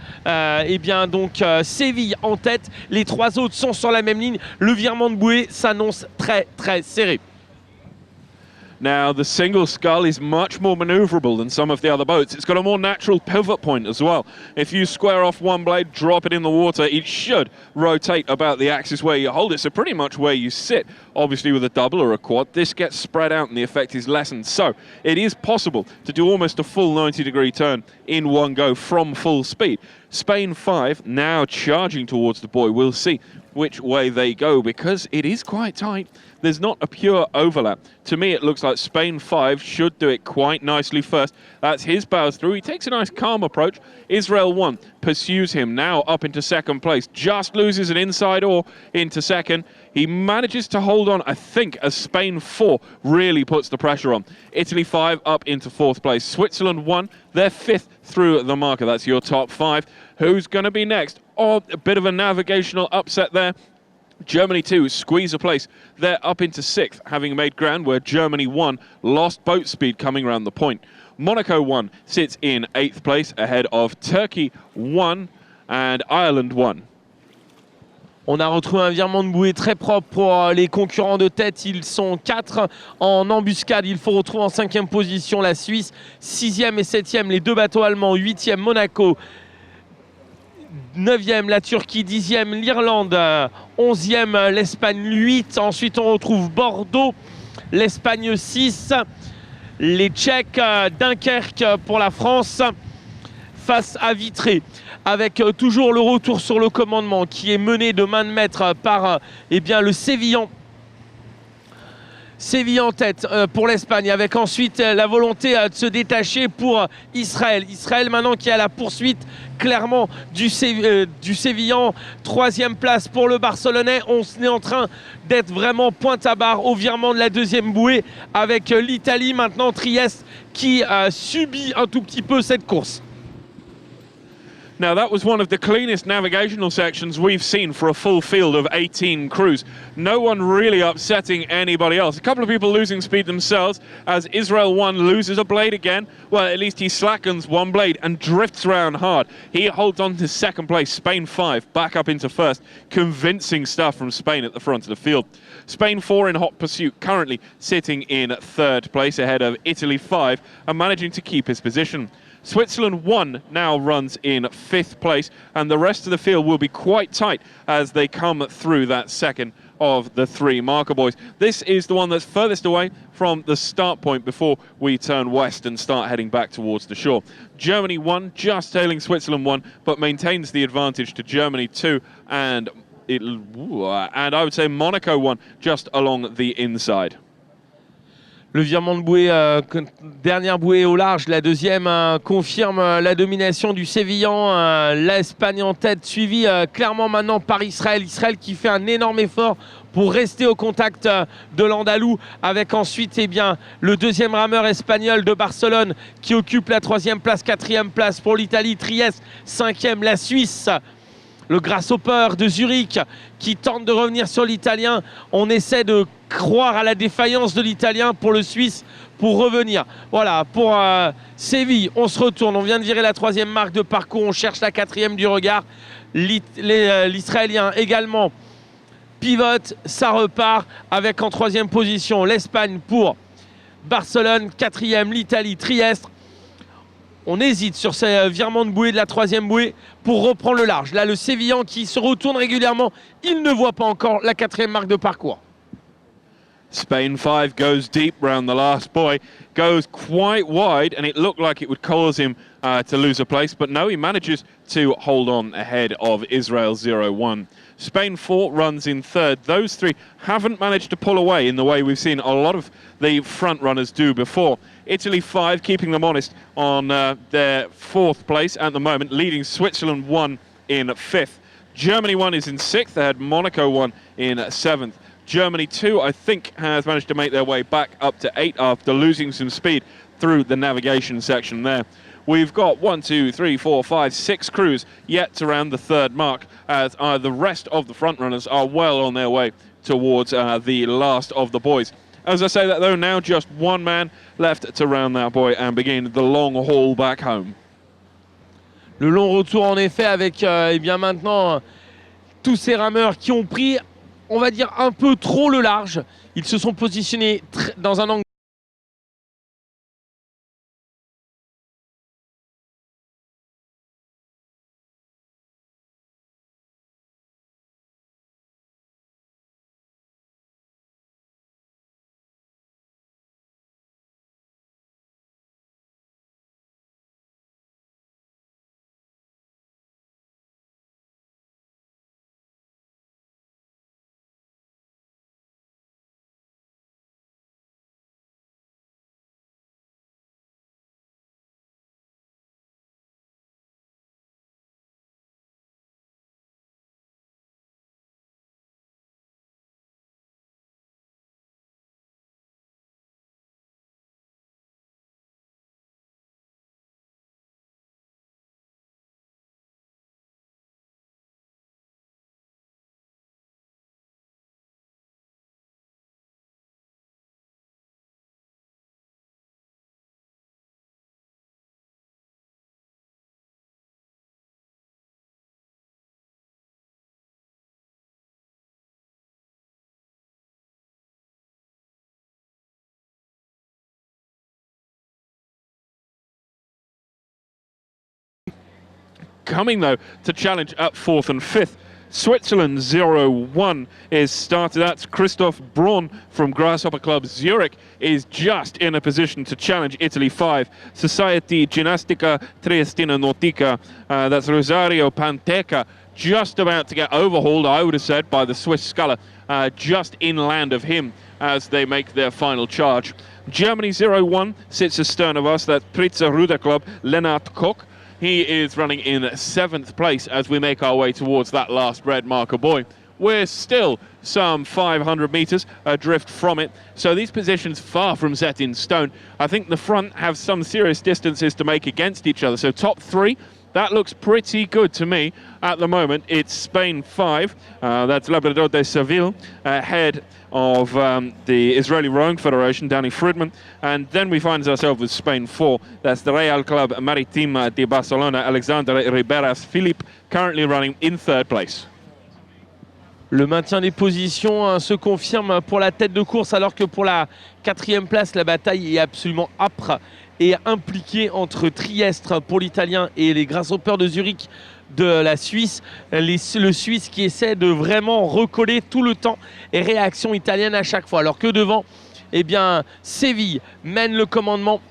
Séville en tête, les 3 autres sont sur la même ligne. Le virement de bouée s'annonce très très serré. Now, the single scull is much more maneuverable than some of the other boats. It's got a more natural pivot point as well. If you square off one blade, drop it in the water, it should rotate about the axis where you hold it, so pretty much where you sit. Obviously, with a double or a quad, this gets spread out and the effect is lessened. So it is possible to do almost a full 90-degree turn in one go from full speed. Spain 5 now charging towards the buoy. We'll see which way they go because it is quite tight. There's not a pure overlap. To me, it looks like Spain 5 should do it quite nicely first. That's his bows through. He takes a nice calm approach. Israel 1 pursues him now up into second place. Just loses an inside oar into second. He manages to hold on, I think, as Spain 4 really puts the pressure on. Italy 5 up into fourth place. Switzerland 1, they're fifth through the marker. That's your top 5. Who's going to be next? Oh, a bit of a navigational upset there. Germany 2 squeeze a place. They're up into 6th, having made ground where Germany 1 lost boat speed coming around the point. Monaco 1 sits in 8th place ahead of Turkey 1 and Ireland 1. On a retrouvé un virement de bouée très propre pour les concurrents de tête. Ils sont 4 en embuscade. Il faut retrouver en 5e position la Suisse, 6e et 7e les deux bateaux allemands, 8e Monaco, 9e la Turquie, 10e l'Irlande, 11e l'Espagne 8. Ensuite on retrouve Bordeaux, l'Espagne 6, les Tchèques, Dunkerque pour la France face à Vitré. Avec toujours le retour sur le commandement qui est mené de main de maître par le Sévillan. Séville en tête pour l'Espagne, avec ensuite la volonté de se détacher pour Israël. Israël maintenant qui est à la poursuite clairement du Sévillan. 3e place pour le Barcelonais. On est en train d'être vraiment pointe à barre au virement de la 2e bouée avec l'Italie maintenant, Trieste, qui subit un tout petit peu cette course. Now, that was one of the cleanest navigational sections we've seen for a full field of 18 crews. No one really upsetting anybody else. A couple of people losing speed themselves as Israel 1 loses a blade again. Well, at least he slackens one blade and drifts around hard. He holds on to second place. Spain 5 back up into first. Convincing stuff from Spain at the front of the field. Spain 4 in hot pursuit, currently sitting in third place ahead of Italy 5 and managing to keep his position. Switzerland 1 now runs in 5th place, and the rest of the field will be quite tight as they come through that second of the 3 marker buoys. This is the one that's furthest away from the start point before we turn west and start heading back towards the shore. Germany 1 just tailing Switzerland 1, but maintains the advantage to Germany 2 and I would say Monaco 1 just along the inside. Le virement de bouée, dernière bouée au large, la 2e confirme la domination du Sévillan, l'Espagne en tête, suivie clairement maintenant par Israël. Israël qui fait un énorme effort pour rester au contact de l'Andalou, avec ensuite le 2e rameur espagnol de Barcelone qui occupe la 3e place, 4e place pour l'Italie, Trieste, 5e la Suisse. Le grasshopper de Zurich qui tente de revenir sur l'Italien. On essaie de croire à la défaillance de l'Italien pour le Suisse pour revenir. Voilà, pour Séville, on se retourne. On vient de virer la 3e marque de parcours. On cherche la 4e du regard. L'Israélien également pivote. Ça repart avec en 3e position l'Espagne pour Barcelone. 4e l'Italie, Trieste. On hésite sur ce virement de bouée de la 3e bouée pour reprendre le large. Là, le Sévillan qui se retourne régulièrement, il ne voit pas encore la 4e marque de parcours. Spain 5 goes deep round the last buoy, goes quite wide, and it looked like it would cause him to lose a place, but no, he manages to hold on ahead of Israel 0-1. Spain 4 runs in 3rd. Those 3 haven't managed to pull away in the way we've seen a lot of the front runners do before. Italy 5 keeping them honest on their 4th place at the moment, leading Switzerland 1 in 5th. Germany 1 is in 6th, they had Monaco 1 in 7th. Germany 2, I think, has managed to make their way back up to 8 after losing some speed through the navigation section there. We've got 1, 2, 3, 4, 5, 6 crews yet to round the 3rd mark, as the rest of the front runners are well on their way towards the last of the buoys. As I say that though, now just one man left to round that buoy and begin the long haul back home. Le long retour en effet avec maintenant tous ces rameurs qui ont pris, on va dire, un peu trop le large. Ils se sont positionnés dans un angle coming though to challenge at 4th and 5th. Switzerland 0-1 is started. That's Christoph Braun from Grasshopper Club Zurich is just in a position to challenge Italy 5. Societe Ginnastica Triestina Nautica, that's Rosario Panteca, just about to get overhauled, I would have said, by the Swiss sculler, just inland of him as they make their final charge. Germany 0-1 sits astern of us. That's Pritzer Ruder Club Lennart Koch. He is running in 7th place as we make our way towards that last red marker buoy. We're still some 500 meters adrift from it, so these positions far from set in stone. I think the front have some serious distances to make against each other, so top 3, that looks pretty good to me. At the moment, it's Spain 5, that's Labrador de Seville, ahead of the Israeli Rowing Federation, Danny Friedman, and then we find ourselves with Spain 4, that's the Real Club Maritime de Barcelona, Alexander Riberas Philippe, currently running in 3rd place. Le maintien des positions se confirme pour la tête de course, alors que pour la 4e place, la bataille est absolument âpre et impliquée entre Trieste pour l'Italien et les Grasshoppers de Zurich de la Suisse. Le Suisse qui essaie de vraiment recoller tout le temps et réaction italienne à chaque fois. Alors que devant, eh bien, Séville mène le commandement.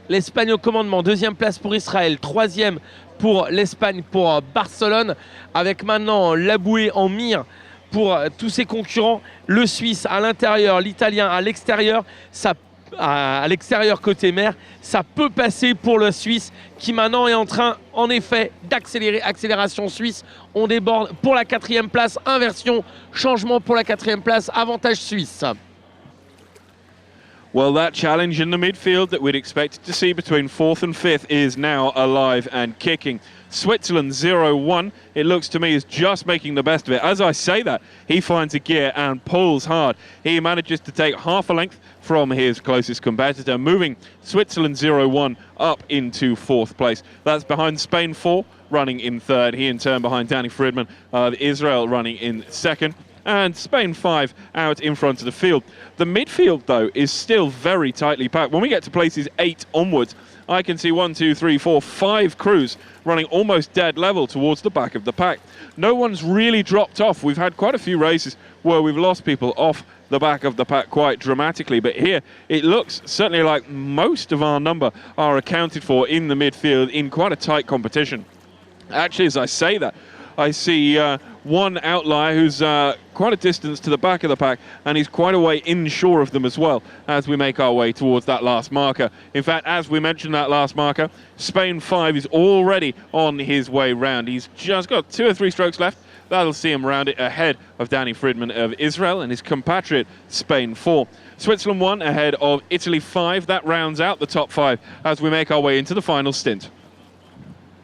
L'Espagne au commandement, 2e place pour Israël, 3e pour l'Espagne, pour Barcelone, avec maintenant la bouée en mire pour tous ses concurrents. Le Suisse à l'intérieur, l'Italien à l'extérieur, à l'extérieur côté mer, ça peut passer pour le Suisse qui maintenant est en train en effet d'accélérer. Accélération suisse, on déborde pour la 4e place, inversion, changement pour la 4e place, avantage suisse. Well, that challenge in the midfield that we'd expected to see between 4th and 5th is now alive and kicking. Switzerland 0-1, it looks to me, is just making the best of it. As I say that, he finds a gear and pulls hard. He manages to take half a length from his closest competitor, moving Switzerland 0-1 up into 4th place. That's behind Spain 4, running in 3rd. He in turn behind Danny Friedman, Israel running in 2nd. And Spain 5 out in front of the field. The midfield, though, is still very tightly packed. When we get to places 8 onwards, I can see 1, 2, 3, 4, 5 crews running almost dead level towards the back of the pack. No one's really dropped off. We've had quite a few races where we've lost people off the back of the pack quite dramatically, but here it looks certainly like most of our number are accounted for in the midfield in quite a tight competition. Actually, as I say that, I see one outlier who's quite a distance to the back of the pack, and he's quite a way inshore of them as well as we make our way towards that last marker. In fact, as we mentioned that last marker, Spain 5 is already on his way round. He's just got 2 or 3 strokes left. That'll see him round it ahead of Danny Friedman of Israel and his compatriot Spain 4. Switzerland 1 ahead of Italy 5. That rounds out the top 5 as we make our way into the final stint.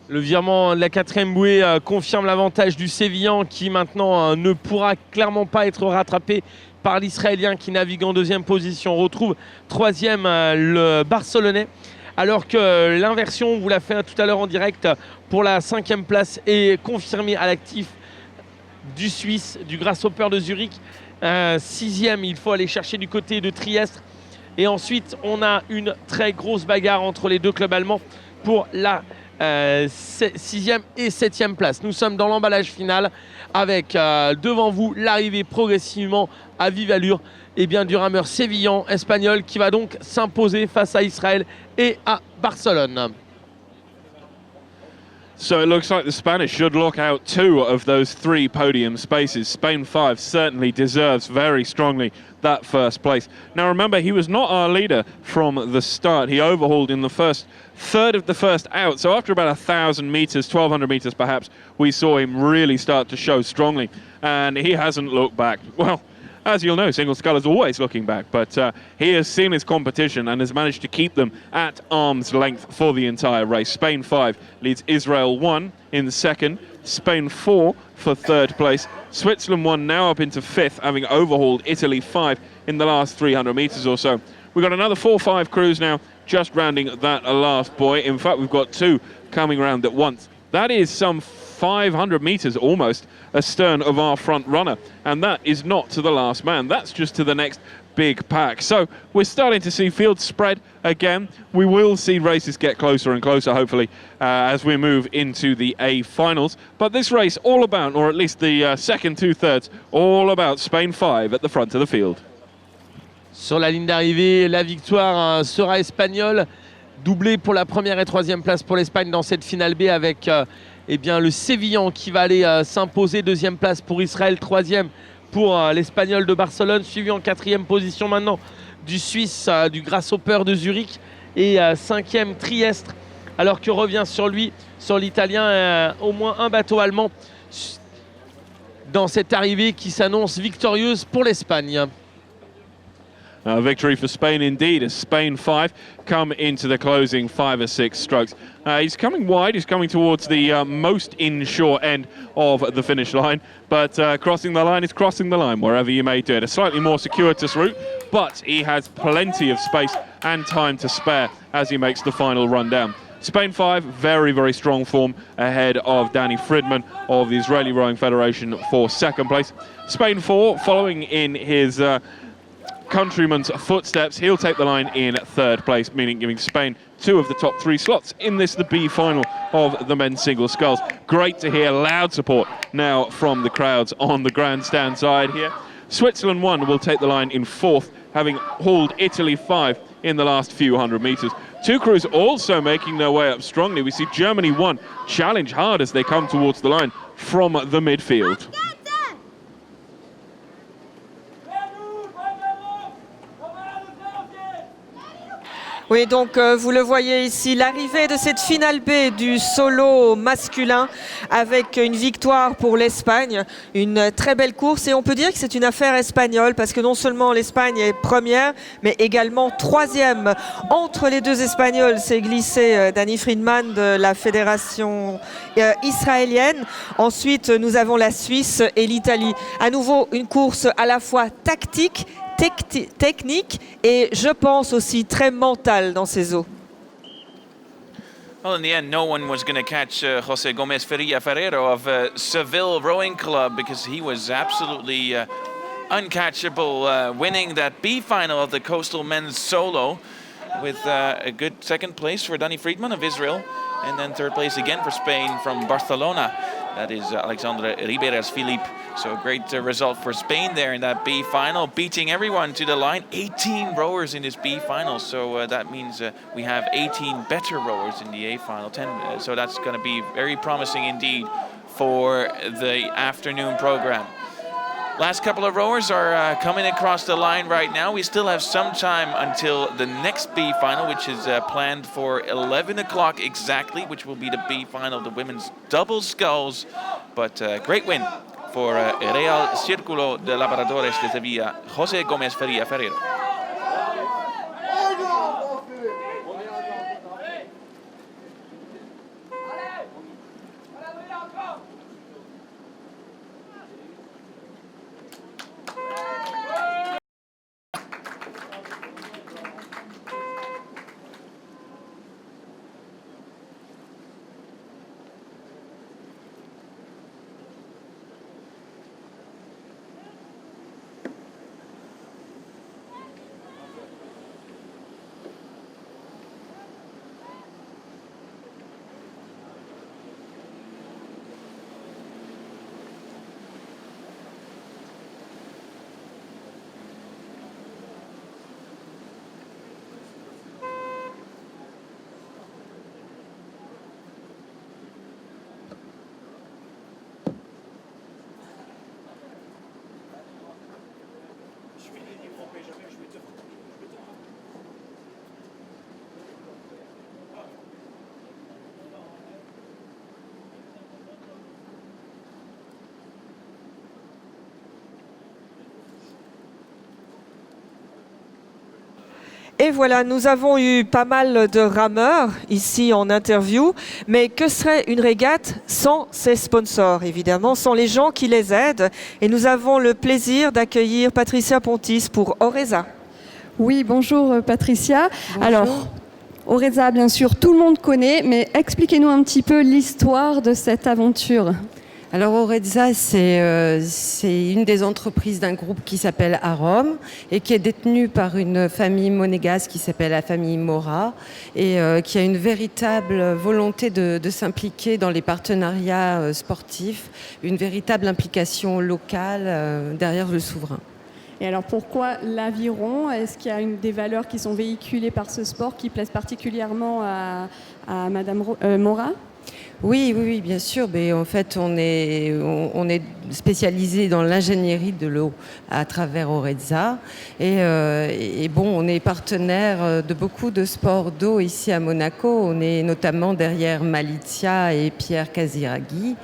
Le virement de la 4e bouée confirme l'avantage du Sévillan qui maintenant ne pourra clairement pas être rattrapé par l'Israélien qui navigue en 2e position. On retrouve 3e le Barcelonais, alors que l'inversion, on vous l'a fait tout à l'heure en direct, pour la 5e place est confirmée à l'actif du Suisse, du Grasshopper de Zurich. 6e, il faut aller chercher du côté de Trieste. Et ensuite, on a une très grosse bagarre entre les deux clubs allemands pour la 6e et 7e place. Nous sommes dans l'emballage final avec devant vous l'arrivée progressivement à vive allure du rameur sévillan espagnol qui va donc s'imposer face à Israël et à Barcelone. So it looks like the Spanish should lock out 2 of those 3 podium spaces. Spain 5 certainly deserves very strongly that first place. Now remember, he was not our leader from the start. He overhauled in the first third of the first out. So after about 1,000 meters, 1,200 meters perhaps, we saw him really start to show strongly. And he hasn't looked back. Well, as you'll know, Single Sculler's always looking back, but he has seen his competition and has managed to keep them at arm's length for the entire race. Spain 5 leads Israel 1 in 2nd, Spain 4 for 3rd place, Switzerland 1 now up into 5th, having overhauled Italy 5 in the last 300 meters or so. We've got another 4-5 crews now just rounding that last buoy. In fact, we've got 2 coming around at once. That is some 500 meters almost astern of our front runner. And that is not to the last man. That's just to the next big pack. So we're starting to see fields spread again. We will see races get closer and closer, hopefully, as we move into the A finals. But this race all about, or at least the second two-thirds, all about Spain 5 at the front of the field. Sur la ligne d'arrivée, la victoire sera espagnole, doublée pour la première et troisième place pour l'Espagne dans cette finale B avec eh bien, le Sévillan qui va aller s'imposer. Deuxième place pour Israël, troisième pour l'Espagnol de Barcelone, suivi en quatrième position maintenant du Suisse, du Grasshopper de Zurich, et cinquième Trieste, alors que revient sur lui, sur l'Italien, au moins un bateau allemand dans cette arrivée qui s'annonce victorieuse pour l'Espagne. Victory for Spain indeed, as Spain 5 come into the closing 5 or 6 strokes. He's coming wide, he's coming towards the most inshore end of the finish line, but crossing the line is crossing the line, wherever you may do it. A slightly more circuitous route, but he has plenty of space and time to spare as he makes the final run down. Spain 5, very, very strong form ahead of Danny Fridman of the Israeli Rowing Federation for second place. Spain 4, following in his countryman's footsteps, he'll take the line in third place, meaning giving Spain 2 of the top 3 slots in this, the B final of the men's single sculls. Great to hear loud support now from the crowds on the grandstand side here. Switzerland 1 will take the line in fourth, having hauled Italy 5 in the last few hundred meters. Two crews also making their way up strongly. We see Germany 1 challenge hard as they come towards the line from the midfield. Oui, donc vous le voyez ici, l'arrivée de cette finale B du solo masculin avec une victoire pour l'Espagne, une très belle course, et on peut dire que c'est une affaire espagnole parce que non seulement l'Espagne est première, mais également troisième. Entre les deux Espagnols s'est glissé Danny Fridman de la fédération israélienne. Ensuite, nous avons la Suisse et l'Italie. À nouveau, une course à la fois tactique, technique et je pense aussi très mentale dans ces eaux. Well, in the end, no one was going to catch José Gómez Faria Ferreiro of Seville Rowing Club, because he was absolutely uncatchable, winning that B final of the Coastal Men's Solo with a good second place for Danny Fridman of Israel, and then third place again for Spain from Barcelona. That is Alexandre Riberas Philippe. So a great result for Spain there in that B final, beating everyone to the line. 18 rowers in this B final, so that means we have 18 better rowers in the A final. 10, so that's going to be very promising indeed for the afternoon program. Last couple of rowers are coming across the line right now. We still have some time until the next B final, which is planned for 11 o'clock exactly, which will be the B final of the women's double sculls. But great win for Real Círculo de Labradores de Sevilla, José Gómez Faria Ferreiro. Et voilà, nous avons eu pas mal de rameurs ici en interview, mais que serait une régate sans ses sponsors, évidemment, sans les gens qui les aident? Et nous avons le plaisir d'accueillir Patricia Pontis pour Oreza. Oui, bonjour Patricia. Bonjour. Alors, Orezza, bien sûr, tout le monde connaît, mais expliquez-nous un petit peu l'histoire de cette aventure. Alors Orezza, c'est une des entreprises d'un groupe qui s'appelle Arom et qui est détenue par une famille monégasque qui s'appelle la famille Mora et qui a une véritable volonté de s'impliquer dans les partenariats sportifs, une véritable implication locale derrière le souverain. Et alors pourquoi l'aviron? Est-ce qu'il y a des valeurs qui sont véhiculées par ce sport qui plaisent particulièrement à Madame Mora? Oui, bien sûr. Mais en fait, on est spécialisé dans l'ingénierie de l'eau à travers Orezza. Et bon, on est partenaire de beaucoup de sports d'eau ici à Monaco. On est notamment derrière Malizia et Pierre Casiraghi.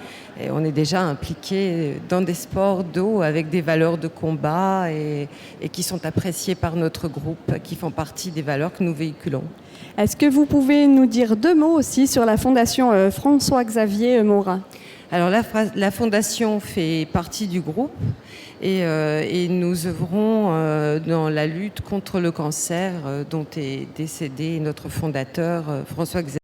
Et on est déjà impliqué dans des sports d'eau avec des valeurs de combat et qui sont appréciées par notre groupe, qui font partie des valeurs que nous véhiculons. Est-ce que vous pouvez nous dire 2 mots aussi sur la fondation François-Xavier Mora? Alors la fondation fait partie du groupe et nous œuvrons dans la lutte contre le cancer dont est décédé notre fondateur François-Xavier.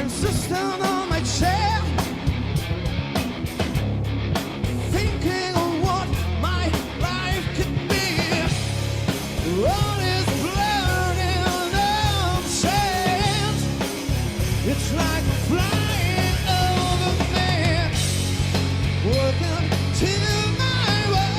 insistent on my chair, thinking of what my life could be. All is blurred in the sands. It's like flying over me. Welcome to my world.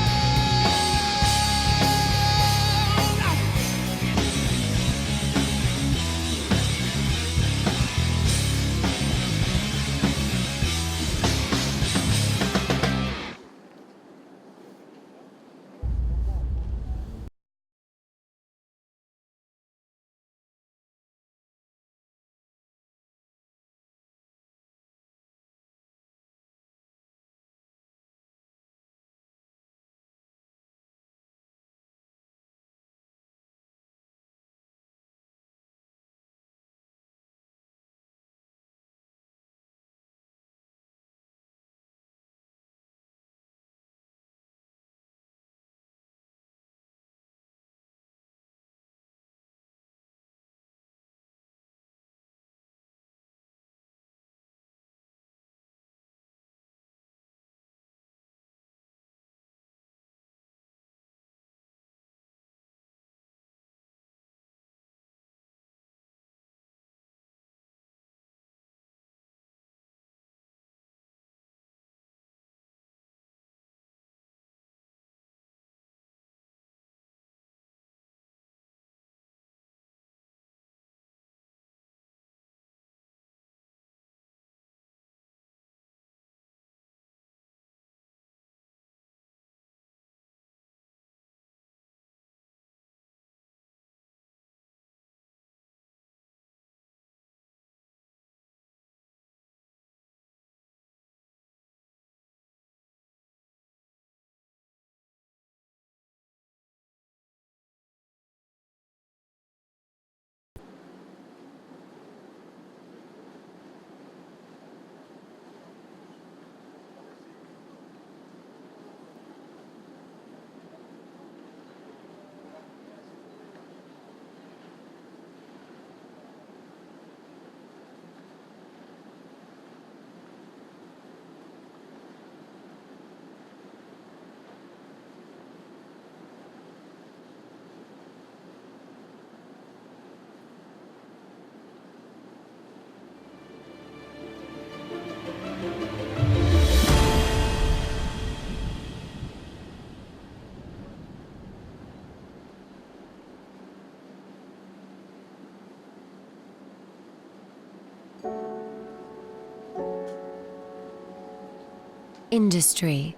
Industry,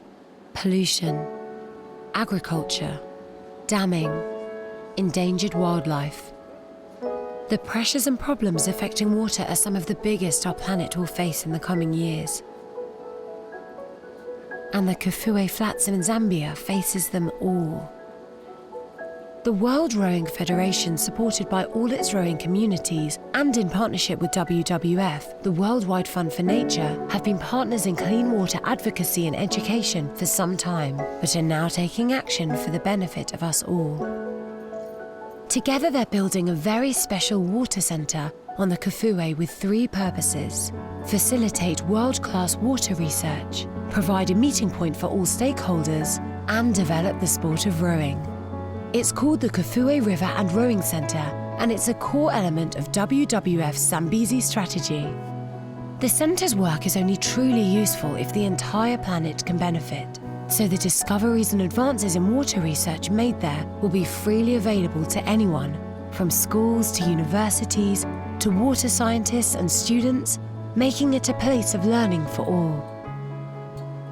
pollution, agriculture, damming, endangered wildlife. The pressures and problems affecting water are some of the biggest our planet will face in the coming years. And the Kafue Flats in Zambia faces them all. The World Rowing Federation, supported by all its rowing communities and in partnership with WWF, the Worldwide Fund for Nature, have been partners in clean water advocacy and education for some time, but are now taking action for the benefit of us all. Together they're building a very special water centre on the Kafue with 3 purposes: facilitate world-class water research, provide a meeting point for all stakeholders, and develop the sport of rowing. It's called the Kafue River and Rowing Centre, and it's a core element of WWF's Zambezi strategy. The centre's work is only truly useful if the entire planet can benefit, so the discoveries and advances in water research made there will be freely available to anyone, from schools to universities to water scientists and students, making it a place of learning for all.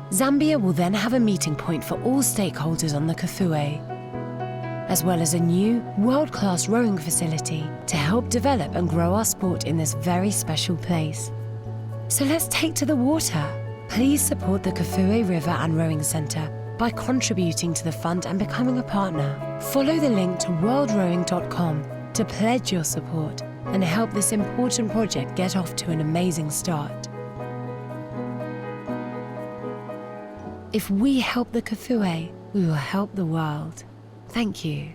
Zambia will then have a meeting point for all stakeholders on the Kafue, as well as a new world-class rowing facility to help develop and grow our sport in this very special place. So let's take to the water. Please support the Kafue River and Rowing Centre by contributing to the fund and becoming a partner. Follow the link to worldrowing.com to pledge your support and help this important project get off to an amazing start. If we help the Kafue, we will help the world. Thank you.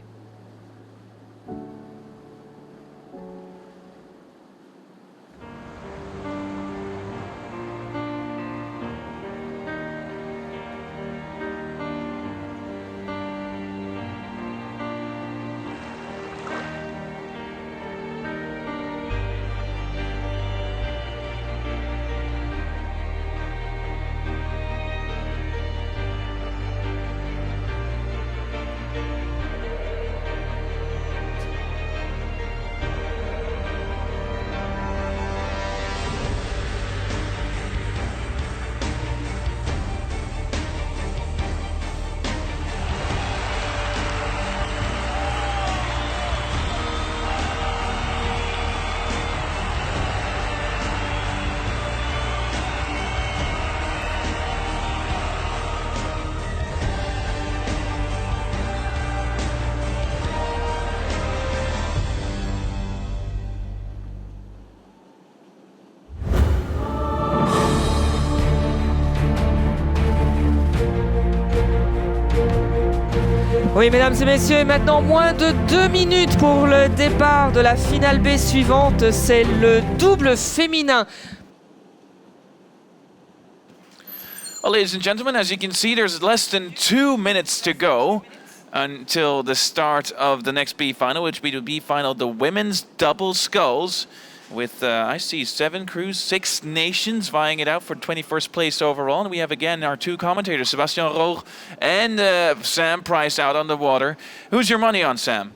Oui, mesdames et messieurs, maintenant moins de 2 minutes pour le départ de la finale B suivante. C'est le double féminin. Well, ladies and gentlemen, as you can see, there's less than 2 minutes to go until the start of the next B final, which will be the B final, the women's double sculls, with, I see 7 crews, 6 nations vying it out for 21st place overall. And we have again our 2 commentators, Sebastian Roch and Sam Price, out on the water. Who's your money on, Sam?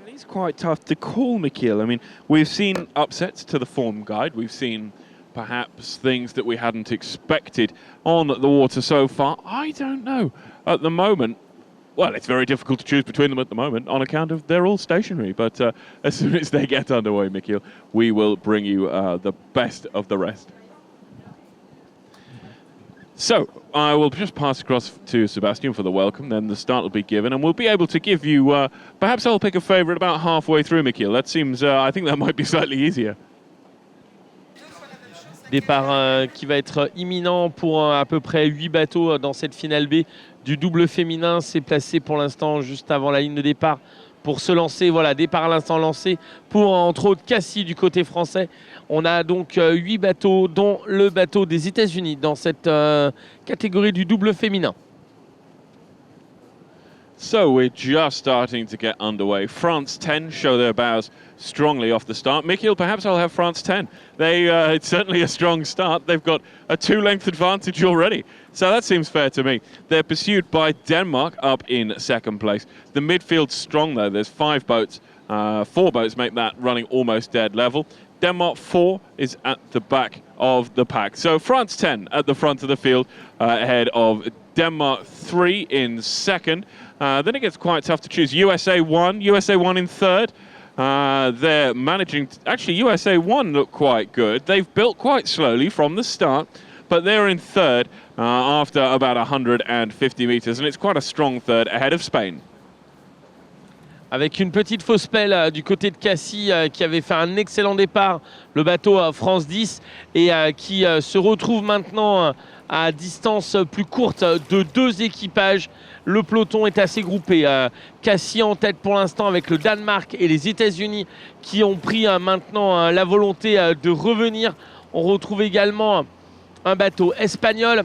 It's quite tough to call, Michiel. I mean, we've seen upsets to the form guide. We've seen perhaps things that we hadn't expected on the water so far. I don't know. At the moment, well, it's very difficult to choose between them at the moment on account of they're all stationary. But as soon as they get underway, Michiel, we will bring you the best of the rest. So I will just pass across to Sebastian for the welcome, then the start will be given, and we'll be able to give you, perhaps I'll pick a favourite about halfway through, Michiel. That seems, I think that might be slightly easier. Départ qui va être imminent pour à peu près 8 bateaux dans cette finale B du double féminin. C'est placé pour l'instant juste avant la ligne de départ pour se lancer. Voilà, départ à l'instant lancé pour entre autres Cassie du côté français. On a donc 8 bateaux, dont le bateau des États-Unis dans cette catégorie du double féminin. So we're just starting to get underway. France 10 show their bows strongly off the start. Michiel, perhaps I'll have France 10. It's certainly a strong start. They've got a 2-length advantage already. So that seems fair to me. They're pursued by Denmark up in second place. The midfield's strong though. There's 5 boats. 4 boats make that running almost dead level. Denmark 4 is at the back of the pack. So France 10 at the front of the field ahead of Denmark 3 in second. Then it gets quite tough to choose. USA 1 in third. They're managing actually, USA 1 look quite good. They've built quite slowly from the start, but they're in third after about 150 meters, and it's quite a strong third ahead of Spain. Avec une petite fausse pelle du côté de Cassie qui avait fait un excellent départ, le bateau France 10, et qui se retrouve maintenant à distance plus courte de 2 équipages. Le peloton est assez groupé. Cassie en tête pour l'instant avec le Danemark et les États-Unis qui ont pris maintenant la volonté de revenir. On retrouve également un bateau espagnol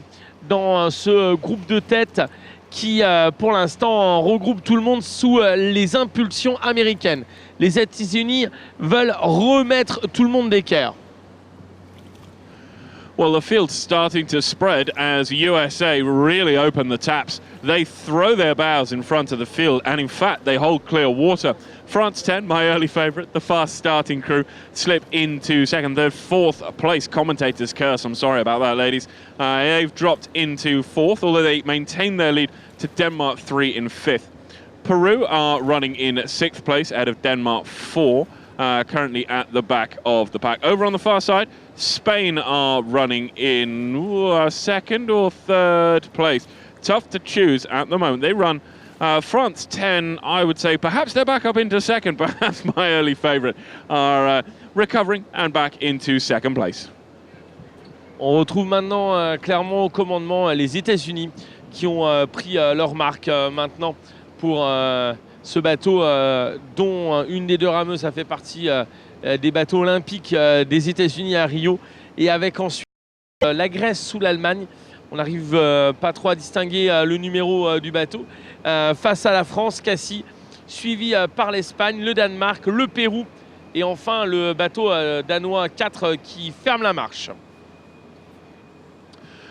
dans ce groupe de tête qui, pour l'instant, regroupe tout le monde sous les impulsions américaines. Les États-Unis veulent remettre tout le monde d'équerre. Well, the field's starting to spread as USA really open the taps. They throw their bows in front of the field, and in fact, they hold clear water. France 10, my early favourite, the fast starting crew, slip into second, third, fourth place. Commentators curse, I'm sorry about that, ladies. They've dropped into fourth, although they maintain their lead to Denmark 3 in fifth. Peru are running in sixth place out of Denmark 4. Currently at the back of the pack. Over on the far side, Spain are running in second or third place. Tough to choose at the moment. They run France 10, I would say. Perhaps they're back up into second. Perhaps my early favourite are recovering and back into second place. On retrouve maintenant clairement au commandement les États-Unis qui ont pris leur marque maintenant pour ce bateau dont une des 2 rameuses a fait partie des bateaux olympiques des États-Unis à Rio, et avec ensuite la Grèce sous l'Allemagne. On n'arrive pas trop à distinguer le numéro du bateau. Face à la France, Cassie, suivi par l'Espagne, le Danemark, le Pérou et enfin le bateau danois 4 qui ferme la marche.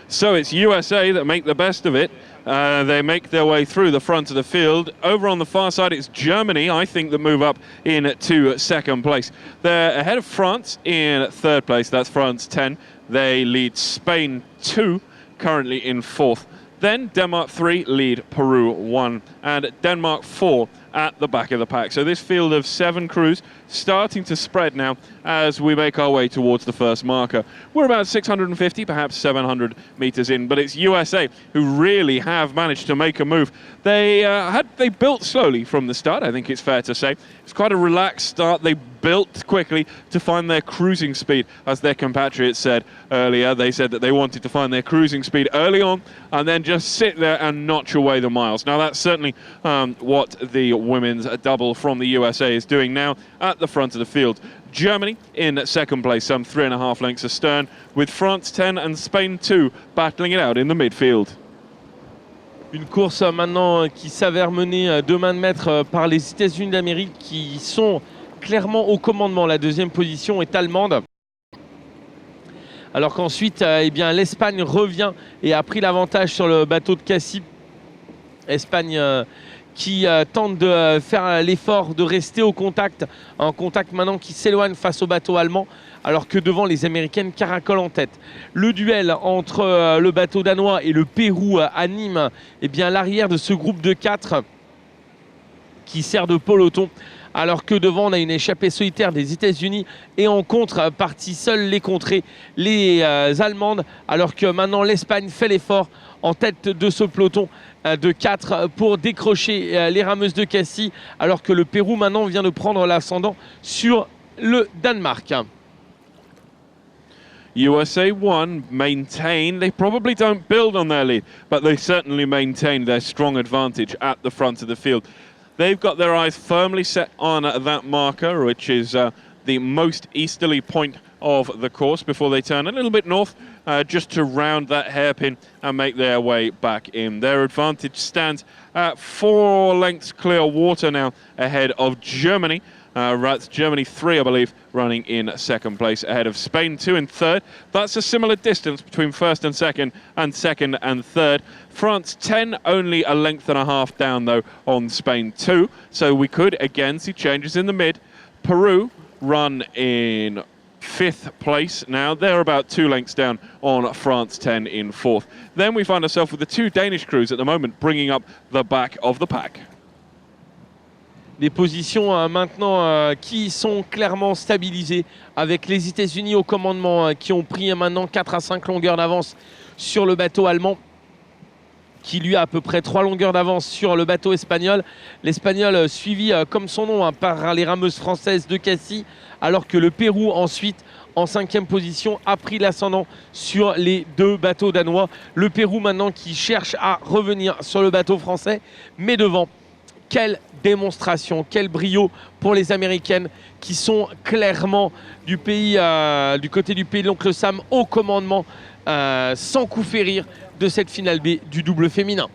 So it's USA that make the best of it. They make their way through the front of the field. Over on the far side, it's Germany, I think, that move up into second place. They're ahead of France in third place. That's France 10. They lead Spain 2, currently in fourth. Then Denmark 3 lead Peru 1. And Denmark 4 at the back of the pack. So this field of 7 crews starting to spread now as we make our way towards the first marker. We're about 650, perhaps 700 meters in, but it's USA who really have managed to make a move. They built slowly from the start, I think it's fair to say. It's quite a relaxed start. They built quickly to find their cruising speed, as their compatriots said earlier. They said that they wanted to find their cruising speed early on and then just sit there and notch away the miles. Now that's certainly what the women's double from the USA is doing now at the front of the field. Germany in second place, some 3.5 lengths astern, with France 10 and Spain 2 battling it out in the midfield. Une course maintenant qui s'avère menée de main de maître par les États-Unis d'Amérique qui sont clairement au commandement. La deuxième position est allemande. Alors qu'ensuite, eh bien, l'Espagne revient et a pris l'avantage sur le bateau de Cassis. Espagne qui tente de faire l'effort de rester au contact. Un contact maintenant qui s'éloigne face au bateau allemand, alors que devant les Américaines caracolent en tête. Le duel entre le bateau danois et le Pérou anime eh bien, l'arrière de ce groupe de 4 qui sert de peloton. Alors que devant, on a une échappée solitaire des États-Unis et en contrepartie, seules les contrées, les Allemandes, alors que maintenant l'Espagne fait l'effort en tête de ce peloton de 4 pour décrocher les rameuses de Cassis, alors que le Pérou maintenant vient de prendre l'ascendant sur le Danemark. USA 1 maintain, they probably don't build on their lead, but they certainly maintain their strong advantage at the front of the field. They've got their eyes firmly set on that marker, which is the most easterly point of the course, before they turn a little bit north just to round that hairpin and make their way back in. Their advantage stands at 4 lengths clear water now ahead of Germany. That's Germany 3, I believe, running in second place, ahead of Spain 2 in third. That's a similar distance between first and second and third. France 10, only a length and a half down, though, on Spain 2. So we could, again, see changes in the mid. Peru run in 5th place now. They're about 2 lengths down on France 10 in 4th. Then we find ourselves with the 2 Danish crews at the moment, bringing up the back of the pack. Des positions maintenant qui sont clairement stabilisées, avec les États-Unis au commandement qui ont pris maintenant 4 à 5 longueurs d'avance sur le bateau allemand, qui lui a à peu près 3 longueurs d'avance sur le bateau espagnol. L'espagnol suivi comme son nom par les rameuses françaises de Cassis, alors que le Pérou ensuite en 5e position a pris l'ascendant sur les 2 bateaux danois. Le Pérou maintenant qui cherche à revenir sur le bateau français, mais devant. Quelle démonstration, quel brio pour les Américaines qui sont clairement du côté du pays de l'oncle Sam au commandement, sans coup férir de cette finale B du double féminin.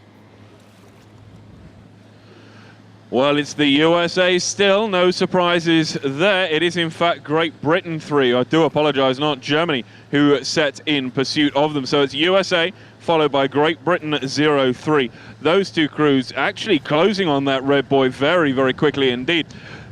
Well, it's the USA still, no surprises there. It is in fact Great Britain 3, I do apologise, not Germany, who set in pursuit of them. So it's USA, followed by Great Britain 0-3. Those 2 crews actually closing on that red buoy very, very quickly indeed.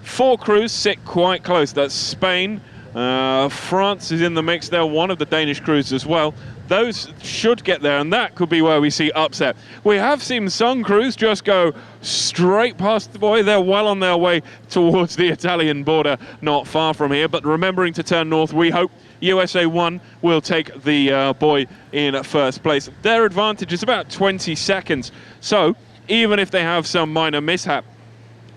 4 crews sit quite close. That's Spain, France is in the mix there, one of the Danish crews as well. Those should get there, and that could be where we see upset. We have seen some crews just go straight past the buoy. They're well on their way towards the Italian border, not far from here, but remembering to turn north, we hope USA 1 will take the buoy in first place. Their advantage is about 20 seconds, so even if they have some minor mishap,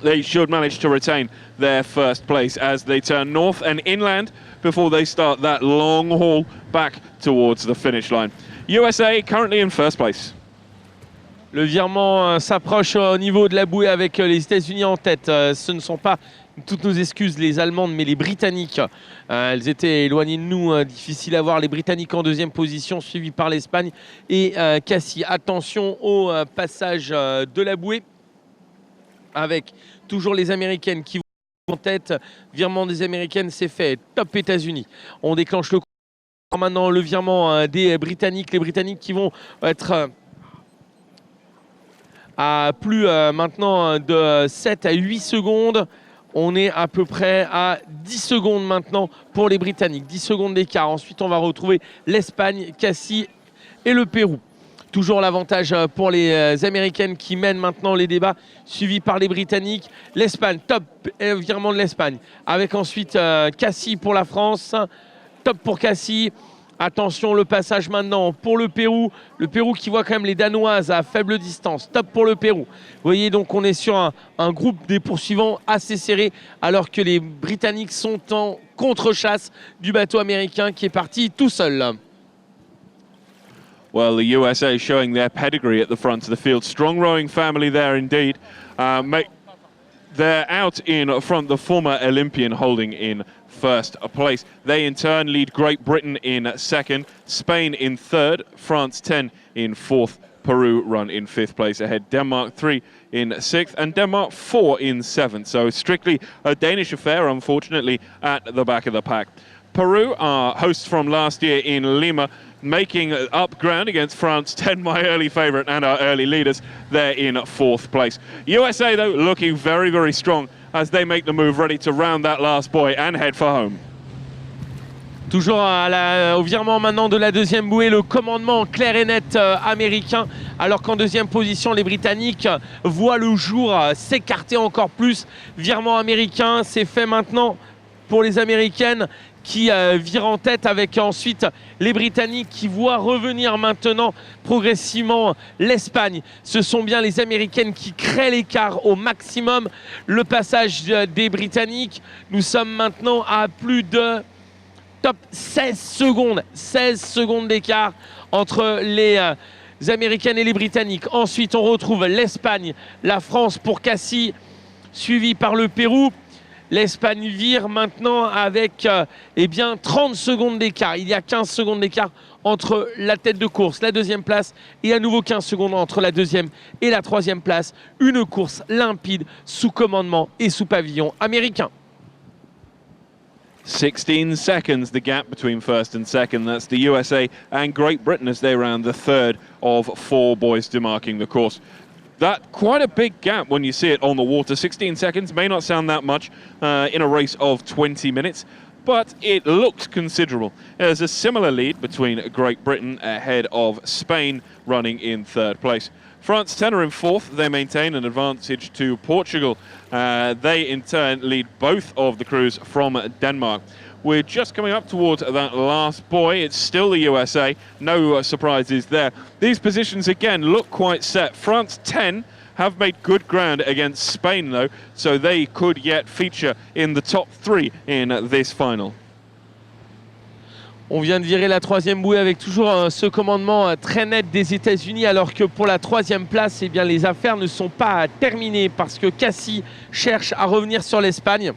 they should manage to retain their first place as they turn north and inland before they start that long haul back towards the finish line. USA currently in first place. Le virement s'approche au niveau de la bouée avec les États-Unis en tête. Ce ne sont pas, toutes nos excuses, les Allemandes, mais les Britanniques. Elles étaient éloignées de nous, difficile à voir. Les Britanniques en 2e position, suivis par l'Espagne et Cassis. Attention au passage de la bouée avec toujours les Américaines qui vont en tête. Virement des Américaines, c'est fait. Top États-Unis. On déclenche le maintenant le virement des Britanniques. Les Britanniques qui vont être à plus maintenant de 7 à 8 secondes. On est à peu près à 10 secondes maintenant pour les Britanniques. 10 secondes d'écart. Ensuite, on va retrouver l'Espagne, Cassis et le Pérou. Toujours l'avantage pour les Américaines qui mènent maintenant les débats, suivis par les Britanniques. L'Espagne, top, virement de l'Espagne. Avec ensuite Cassie pour la France. Top pour Cassie. Attention, le passage maintenant pour le Pérou. Le Pérou qui voit quand même les Danoises à faible distance. Top pour le Pérou. Vous voyez, donc on est sur un groupe des poursuivants assez serré, alors que les Britanniques sont en contre-chasse du bateau américain qui est parti tout seul. Well, the USA showing their pedigree at the front of the field. Strong rowing family there indeed. They're out in front, the former Olympian holding in first place. They in turn lead Great Britain in second, Spain in third, France 10 in fourth, Peru run in fifth place ahead, Denmark 3 in sixth, and Denmark 4 in seventh. So strictly a Danish affair, unfortunately, at the back of the pack. Peru, our hosts from last year in Lima, making up ground against France 10, my early favourite and our early leaders. They're in fourth place. USA, though, looking very, very strong as they make the move, ready to round that last buoy and head for home. Toujours au virement maintenant de la deuxième bouée, le commandement clair et net américain, alors qu'en deuxième position, les Britanniques voient le jour s'écarter encore plus. Virement américain, c'est fait maintenant pour les Américaines qui virent en tête, avec ensuite les Britanniques qui voient revenir maintenant progressivement l'Espagne. Ce sont bien les Américaines qui créent l'écart au maximum. Le passage des Britanniques, nous sommes maintenant à plus de top 16 secondes d'écart entre les Américaines et les Britanniques. Ensuite, on retrouve l'Espagne, la France pour Cassie, suivi par le Pérou. L'Espagne vire maintenant avec 30 secondes d'écart. Il y a 15 secondes d'écart entre la tête de course, la deuxième place, et à nouveau 15 secondes entre la deuxième et la troisième place. Une course limpide, sous commandement et sous pavillon américain. 16 seconds the gap between first and second. That's the USA and Great Britain as they round the third of four buoys demarking the course. That quite a big gap when you see it on the water. 16 seconds may not sound that much in a race of 20 minutes, but it looks considerable. There's a similar lead between Great Britain ahead of Spain running in third place. France 10 are in fourth. They maintain an advantage to Portugal. They in turn lead both of the crews from Denmark. We're just coming up towards that last buoy. It's still the USA. No surprises there. These positions, again, look quite set. France 10 have made good ground against Spain, though, so they could yet feature in the top three in this final. On vient de virer la troisième bouée avec toujours ce commandement très net des États-Unis, alors que pour la troisième place, eh bien, les affaires ne sont pas terminées parce que Cassie cherche à revenir sur l'Espagne.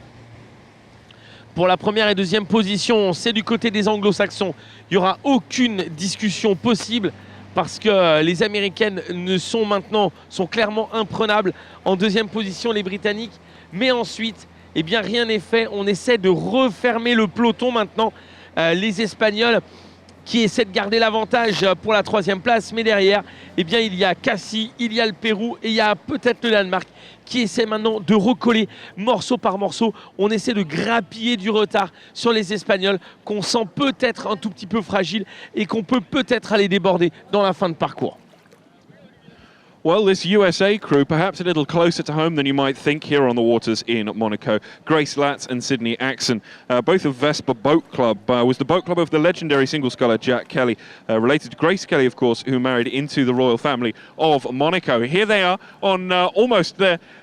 Pour la première et deuxième position, c'est du côté des anglo-saxons. Il n'y aura aucune discussion possible parce que les Américaines sont clairement imprenables. En deuxième position, les Britanniques. Mais ensuite, eh bien, rien n'est fait. On essaie de refermer le peloton maintenant. Les Espagnols qui essaient de garder l'avantage pour la troisième place. Mais derrière, eh bien, il y a Cassie, il y a le Pérou et il y a peut-être le Danemark qui essaie maintenant de recoller morceau par morceau. On essaie de grappiller du retard sur les Espagnols qu'on sent peut-être un tout petit peu fragiles et qu'on peut peut-être aller déborder dans la fin de parcours. Well, this USA crew, perhaps a little closer to home than you might think here on the waters in Monaco. Grace Latz and Sydney Axon, both of Vespa Boat Club, was the boat club of the legendary single sculler Jack Kelly, related to Grace Kelly, of course, who married into the royal family of Monaco. Here they are on almost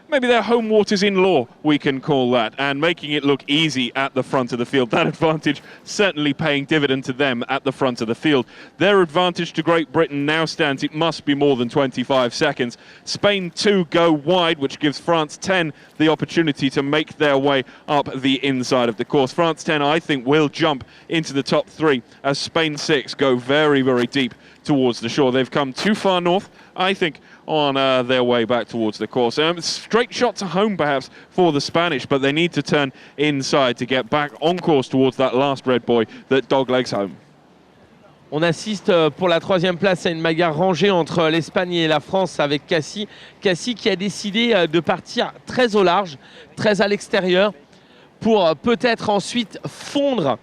maybe their home waters in law, we can call that, and making it look easy at the front of the field. That advantage certainly paying dividend to them at the front of the field. Their advantage to Great Britain now stands, it must be more than 25 seconds. Spain 2 go wide, which gives France 10 the opportunity to make their way up the inside of the course. France 10, I think, will jump into the top three as Spain 6 go very, very deep towards the shore. They've come too far north, I think, on their way back towards the course. Straight shot to home, perhaps, for the Spanish, but they need to turn inside to get back on course towards that last red buoy that doglegs home. On assiste pour la troisième place à une bagarre rangée entre l'Espagne et la France avec Cassie. Cassie qui a décidé de partir très au large, très à l'extérieur, pour peut-être ensuite fondre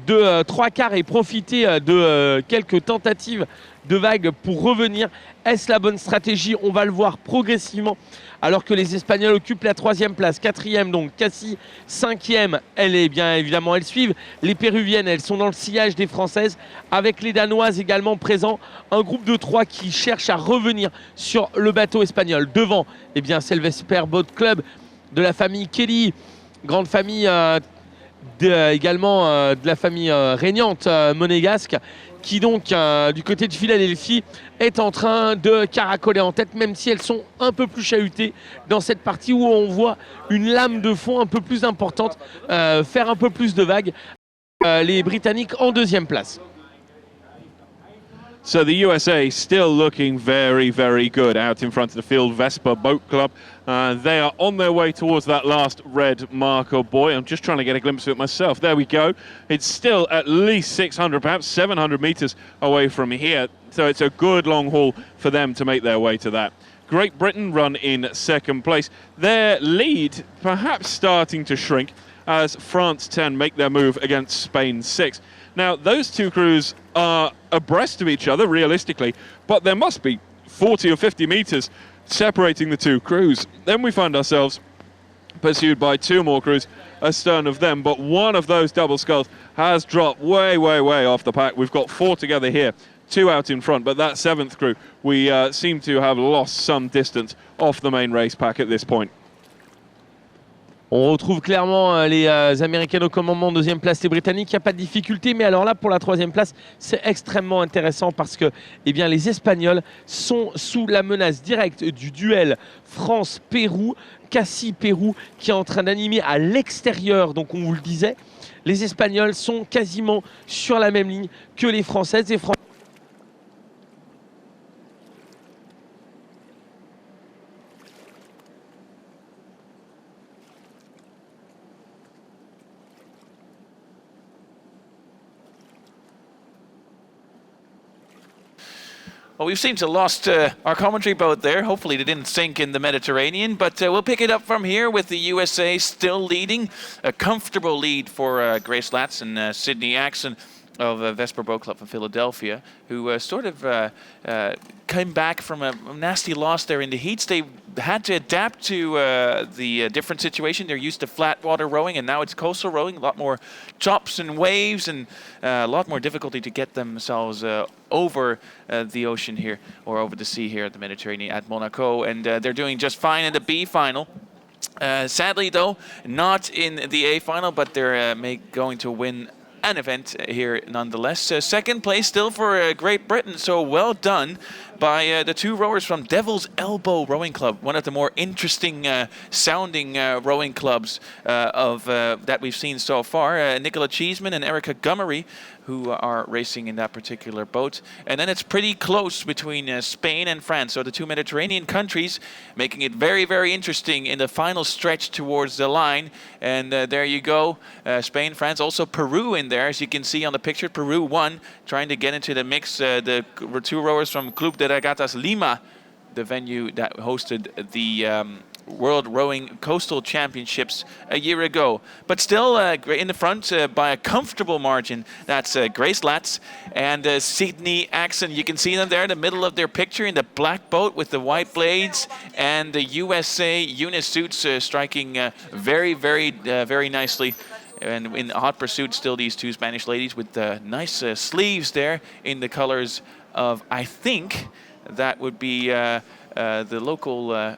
de trois quarts et profiter de quelques tentatives de vagues pour revenir. Est-ce la bonne stratégie? On va le voir progressivement alors que les Espagnols occupent la 3e place. 4e donc, Cassie 5e, elle est bien évidemment, elles suivent. Les Péruviennes, elles sont dans le sillage des Françaises avec les Danoises également présents. Un groupe de 3 qui cherche à revenir sur le bateau espagnol. Devant, eh bien, c'est le Vesper Boat Club de la famille Kelly, grande famille également de la famille régnante monégasque, qui donc du côté de Philadelphie est en train de caracoler en tête, même si elles sont un peu plus chahutées dans cette partie où on voit une lame de fond un peu plus importante faire un peu plus de vagues. Les Britanniques en 2e place. So the USA still looking very, very good out in front of the field. Vesper Boat Club, they are on their way towards that last red marker buoy. I'm just trying to get a glimpse of it myself. There we go. It's still at least 600, perhaps 700 meters away from here. So it's a good long haul for them to make their way to that. Great Britain run in 2nd place. Their lead perhaps starting to shrink as France 10 make their move against Spain 6. Now, those two crews are abreast of each other, realistically, but there must be 40 or 50 meters separating the two crews. Then we find ourselves pursued by 2 more crews astern of them, but one of those double sculls has dropped way, way, way off the pack. We've got 4 together here, 2 out in front, but that 7th crew, we seem to have lost some distance off the main race pack at this point. On retrouve clairement les Américaines au commandement, 2e place les Britanniques, il n'y a pas de difficulté, mais alors là pour la 3e place c'est extrêmement intéressant parce que eh bien, les Espagnols sont sous la menace directe du duel France-Pérou, Cassie-Pérou qui est en train d'animer à l'extérieur, donc on vous le disait, les Espagnols sont quasiment sur la même ligne que les Françaises et Well, we've seemed to lost our commentary boat there. Hopefully they didn't sink in the Mediterranean, but we'll pick it up from here with the USA still leading. A comfortable lead for Grace Latz and Sydney Axon of Vesper Boat Club from Philadelphia, who sort of came back from a nasty loss there in the heats. They had to adapt to the different situation. They're used to flat water rowing, and now it's coastal rowing. A lot more chops and waves, and a lot more difficulty to get themselves over the ocean here, or over the sea here at the Mediterranean at Monaco. And they're doing just fine in the B final. Sadly, though, not in the A final, but they're going to win an event here nonetheless. 2nd place still for Great Britain, so well done by the 2 rowers from Devil's Elbow Rowing Club, one of the more interesting sounding rowing clubs that we've seen so far. Nicola Cheeseman and Erica Gummery, who are racing in that particular boat. And then it's pretty close between Spain and France. So the 2 Mediterranean countries making it very, very interesting in the final stretch towards the line. And there you go, Spain, France, also Peru in there. As you can see on the picture, Peru won, trying to get into the mix. The 2 rowers from Club de Regatas Lima, the venue that hosted the World Rowing Coastal Championships a year ago. But still in the front by a comfortable margin. That's Grace Latz and Sydney Axon. You can see them there in the middle of their picture in the black boat with the white blades, and the USA unisuits striking very, very nicely. And in hot pursuit still these 2 Spanish ladies with nice sleeves there in the colors of, I think, that would be the local...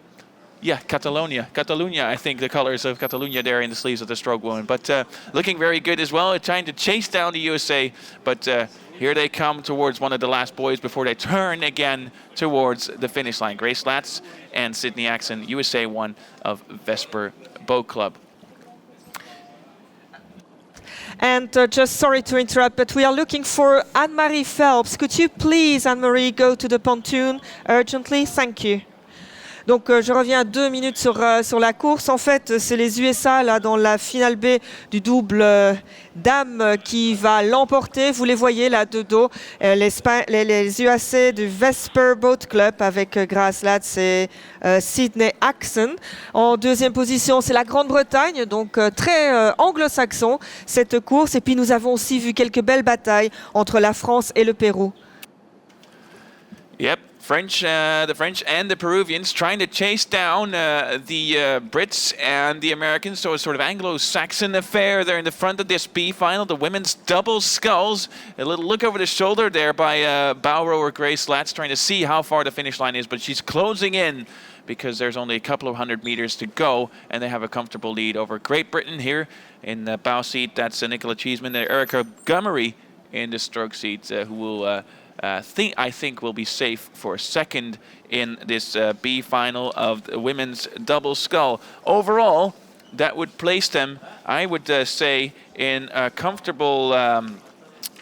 Catalonia, I think, the colors of Catalonia there in the sleeves of the stroke woman. But looking very good as well, trying to chase down the USA. But here they come towards one of the last buoys before they turn again towards the finish line. Grace Latz and Sydney Axon, USA 1 of Vesper Boat Club. And just sorry to interrupt, but we are looking for Anne-Marie Phelps. Could you please, Anne-Marie, go to the pontoon urgently? Thank you. Donc je reviens 2 minutes sur la course. En fait, c'est les USA là dans la finale B du double dames qui va l'emporter. Vous les voyez là de dos, les USA du Vesper Boat Club avec Grace Latz et Sydney Axon. En 2e position, c'est la Grande-Bretagne, donc très anglo-saxon cette course. Et puis nous avons aussi vu quelques belles batailles entre la France et le Pérou. Yep, the French and the Peruvians trying to chase down the Brits and the Americans. So a sort of Anglo-Saxon affair there in the front of this B final. The women's double sculls. A little look over the shoulder there by bow rower Grace Latz, trying to see how far the finish line is, but she's closing in because there's only a couple of 100 meters to go, and they have a comfortable lead over Great Britain here in the bow seat. That's Nicola Cheeseman and Erica Gummery in the stroke seat, who will I think will be safe for second in this B final of the women's double scull. Overall, that would place them, I would say, in a comfortable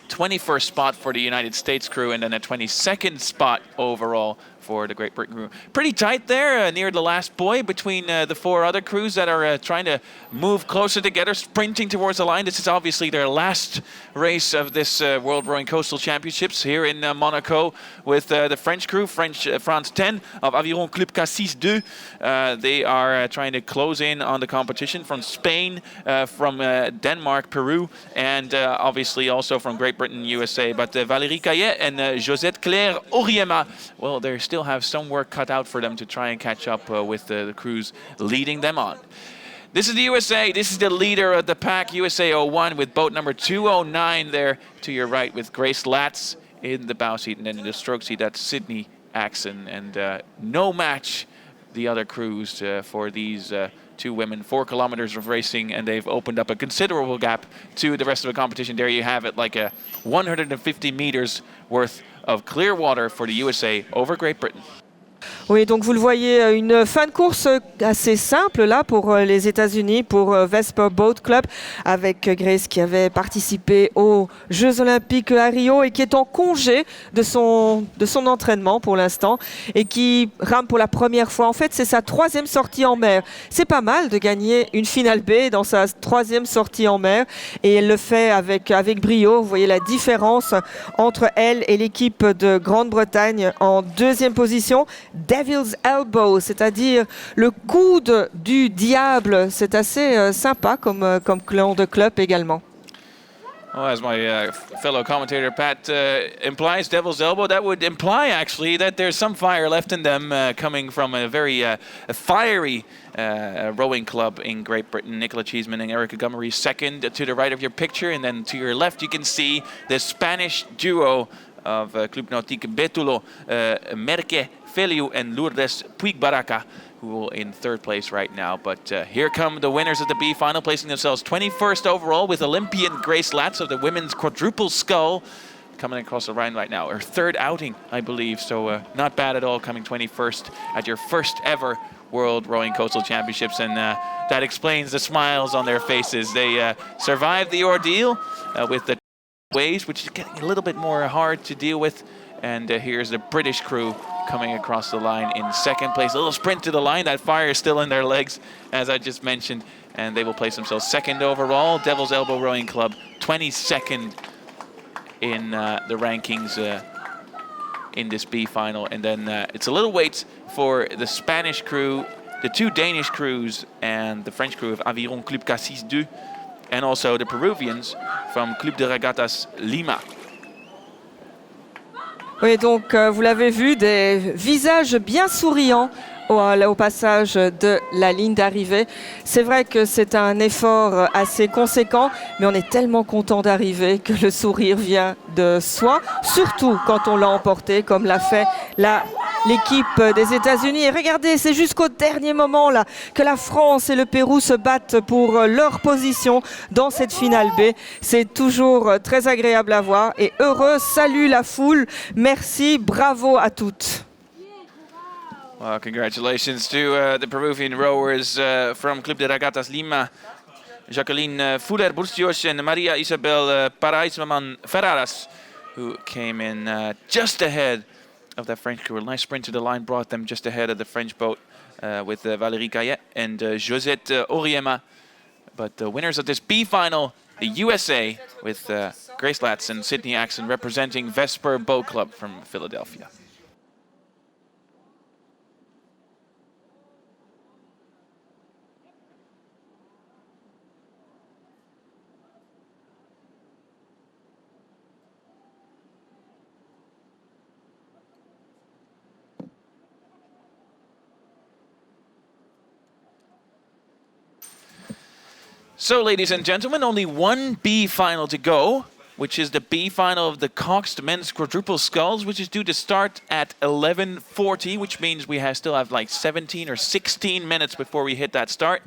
21st spot for the United States crew, and then a 22nd spot overall for the Great Britain crew. Pretty tight there near the last buoy between the four other crews that are trying to move closer together, sprinting towards the line. This is obviously their last race of this World Rowing Coastal Championships here in Monaco with the French crew, France 10 of Aviron Club Cassis 2. They are trying to close in on the competition from Spain, from Denmark, Peru, and obviously also from Great Britain, USA. But Valérie Caillet and Josette Claire Auriema, well, they're still have some work cut out for them to try and catch up with the crews leading them on. This is the USA. This is the leader of the pack, USA 01, with boat number 209 there to your right with Grace Latz in the bow seat, and then in the stroke seat, that's Sydney Axon. And no match the other crews for these two women. 4 kilometers of racing, and they've opened up a considerable gap to the rest of the competition. There you have it, like a 150 meters worth of clear water for the USA over Great Britain. Oui, donc vous le voyez, une fin de course assez simple là pour les États-Unis, pour Vesper Boat Club, avec Grace qui avait participé aux Jeux Olympiques à Rio et qui est en congé de son entraînement pour l'instant et qui rame pour la première fois. En fait, c'est sa 3e sortie en mer. C'est pas mal de gagner une finale B dans sa 3e sortie en mer, et elle le fait avec brio. Vous voyez la différence entre elle et l'équipe de Grande-Bretagne en 2e position. Devil's Elbow, c'est-à-dire le coude du diable. C'est assez sympa comme clan de club également. Well, as my fellow commentator Pat implies, Devil's Elbow, that would imply actually that there's some fire left in them coming from a very fiery rowing club in Great Britain. Nicola Cheeseman and Erica Gummery second to the right of your picture, and then to your left you can see the Spanish duo of Club Nautique Betulo, Merke Feliu and Lourdes Puig-Baraka, who are in 3rd place right now. But here come the winners of the B final, placing themselves 21st overall with Olympian Grace Latz of the women's quadruple scull coming across the line right now. Her 3rd outing, I believe, so not bad at all, coming 21st at your first ever World Rowing Coastal Championships, and that explains the smiles on their faces. They survived the ordeal with the waves, which is getting a little bit more hard to deal with. And here's the British crew coming across the line in 2nd place. A little sprint to the line. That fire is still in their legs, as I just mentioned. And they will place themselves 2nd overall. Devil's Elbow Rowing Club, 22nd in the rankings in this B final. And then it's a little wait for the Spanish crew, the 2 Danish crews, and the French crew of Aviron Club Cassis 2, and also the Peruvians from Club de Regatas Lima. Oui, donc vous l'avez vu, des visages bien souriants au passage de la ligne d'arrivée. C'est vrai que c'est un effort assez conséquent, mais on est tellement content d'arriver que le sourire vient de soi, surtout quand on l'a emporté, comme l'a fait l'équipe des États-Unis. Et regardez, c'est jusqu'au dernier moment là que la France et le Pérou se battent pour leur position dans cette finale B. C'est toujours très agréable à voir et heureux. Salut la foule, merci, bravo à toutes. Well, congratulations to the Peruvian rowers from Club de Regatas Lima, Jacqueline Fuller-Burcios and Maria Isabel Paraismaman Ferraras, who came in just ahead of that French crew. A nice sprint to the line brought them just ahead of the French boat with Valérie Caillet and Josette Auriema. But the winners of this B final, the USA, with Grace Latz and Sydney Axon representing Vesper Boat Club from Philadelphia. So, ladies and gentlemen, only one B final to go, which is the B final of the Coxed men's quadruple sculls, which is due to start at 11:40, which means we still have like 17 or 16 minutes before we hit that start.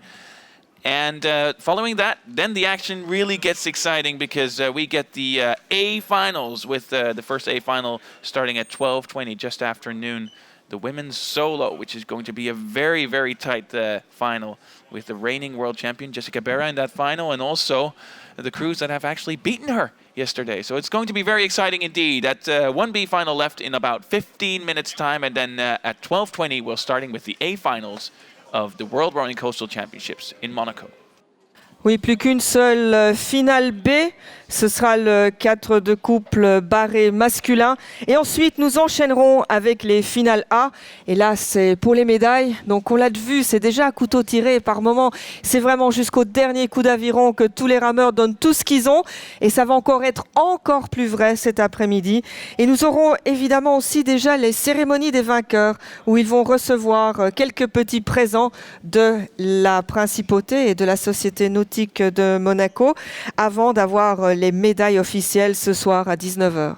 And following that, then the action really gets exciting because we get the A finals with the first A final starting at 12:20, just after noon. The women's solo, which is going to be a very, very tight final with the reigning world champion Jessica Berra in that final, and also the crews that have actually beaten her yesterday. So it's going to be very exciting indeed. At 1B final left in about 15 minutes time, and then at 12:20 we're starting with the A finals of the World Rowing Coastal Championships in Monaco. Oui, plus qu'une seule finale B, ce sera le 4 de couple barré masculin. Et ensuite, nous enchaînerons avec les finales A. Et là, c'est pour les médailles. Donc, on l'a vu, c'est déjà à couteau tiré par moment. C'est vraiment jusqu'au dernier coup d'aviron que tous les rameurs donnent tout ce qu'ils ont. Et ça va encore être encore plus vrai cet après-midi. Et nous aurons évidemment aussi déjà les cérémonies des vainqueurs où ils vont recevoir quelques petits présents de la principauté et de la Société Nautique de Monaco avant d'avoir les médailles officielles ce soir à 19h.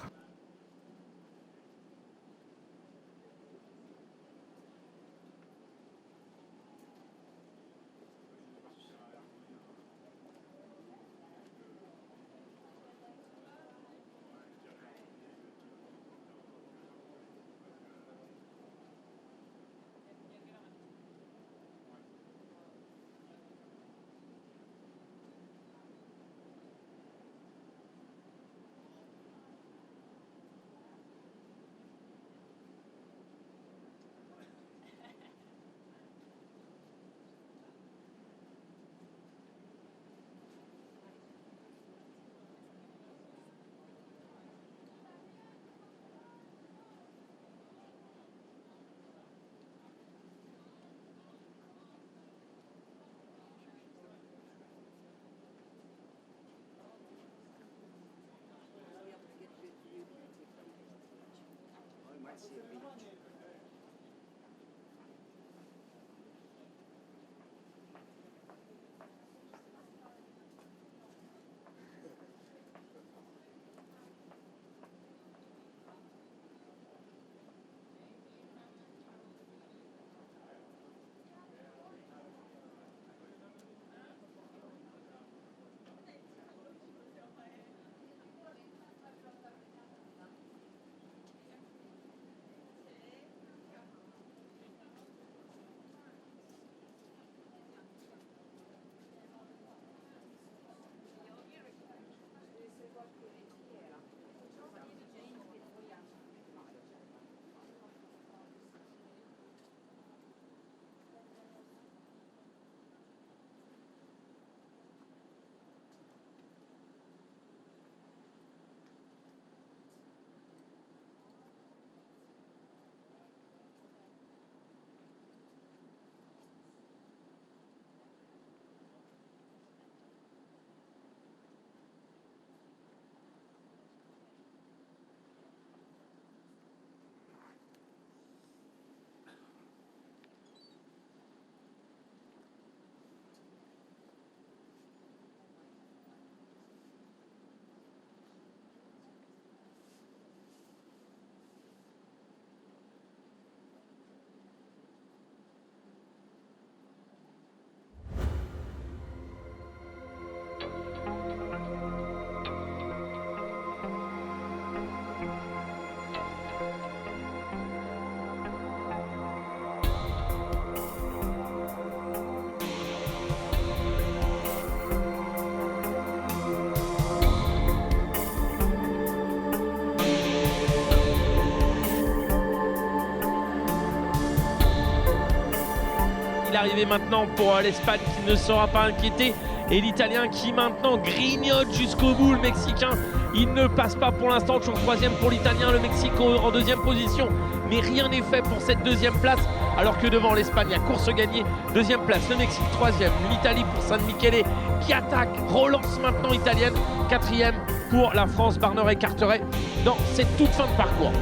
L'arrivée maintenant pour l'Espagne qui ne sera pas inquiétée et l'Italien qui maintenant grignote jusqu'au bout. Le Mexicain, il ne passe pas pour l'instant, toujours troisième pour l'Italien, le Mexique en deuxième position, mais rien n'est fait pour cette deuxième place, alors que devant l'Espagne, à course gagnée, deuxième place, le Mexique troisième, l'Italie pour San Michele qui attaque, relance maintenant italienne, quatrième pour la France, Barner et Carteret dans cette toute fin de parcours.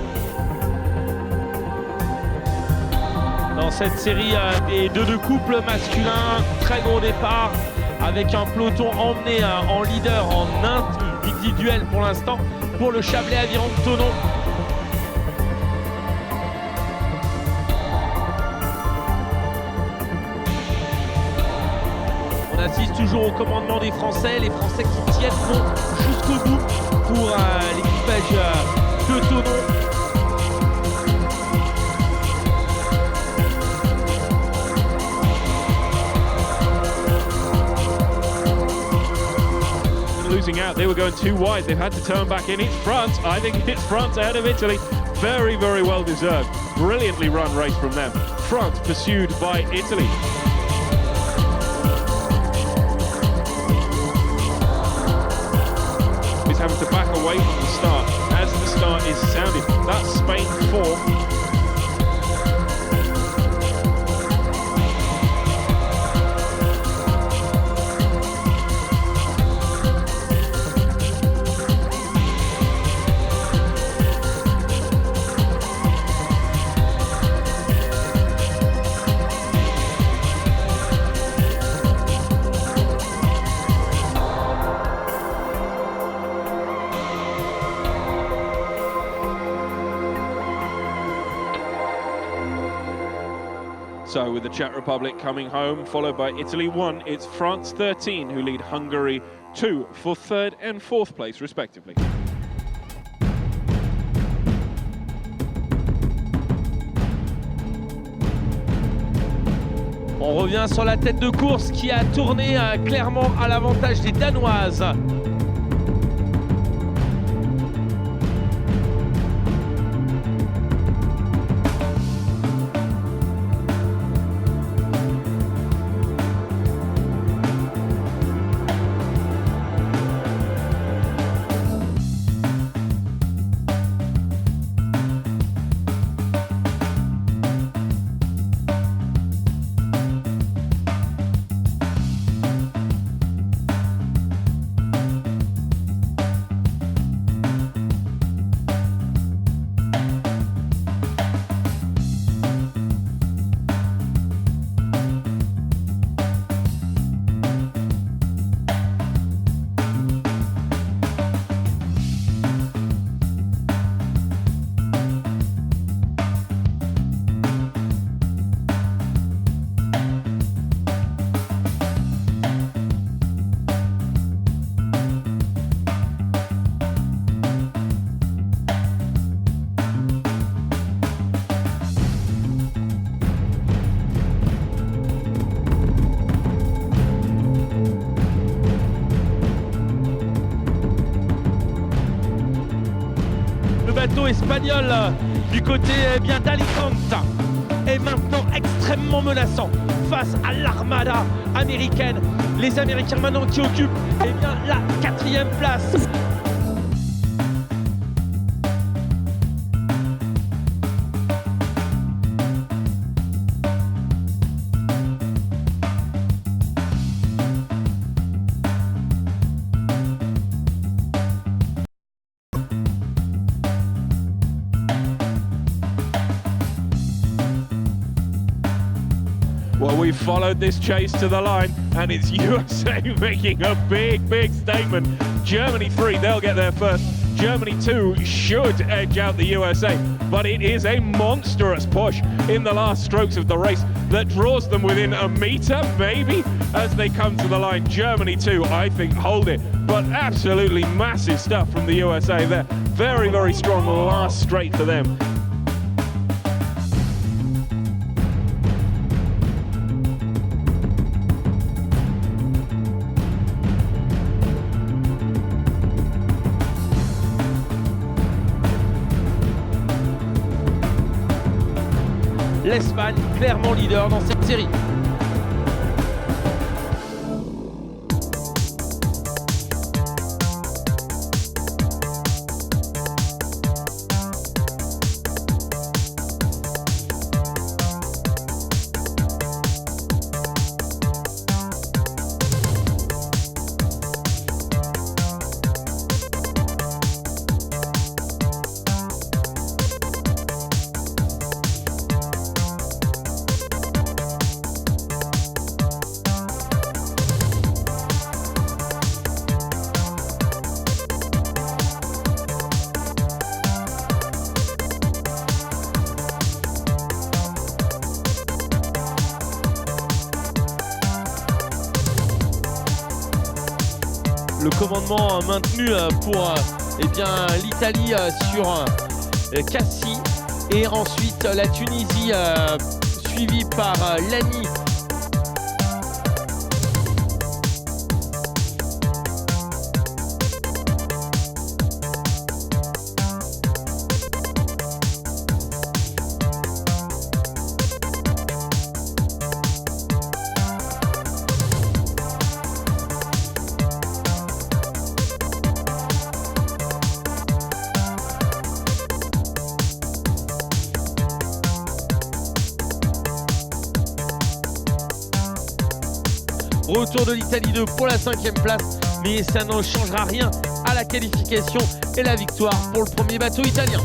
Dans cette série des deux de couple masculin, très gros départ avec un peloton emmené en leader en individuel pour l'instant pour le Chablais Aviron de Thonon. On assiste toujours au commandement des Français, les Français qui tiennent bon jusqu'au bout pour l'équipage de Thonon. Losing out, they were going too wide. They've had to turn back in. It's France. I think it's France ahead of Italy. Very, very well deserved. Brilliantly run race from them. France pursued by Italy. Is having to back away from the start as the start is sounded. That's Spain 4. So with the Czech Republic coming home, followed by Italy 1, it's France 13 who lead Hungary 2 for 3rd and 4th place respectively. On revient sur la tête de course qui a tourné clairement à l'avantage des Danoises. Bateau espagnol du côté d'Alicante est maintenant extrêmement menaçant face à l'armada américaine. Les Américains maintenant qui occupent la 4e place. Well, we followed this chase to the line, and it's USA making a big, big statement. Germany 3, they'll get there first. Germany 2 should edge out the USA, but it is a monstrous push in the last strokes of the race that draws them within a metre, maybe, as they come to the line. Germany 2, I think, hold it, but absolutely massive stuff from the USA there. Very, very strong last straight for them. L'Espagne clairement leader dans cette série. commandement maintenu pour l'Italie sur Cassis. Et ensuite la Tunisie suivie par Lani. Retour de l'Italie 2 pour la 5e place, mais ça ne changera rien à la qualification et la victoire pour le premier bateau italien.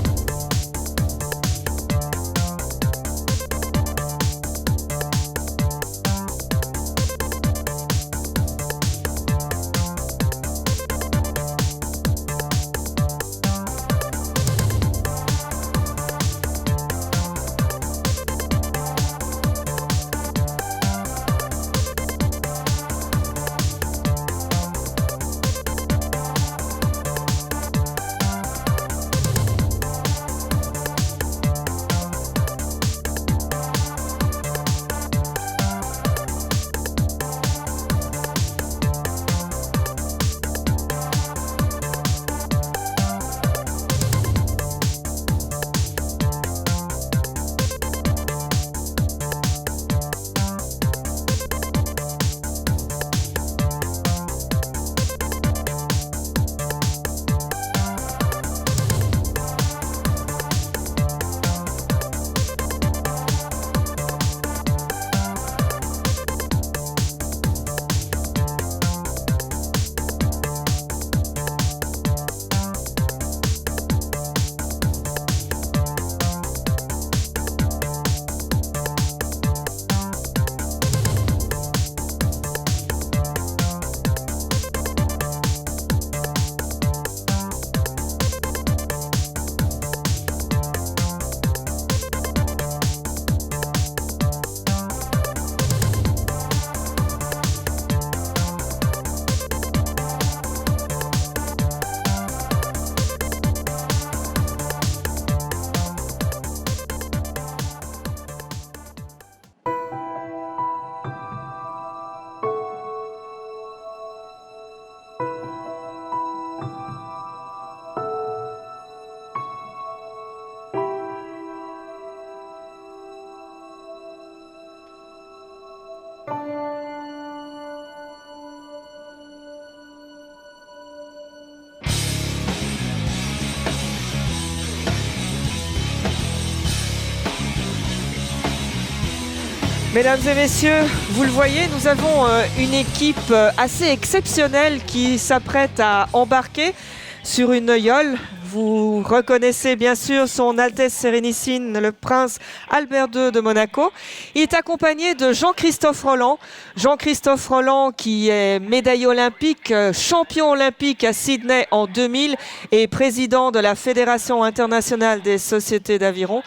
Mesdames et messieurs, vous le voyez, nous avons une équipe assez exceptionnelle qui s'apprête à embarquer sur une yole. Vous reconnaissez bien sûr son Altesse Sérénissime, le prince Albert II de Monaco. Il est accompagné de Jean-Christophe Rolland. Jean-Christophe Rolland qui est médaillé olympique, champion olympique à Sydney en 2000 et président de la Fédération internationale des sociétés d'aviron.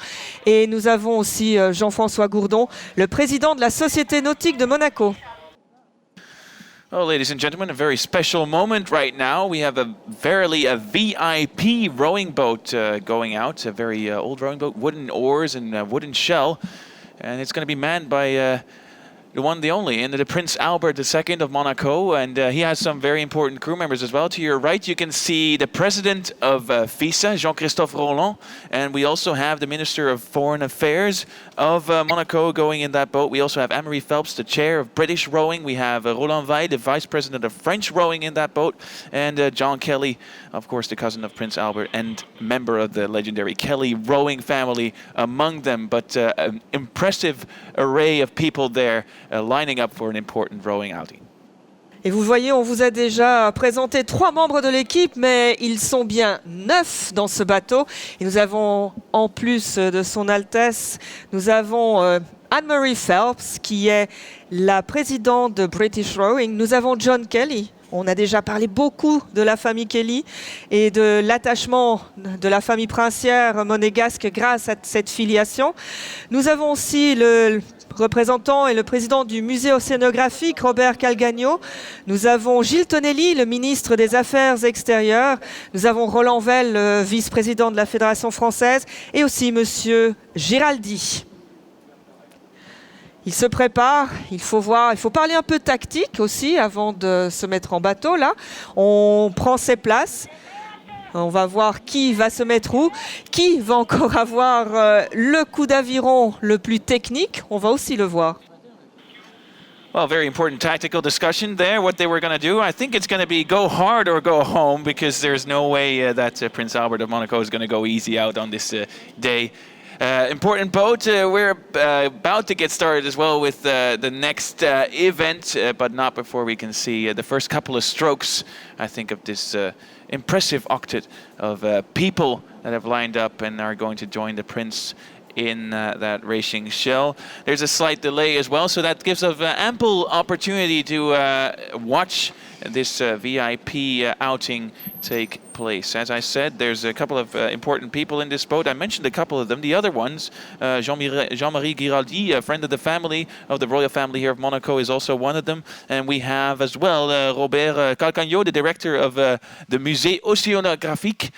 Et nous avons aussi Jean-François Gourdon, le président de la Société Nautique de Monaco. Well, ladies and gentlemen, a very special moment right now. We have verily a VIP rowing boat going out, a very old rowing boat, wooden oars and wooden shell. And it's going to be manned by the one, the only, and the Prince Albert II of Monaco. And he has some very important crew members as well. To your right, you can see the president of FISA, Jean-Christophe Rolland. And we also have the Minister of Foreign Affairs of Monaco going in that boat. We also have Anne-Marie Phelps, the chair of British rowing. We have Roland Veil, the vice president of French rowing in that boat. And John Kelly, of course, the cousin of Prince Albert and member of the legendary Kelly rowing family among them. But an impressive array of people there lining up for an important rowing outing. Et vous voyez, on vous a déjà présenté 3 membres de l'équipe, mais ils sont bien 9 dans ce bateau. Et nous avons, en plus de son Altesse, nous avons Anne-Marie Phelps, qui est la présidente de British Rowing. Nous avons John Kelly. On a déjà parlé beaucoup de la famille Kelly et de l'attachement de la famille princière monégasque grâce à cette filiation. Nous avons aussi le représentant et le président du musée océanographique, Robert Calgagno. Nous avons Gilles Tonelli, le ministre des Affaires extérieures. Nous avons Roland Vell, le vice-président de la Fédération française, et aussi Monsieur Giraldi. Il se prépare, il faut parler un peu tactique aussi avant de se mettre en bateau là. On prend ses places. On va voir qui va se mettre où, qui va encore avoir le coup d'aviron le plus technique. On va aussi le voir. Well, very important tactical discussion there, what they were going to do. I think it's going to be go hard or go home, because there's no way that Prince Albert of Monaco is going to go easy out on this day. Important boat. We're about to get started as well with the next event, but not before we can see the first couple of strokes, I think, of this impressive octet of people that have lined up and are going to join the Prince in that racing shell. There's a slight delay as well, so that gives us ample opportunity to watch this VIP outing take place. As I said, there's a couple of important people in this boat. I mentioned a couple of them. The other ones, Jean-Marie Giraldi, a friend of the family, of the royal family here of Monaco, is also one of them. And we have as well Robert Calcagno, the director of the Musée Océanographique.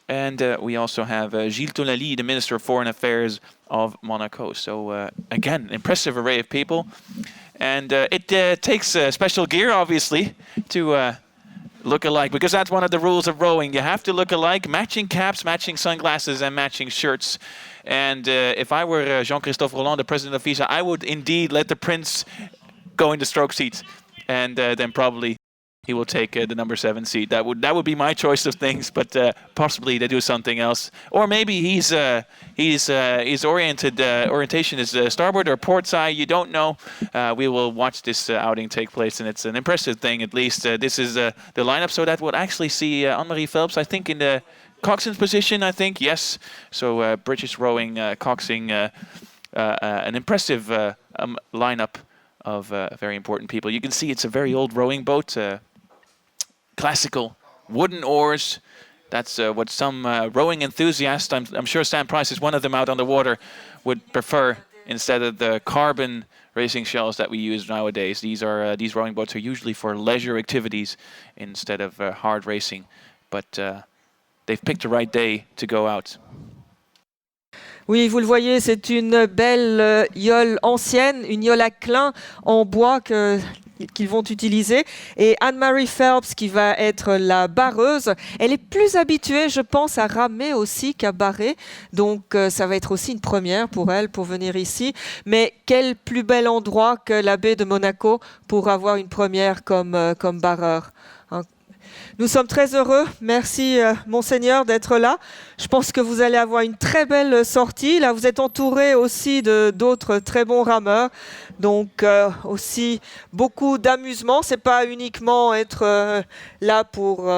And we also have Gilles Tonelli, the Minister of Foreign Affairs of Monaco. So again, impressive array of people. And it takes special gear, obviously, to look alike, because that's one of the rules of rowing. You have to look alike, matching caps, matching sunglasses, and matching shirts. And if I were Jean-Christophe Rolland, the president of FISA, I would indeed let the Prince go in the stroke seats, and then probably he will take the number 7 seat. That would be my choice of things, but possibly they do something else. Or maybe his orientation is starboard or port side. You don't know. We will watch this outing take place, and it's an impressive thing. At least this is the lineup, so that we'll actually see Anne-Marie Phelps, I think, in the coxswain's position. I think, yes. So British rowing, coxing, an impressive lineup of very important people. You can see it's a very old rowing boat. Classical wooden oars. That's what some rowing enthusiasts, I'm sure Stan Price is one of them out on the water, would prefer instead of the carbon racing shells that we use nowadays. These rowing boats are usually for leisure activities instead of hard racing. But they've picked the right day to go out. Oui, vous le voyez, c'est une belle yole ancienne, une yole à clin en bois qu'ils vont utiliser. Et Anne-Marie Phelps, qui va être la barreuse, elle est plus habituée, je pense, à ramer aussi qu'à barrer. Donc, ça va être aussi une première pour elle, pour venir ici. Mais quel plus bel endroit que la baie de Monaco pour avoir une première comme barreur. Nous sommes très heureux. Merci, Monseigneur, d'être là. Je pense que vous allez avoir une très belle sortie. Là, vous êtes entouré aussi d'autres très bons rameurs. Donc, aussi beaucoup d'amusement. Ce n'est pas uniquement être là pour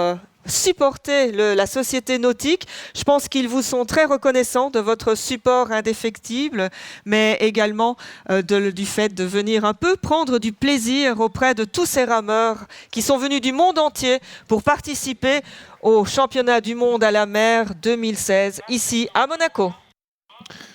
supporter la Société Nautique. Je pense qu'ils vous sont très reconnaissants de votre support indéfectible, mais également du fait de venir un peu prendre du plaisir auprès de tous ces rameurs qui sont venus du monde entier pour participer au championnat du monde à la mer 2016 ici à Monaco.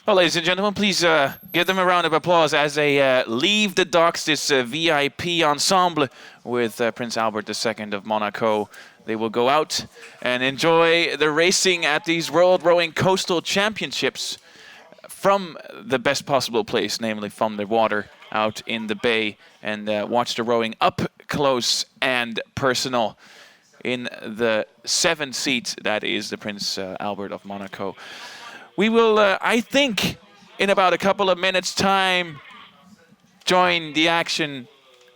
Well, ladies and gentlemen, please give them a round of applause as they leave the docks, this VIP ensemble with Prince Albert II of Monaco. They will go out and enjoy the racing at these World Rowing Coastal Championships from the best possible place, namely from the water out in the bay, and watch the rowing up close and personal in the 7 seat that is the Prince Albert of Monaco. We will, I think, in about a couple of minutes' time, join the action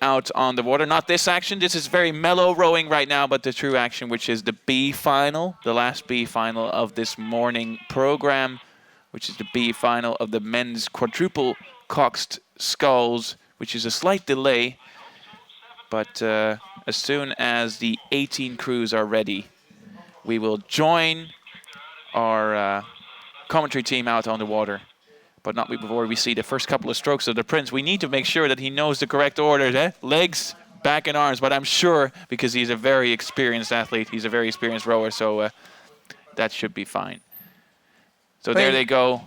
out on the water. Not this action. This is very mellow rowing right now, but the true action, which is the B final, the last B final of this morning program, which is the B final of the men's quadruple coxed sculls, which is a slight delay. But as soon as the 18 crews are ready, we will join our commentary team out on the water. But not before we see the first couple of strokes of the Prince. We need to make sure that he knows the correct order. Legs, back and arms. But I'm sure, because he's a very experienced athlete, he's a very experienced rower, so that should be fine. So there they go,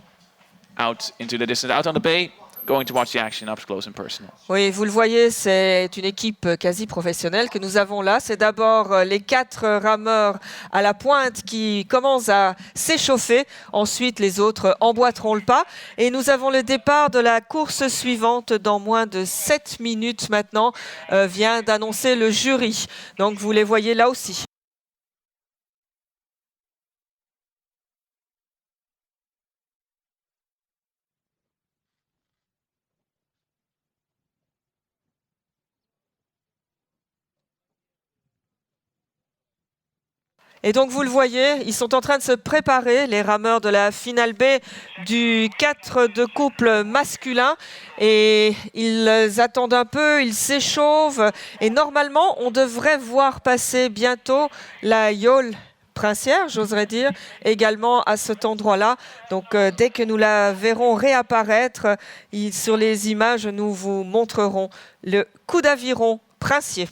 out into the distance, out on the bay. going to watch the action up close and personal. Oui, vous le voyez, c'est une équipe quasi professionnelle que nous avons là. C'est d'abord les 4 rameurs à la pointe qui commencent à s'échauffer. Ensuite, les autres emboîteront le pas. Et nous avons le départ de la course suivante dans moins de 7 minutes maintenant, vient d'annoncer le jury. Donc, vous les voyez là aussi. Et donc vous le voyez, ils sont en train de se préparer, les rameurs de la finale B du 4 de couple masculin. Et ils attendent un peu, ils s'échauffent. Et normalement, on devrait voir passer bientôt la yole princière, j'oserais dire, également à cet endroit-là. Donc dès que nous la verrons réapparaître, sur les images, nous vous montrerons le coup d'aviron princier.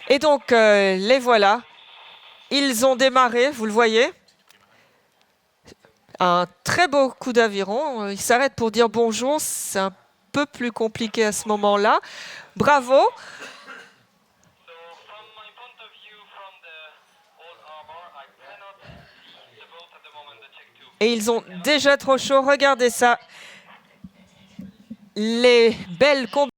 Et donc, les voilà. Ils ont démarré, vous le voyez. Un très beau coup d'aviron. Ils s'arrêtent pour dire bonjour. C'est un peu plus compliqué à ce moment-là. Bravo. Et ils ont déjà trop chaud. Regardez ça. Les belles combinaisons.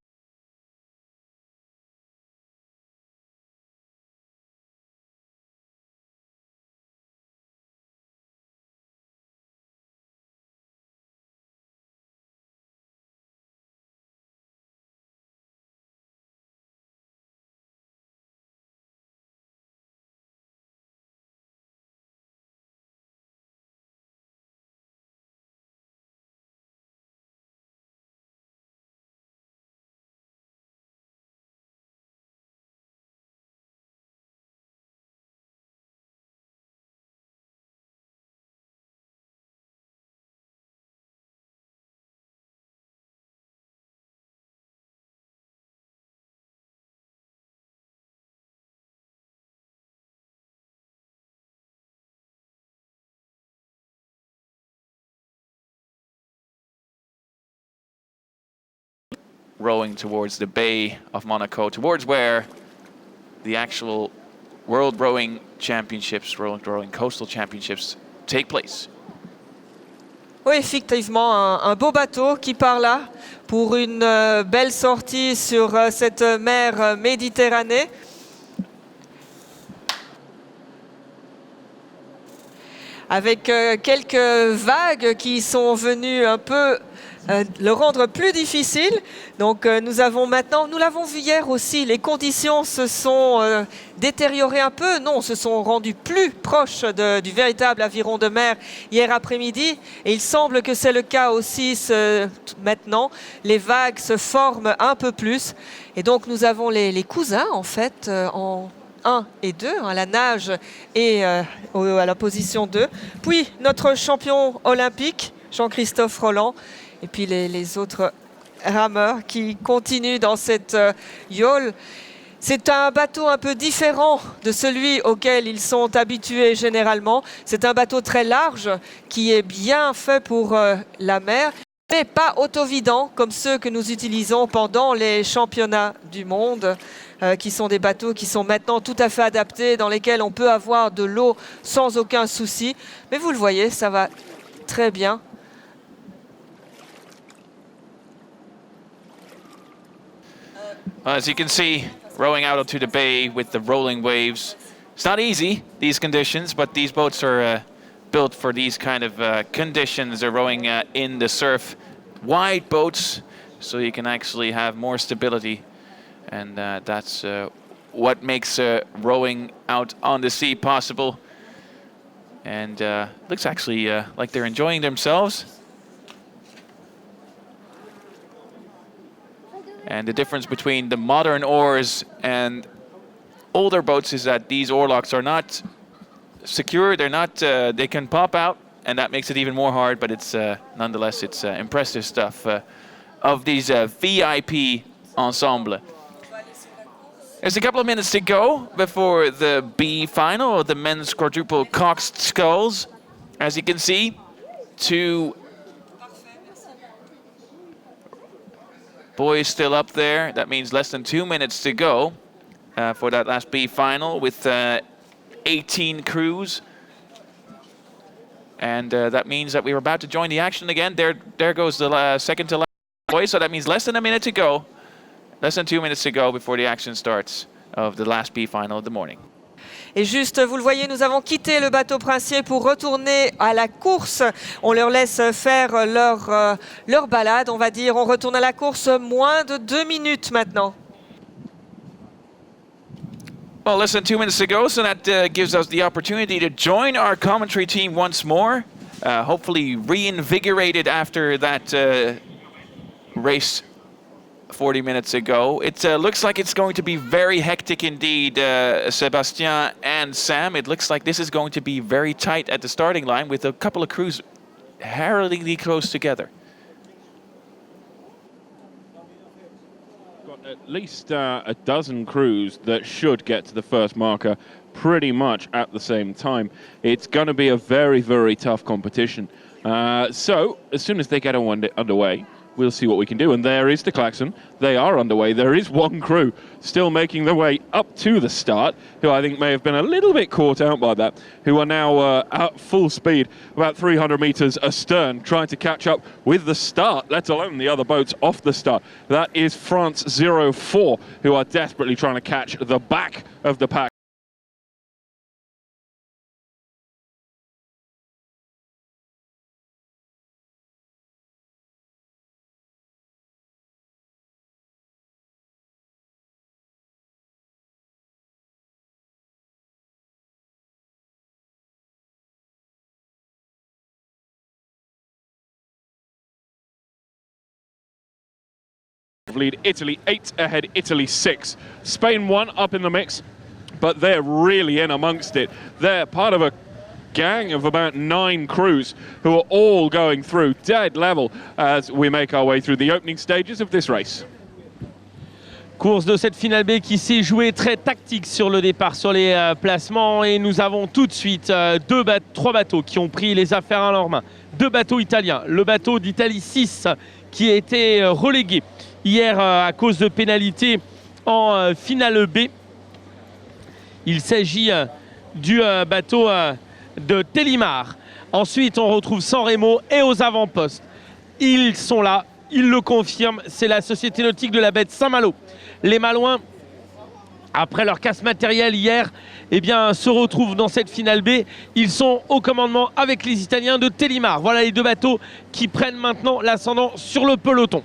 Rowing towards the Bay of Monaco, towards where the actual World Rowing Championships, World Rowing Coastal Championships take place. Oui, effectivement, un beau bateau qui part là pour une belle sortie sur cette mer Méditerranée. Avec quelques vagues qui sont venues un peu le rendre plus difficile. Donc nous l'avons vu hier aussi, les conditions se sont détériorées un peu, non, se sont rendues plus proches du véritable aviron de mer hier après-midi. Et il semble que c'est le cas aussi maintenant. Les vagues se forment un peu plus. Et donc nous avons les cousins en fait en 1 et 2, à la nage et à la position 2. Puis notre champion olympique, Jean-Christophe Rolland. Et puis les autres rameurs qui continuent dans cette yole. C'est un bateau un peu différent de celui auquel ils sont habitués généralement. C'est un bateau très large qui est bien fait pour la mer, mais pas autovidant comme ceux que nous utilisons pendant les championnats du monde, qui sont des bateaux qui sont maintenant tout à fait adaptés, dans lesquels on peut avoir de l'eau sans aucun souci. Mais vous le voyez, ça va très bien. As you can see, rowing out onto the bay with the rolling waves. It's not easy, these conditions, but these boats are built for these kind of conditions. They're rowing in the surf. Wide boats, so you can actually have more stability. And that's what makes rowing out on the sea possible. And looks actually like they're enjoying themselves. And the difference between the modern oars and older boats is that these oarlocks are not secure. They're not. They can pop out, and that makes it even more hard. But it's nonetheless, it's impressive stuff of these VIP ensemble. There's a couple of minutes to go before the B final, the men's quadruple coxed sculls. As you can see, 2 boys still up there. That means less than 2 minutes to go for that last B final with 18 crews. And that means that we're about to join the action again. There goes the second to last boy. So that means less than a minute to go. Less than 2 minutes to go before the action starts of the last B final of the morning. Et juste, vous le voyez, nous avons quitté le bateau princier pour retourner à la course. On leur laisse faire leur balade, on va dire. On retourne à la course moins de 2 minutes maintenant. Well, less than 2 minutes to go, so that gives us the opportunity to join our commentary team once more. Hopefully reinvigorated after that race 40 minutes ago. It looks like it's going to be very hectic indeed, Sébastien and Sam. It looks like this is going to be very tight at the starting line with a couple of crews harrowingly close together. Got at least a dozen crews that should get to the first marker pretty much at the same time. It's going to be a very, very tough competition. So as soon as they get underway, we'll see what we can do. And there is the klaxon. They are underway. There is one crew still making their way up to the start, who I think may have been a little bit caught out by that, who are now at full speed, about 300 meters astern, trying to catch up with the start, let alone the other boats off the start. That is France 04, who are desperately trying to catch the back of the pack. Lead Italy 8 ahead, Italy 6. Spain 1 up in the mix, but they're really in amongst it. They're part of a gang of about 9 crews who are all going through dead level as we make our way through the opening stages of this race. Course de cette finale B qui s'est jouée très tactique sur le départ, sur les placements, et nous avons tout de suite 3 bateaux qui ont pris les affaires en leurs mains. 2 bateaux italiens, le bateau d'Italie 6 qui a été relégué hier à cause de pénalités en finale B. Il s'agit du bateau de Télimar. Ensuite, on retrouve San Remo et aux avant-postes. Ils sont là, ils le confirment, c'est la Société Nautique de la baie de Saint-Malo. Les Malouins, après leur casse matérielle hier, eh bien, se retrouvent dans cette finale B. Ils sont au commandement avec les Italiens de Télimar. Voilà les 2 bateaux qui prennent maintenant l'ascendant sur le peloton.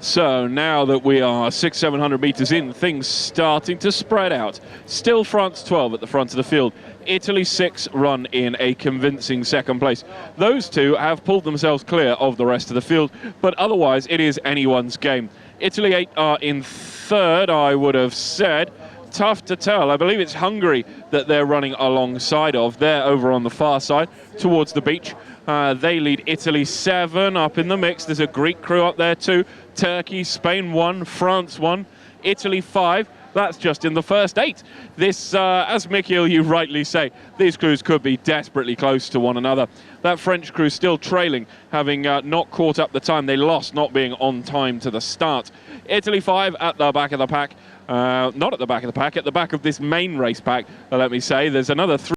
So now that we are 600-700 meters in, things starting to spread out. Still France 12 at the front of the field. Italy 6 run in a convincing second place. Those 2 have pulled themselves clear of the rest of the field, but otherwise it is anyone's game. Italy 8 are in third, I would have said. Tough to tell. I believe it's Hungary that they're running alongside of. They're over on the far side towards the beach. They lead Italy 7 up in the mix. There's a Greek crew up there too. Turkey, Spain 1, France 1, Italy 5. That's just in the first 8. This, as Michiel, you rightly say, these crews could be desperately close to one another. That French crew still trailing, having not caught up the time they lost, not being on time to the start. Italy 5 at the back of the pack. Not at the back of the pack, at the back of this main race pack, let me say. There's another 3.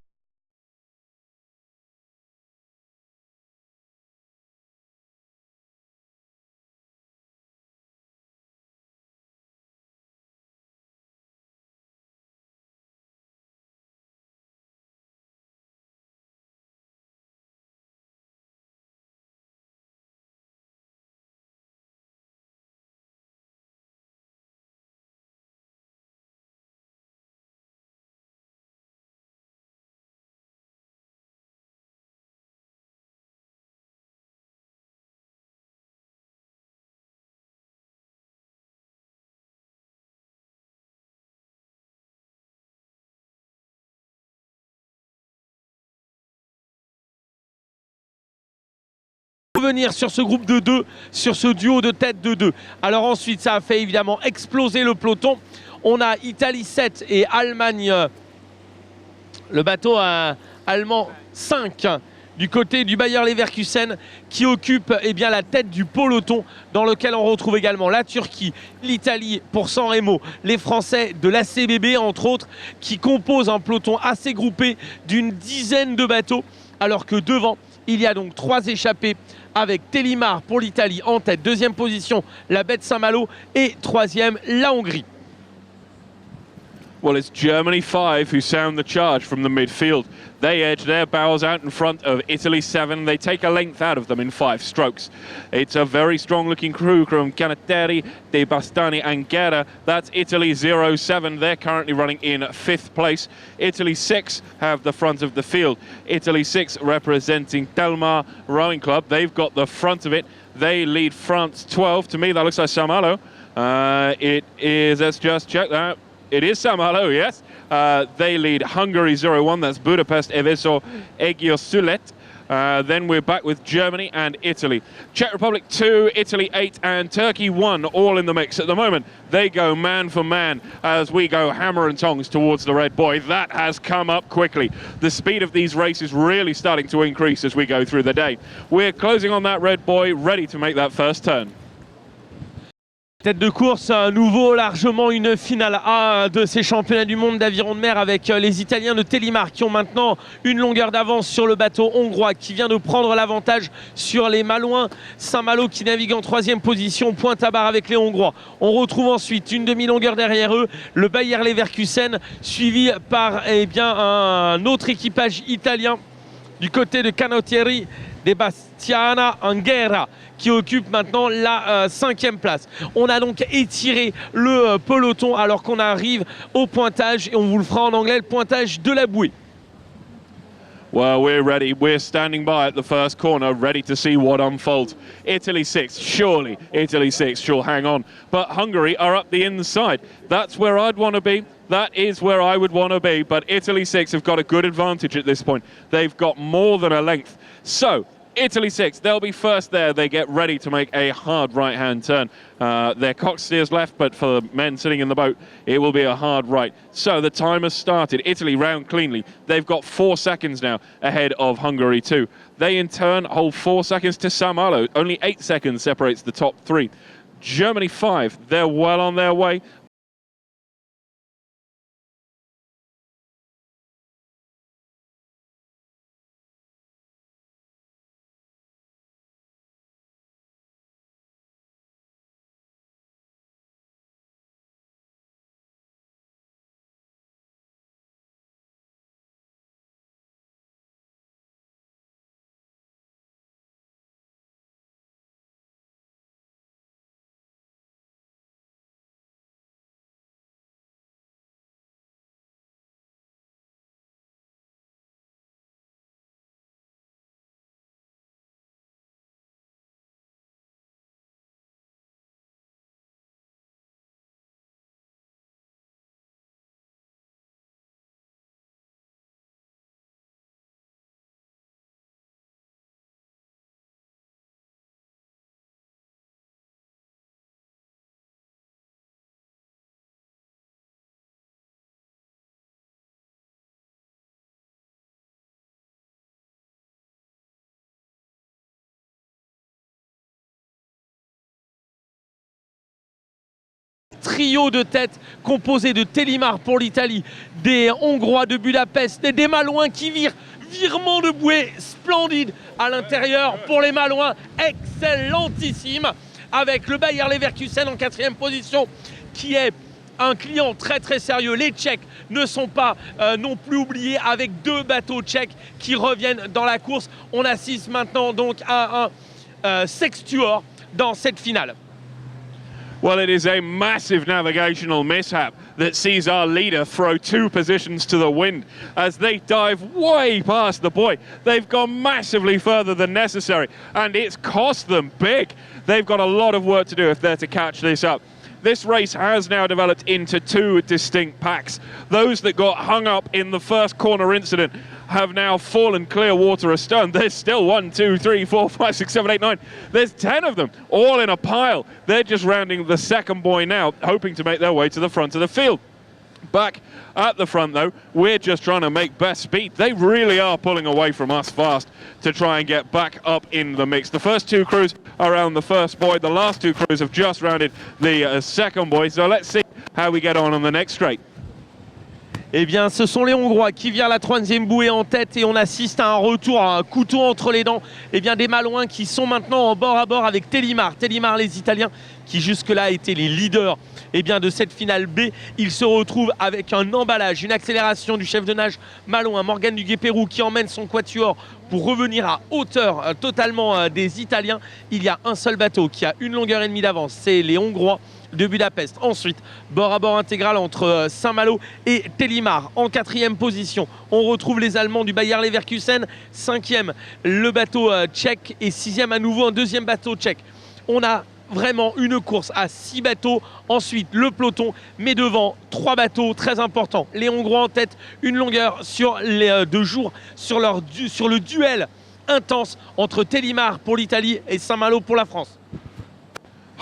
revenir sur ce groupe de 2, sur ce duo de tête de 2. Alors ensuite, ça a fait évidemment exploser le peloton. On a Italie 7 et Allemagne, le bateau allemand 5 du côté du Bayer Leverkusen qui occupe la tête du peloton dans lequel on retrouve également la Turquie, l'Italie pour San Remo, les Français de l'ACBB entre autres qui composent un peloton assez groupé d'une dizaine de bateaux alors que devant il y a donc 3 échappés avec Telimar pour l'Italie en tête, deuxième position la Baie de Saint-Malo et troisième la Hongrie. Well, it's Germany 5 who sound the charge from the midfield. They edge their bows out in front of Italy 7. They take a length out of them in 5 strokes. It's a very strong-looking crew from Canateri, De Bastani and Guerra. That's Italy 07. They're currently running in 5th place. Italy 6 have the front of the field. Italy 6 representing Telmar Rowing Club. They've got the front of it. They lead France 12. To me, that looks like Saint-Malo. It is, let's just check that. It is Saint-Malo, yes. They lead Hungary 0-1. That's Budapest, Eveso, Egyosulet. Then we're back with Germany and Italy. Czech Republic 2, Italy 8, and Turkey 1, all in the mix at the moment. They go man for man as we go hammer and tongs towards the red buoy. That has come up quickly. The speed of these races really starting to increase as we go through the day. We're closing on that red buoy, ready to make that first turn. Tête de course, à nouveau largement une finale A de ces championnats du monde d'aviron de mer avec les Italiens de Telimar qui ont maintenant une longueur d'avance sur le bateau hongrois qui vient de prendre l'avantage sur les Malouins. Saint-Malo qui navigue en 3e position, pointe à barre avec les Hongrois. On retrouve ensuite une demi-longueur derrière eux, le Bayer Leverkusen suivi par un autre équipage italien du côté de Canottieri, de Bastiana Anghera qui occupe maintenant la 5e place. On a donc étiré le peloton alors qu'on arrive au pointage et on vous le fera en anglais, le pointage de la bouée. Well, we're ready. We're standing by at the first corner, ready to see what unfolds. Italy 6, surely Italy 6 she'll hang on. But Hungary are up the inside. That's where I'd want to be. That is where I would want to be. But Italy 6 have got a good advantage at this point. They've got more than a length. So, Italy 6, they'll be first there. They get ready to make a hard right-hand turn. Their cock steers left, but for the men sitting in the boat, it will be a hard right. So the time has started. Italy round cleanly. They've got 4 seconds now ahead of Hungary too. They in turn hold 4 seconds to Saint-Malo. Only 8 seconds separates the top 3. Germany 5, they're well on their way. Trio de tête composé de Telimar pour l'Italie, des Hongrois de Budapest, des Malouins qui virent, virement de bouée splendide à l'intérieur pour les Malouins, excellentissime, avec le Bayer Leverkusen en 4e position qui est un client très très sérieux. Les Tchèques ne sont pas non plus oubliés avec 2 bateaux tchèques qui reviennent dans la course. On assiste maintenant donc à un sextuor dans cette finale. Well, it is a massive navigational mishap that sees our leader throw 2 positions to the wind as they dive way past the buoy. They've gone massively further than necessary, and it's cost them big. They've got a lot of work to do if they're to catch this up. This race has now developed into 2 distinct packs. Those that got hung up in the first corner incident have now fallen clear water astern. There's still 1, 2, 3, 4, 5, 6, 7, 8, 9. There's 10 of them, all in a pile. They're just rounding the second buoy now, hoping to make their way to the front of the field. Back at the front, though, we're just trying to make best speed. They really are pulling away from us fast to try and get back up in the mix. The first two crews are around the first buoy. The last two crews have just rounded the second buoy. So let's see how we get on the next straight. Eh bien, ce sont les Hongrois qui virent la troisième bouée en tête et on assiste à un retour, à un couteau entre les dents. Eh bien, des Malouins qui sont maintenant en bord à bord avec Telimar. Telimar, les Italiens, qui jusque-là étaient les leaders de cette finale B. Ils se retrouvent avec un emballage, une accélération du chef de nage malouin, Morgan du Guépérou, qui emmène son quatuor pour revenir à hauteur totalement des Italiens. Il y a un seul bateau qui a une longueur et demie d'avance, c'est les Hongrois de Budapest. Ensuite, bord à bord intégral entre Saint-Malo et Telimar. En quatrième position, on retrouve les Allemands du Bayer Leverkusen. Cinquième, le bateau tchèque. Et sixième, à nouveau, un deuxième bateau tchèque. On a vraiment une course à 6 bateaux. Ensuite, le peloton, mais devant 3 bateaux très importants. Les Hongrois en tête, une longueur sur les 2 jours, sur le duel intense entre Telimar pour l'Italie et Saint-Malo pour la France.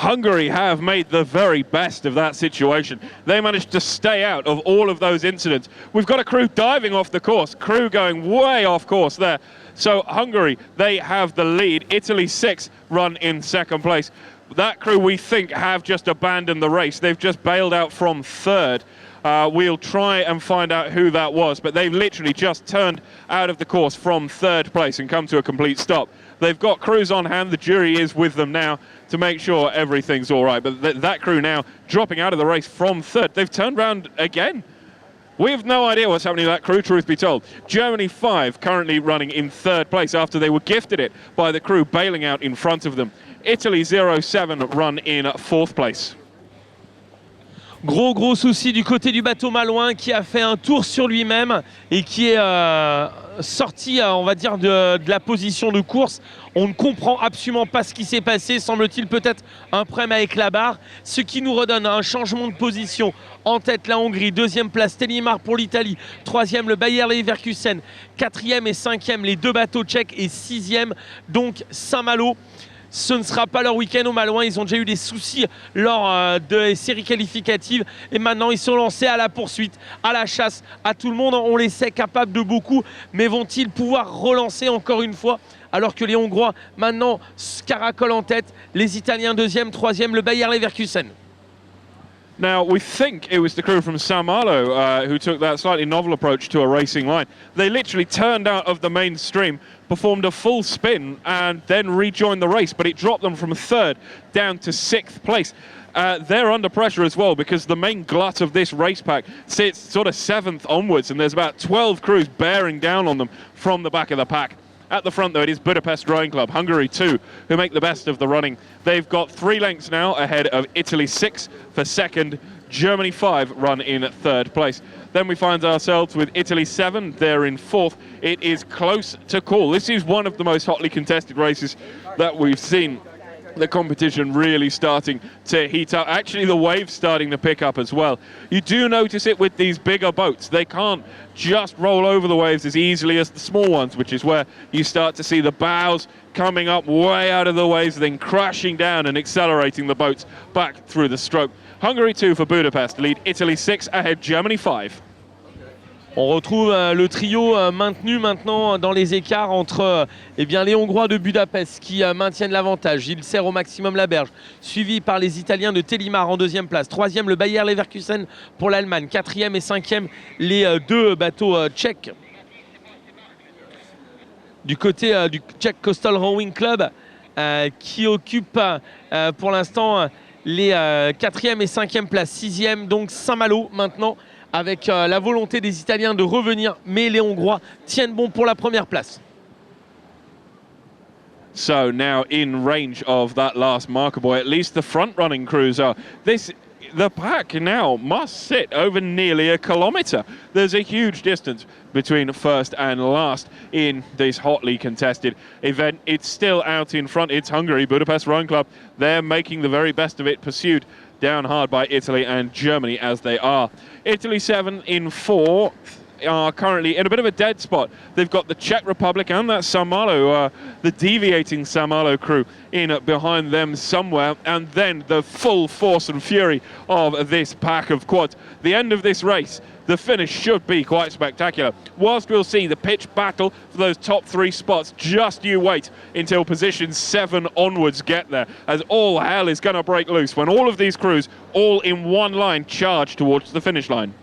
Hungary have made the very best of that situation. They managed to stay out of all of those incidents. We've got a crew diving off the course, crew going way off course there. So Hungary, they have the lead. Italy 6 run in second place. That crew, we think, have just abandoned the race. They've just bailed out from third. We'll try and find out who that was, but they've literally just turned out of the course from third place and come to a complete stop. They've got crews on hand. The jury is with them now to make sure everything's all right. But that crew now dropping out of the race from third. They've turned around again. We have no idea what's happening to that crew, truth be told. Germany 5 currently running in third place after they were gifted it by the crew bailing out in front of them. Italy 07 run in fourth place. Gros souci du côté du bateau malouin qui a fait un tour sur lui-même et qui est sorti, on va dire, de la position de course. On ne comprend absolument pas ce qui s'est passé. Semble-t-il peut-être un problème avec la barre. Ce qui nous redonne un changement de position. En tête, la Hongrie. Deuxième place, Telimar pour l'Italie. Troisième, le Bayer Leverkusen. Quatrième et cinquième, les 2 bateaux tchèques. Et sixième, donc Saint-Malo. Ce ne sera pas leur week-end aux Malouins. Ils ont déjà eu des soucis lors des séries qualificatives. Et maintenant, ils sont lancés à la poursuite, à la chasse, à tout le monde. On les sait capables de beaucoup. Mais vont-ils pouvoir relancer encore une fois alors que les Hongrois, maintenant, caracolent en tête. Les Italiens deuxième, troisième, le Bayer Leverkusen. Now, we think it was the crew from Saint-Malo who took that slightly novel approach to a racing line. They literally turned out of the mainstream, performed a full spin, and then rejoined the race, but it dropped them from third down to 6th place. They're under pressure as well because the main glut of this race pack sits sort of 7th onwards, and there's about 12 crews bearing down on them from the back of the pack. At the front, though, it is Budapest Rowing Club, Hungary 2, who make the best of the running. They've got 3 lengths now ahead of Italy 6 for second, Germany 5 run in third place. Then we find ourselves with Italy 7, they're in fourth. It is close to call. This is one of the most hotly contested races that we've seen. The competition really starting to heat up. Actually, the waves starting to pick up as well. You do notice it with these bigger boats. They can't just roll over the waves as easily as the small ones, which is where you start to see the bows coming up way out of the waves, then crashing down and accelerating the boats back through the stroke. Hungary 2 for Budapest, lead Italy 6, ahead Germany 5. On retrouve le trio maintenu maintenant dans les écarts entre les Hongrois de Budapest qui maintiennent l'avantage. Ils serrent au maximum la berge, suivi par les Italiens de Telimar en deuxième place. Troisième, le Bayer Leverkusen pour l'Allemagne. Quatrième et cinquième, les 2 bateaux tchèques. Du côté du Czech Coastal Rowing Club qui occupe pour l'instant les 4e et 5e places. 6e, donc Saint-Malo maintenant, avec la volonté des Italiens de revenir, mais les Hongrois tiennent bon pour la première place. So now in range of that last marker buoy, at least the front-running crews are. The pack now must sit over nearly a kilometre. There's a huge distance between first and last in this hotly contested event. It's still out in front. It's Hungary, Budapest Rowing Club. They're making the very best of it, pursued down hard by Italy and Germany as they are. Italy 7 in 4th, are currently in a bit of a dead spot. They've got the Czech Republic and that Saint-Malo, the deviating Saint-Malo crew in behind them somewhere, and then the full force and fury of this pack of quads. The end of this race, the finish should be quite spectacular. Whilst we'll see the pitch battle for those top 3 spots, just you wait until position 7 onwards get there, as all hell is going to break loose when all of these crews, all in one line, charge towards the finish line.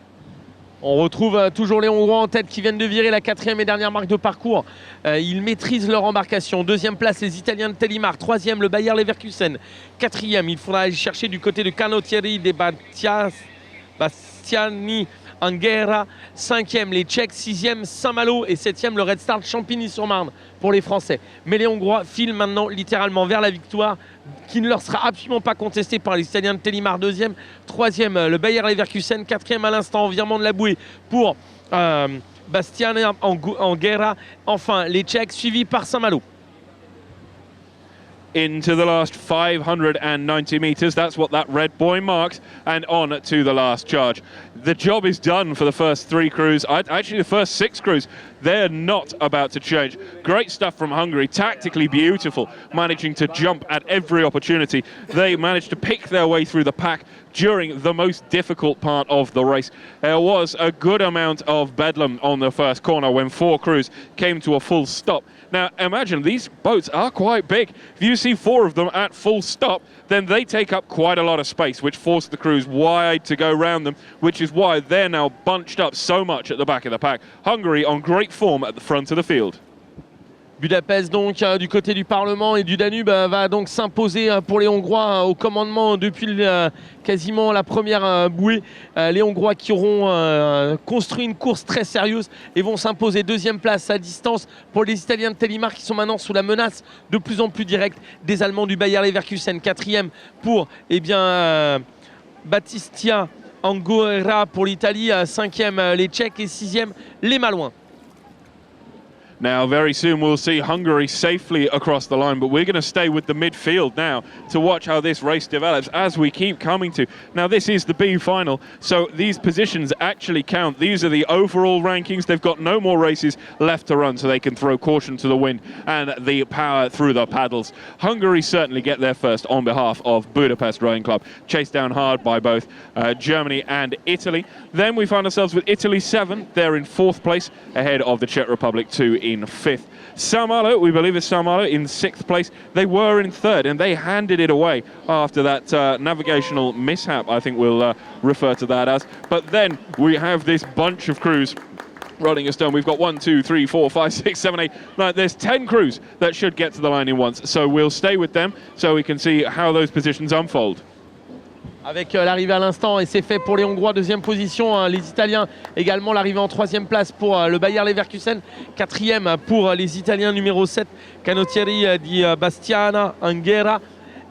On retrouve toujours les Hongrois en tête qui viennent de virer la 4e et dernière marque de parcours. Ils maîtrisent leur embarcation. 2e place, les Italiens de Telimar. 3e, le Bayer Leverkusen. 4e, il faudra aller chercher du côté de Canottieri de Bastiani en guerra. 5e, les Tchèques. 6e, Saint-Malo. Et 7e, le Red Star Champigny-sur-Marne pour les Français. Mais les Hongrois filent maintenant littéralement vers la victoire, qui ne leur sera absolument pas contestée par les Italiens de Telimar. 2e, 3e, le Bayer Leverkusen. 4e à l'instant, virement de la bouée pour Bastiani en guerra. Enfin, les Tchèques, suivis par Saint-Malo. Into the last 590 meters. That's what that red buoy marks, and on to the last charge. The job is done for the first 3 crews. Actually, the first 6 crews, they're not about to change. Great stuff from Hungary, tactically beautiful, managing to jump at every opportunity. They managed to pick their way through the pack during the most difficult part of the race. There was a good amount of bedlam on the first corner when 4 crews came to a full stop. Now, imagine, these boats are quite big. If you see 4 of them at full stop, then they take up quite a lot of space, which forced the crews wide to go round them, which is why they're now bunched up so much at the back of the pack. Hungary on great form at the front of the field. Budapest donc du côté du Parlement et du Danube va donc s'imposer pour les Hongrois au commandement depuis quasiment la première bouée. Les Hongrois qui auront construit une course très sérieuse et vont s'imposer. 2e place à distance pour les Italiens de Telimar qui sont maintenant sous la menace de plus en plus directe des Allemands du Bayer Leverkusen. 4e pour Battistia Angora pour l'Italie. 5e les Tchèques et 6e les Malouins. Now, very soon we'll see Hungary safely across the line, but we're going to stay with the midfield now to watch how this race develops as we keep coming to. Now, this is the B final, so these positions actually count. These are the overall rankings. They've got no more races left to run, so they can throw caution to the wind and the power through the paddles. Hungary certainly get there first on behalf of Budapest Rowing Club, chased down hard by both Germany and Italy. Then we find ourselves with Italy 7. They're in 4th place, ahead of the Czech Republic 2 in 5th. Saint-Malo, we believe it's Saint-Malo in 6th place. They were in 3rd and they handed it away after that navigational mishap, I think we'll refer to that as. But then we have this bunch of crews running us down. We've got 1, 2, 3, 4, 5, 6, 7, 8, 9. There's 10 crews that should get to the line in once. So we'll stay with them so we can see how those positions unfold. Avec l'arrivée à l'instant, et c'est fait pour les Hongrois, 2e position, les Italiens également, l'arrivée en 3e place pour le Bayer Leverkusen, 4e pour les Italiens numéro 7, Canottieri di Bastiana Anghera,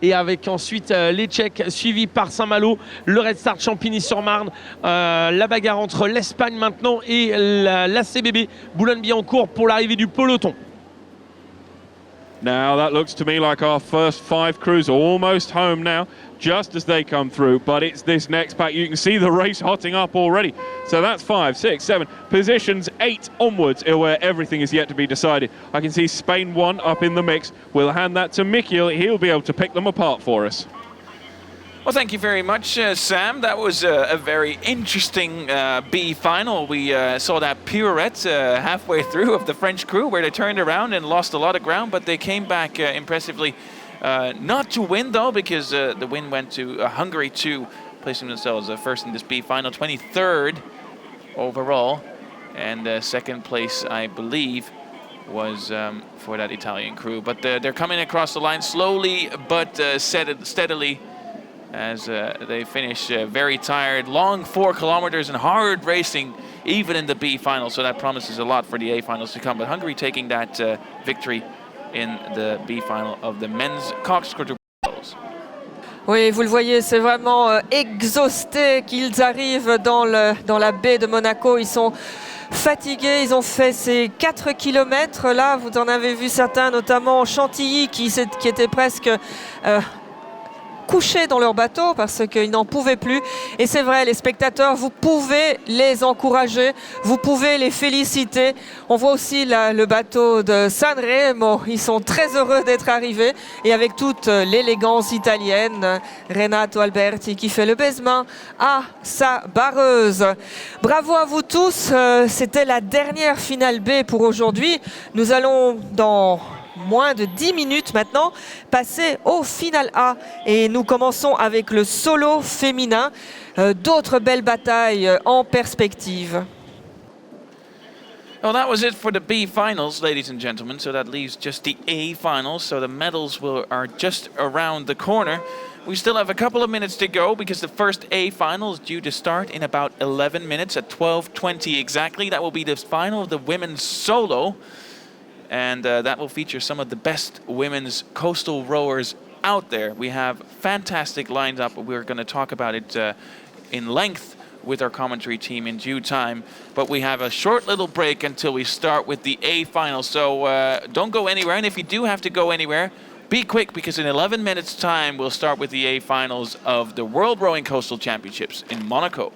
et avec ensuite les Tchèques suivis par Saint-Malo, le Red Star Champigny-sur-Marne, la bagarre entre l'Espagne maintenant et l'ACBB Boulogne-Billancourt pour l'arrivée du peloton. Now that looks to me like our first 5 crews almost home now, just as they come through, but it's this next pack. You can see the race hotting up already. So that's 5, 6, 7, positions 8 onwards where everything is yet to be decided. I can see Spain 1 up in the mix. We'll hand that to Mikhail. He'll be able to pick them apart for us. Well, thank you very much, Sam. That was a very interesting B final. We saw that pirouette halfway through of the French crew where they turned around and lost a lot of ground, but they came back impressively. Not to win, though, because the win went to Hungary, too, placing themselves first in this B final, 23rd overall. And second place, I believe, was for that Italian crew. But they're coming across the line slowly but steadily, as they finish very tired. Long 4 kilometers and hard racing, even in the B final. So that promises a lot for the A finals to come. But Hungary taking that victory in the B final of the men's corkscrew. Oui, vous le voyez, c'est vraiment exhausté qu'ils arrivent dans la baie de Monaco. Ils sont fatigués, ils ont fait ces 4 kilomètres. Là, vous en avez vu certains, notamment Chantilly, qui était presque couché dans leur bateau parce qu'ils n'en pouvaient plus. Et c'est vrai, les spectateurs, vous pouvez les encourager, vous pouvez les féliciter. On voit aussi le bateau de Sanremo. Ils sont très heureux d'être arrivés et avec toute l'élégance italienne, Renato Alberti qui fait le baise-main à sa barreuse. Bravo à vous tous, c'était la dernière finale B pour aujourd'hui. Nous allons dans moins de 10 minutes maintenant passer au final A et nous commençons avec le solo féminin. D'autres belles batailles en perspective. Well, that was it for the B finals, ladies and gentlemen. So that leaves just the A finals. So the medals are just around the corner. We still have a couple of minutes to go because the first A final is due to start in about 11 minutes at 12:20 exactly. That will be the final of the women's solo. And that will feature some of the best women's coastal rowers out there. We have fantastic lines up. We're going to talk about it in length with our commentary team in due time. But we have a short little break until we start with the A final. So don't go anywhere. And if you do have to go anywhere, be quick because in 11 minutes time, we'll start with the A finals of the World Rowing Coastal Championships in Monaco.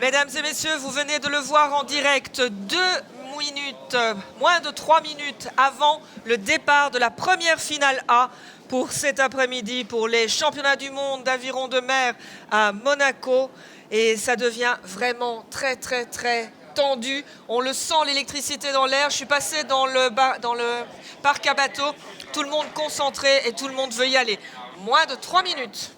Mesdames et messieurs, vous venez de le voir en direct, 2 minutes, moins de 3 minutes avant le départ de la première finale A pour cet après-midi, pour les championnats du monde d'aviron de mer à Monaco. Et ça devient vraiment très tendu. On le sent, l'électricité dans l'air. Je suis passé dans le parc à bateaux. Tout le monde concentré et tout le monde veut y aller. Moins de 3 minutes.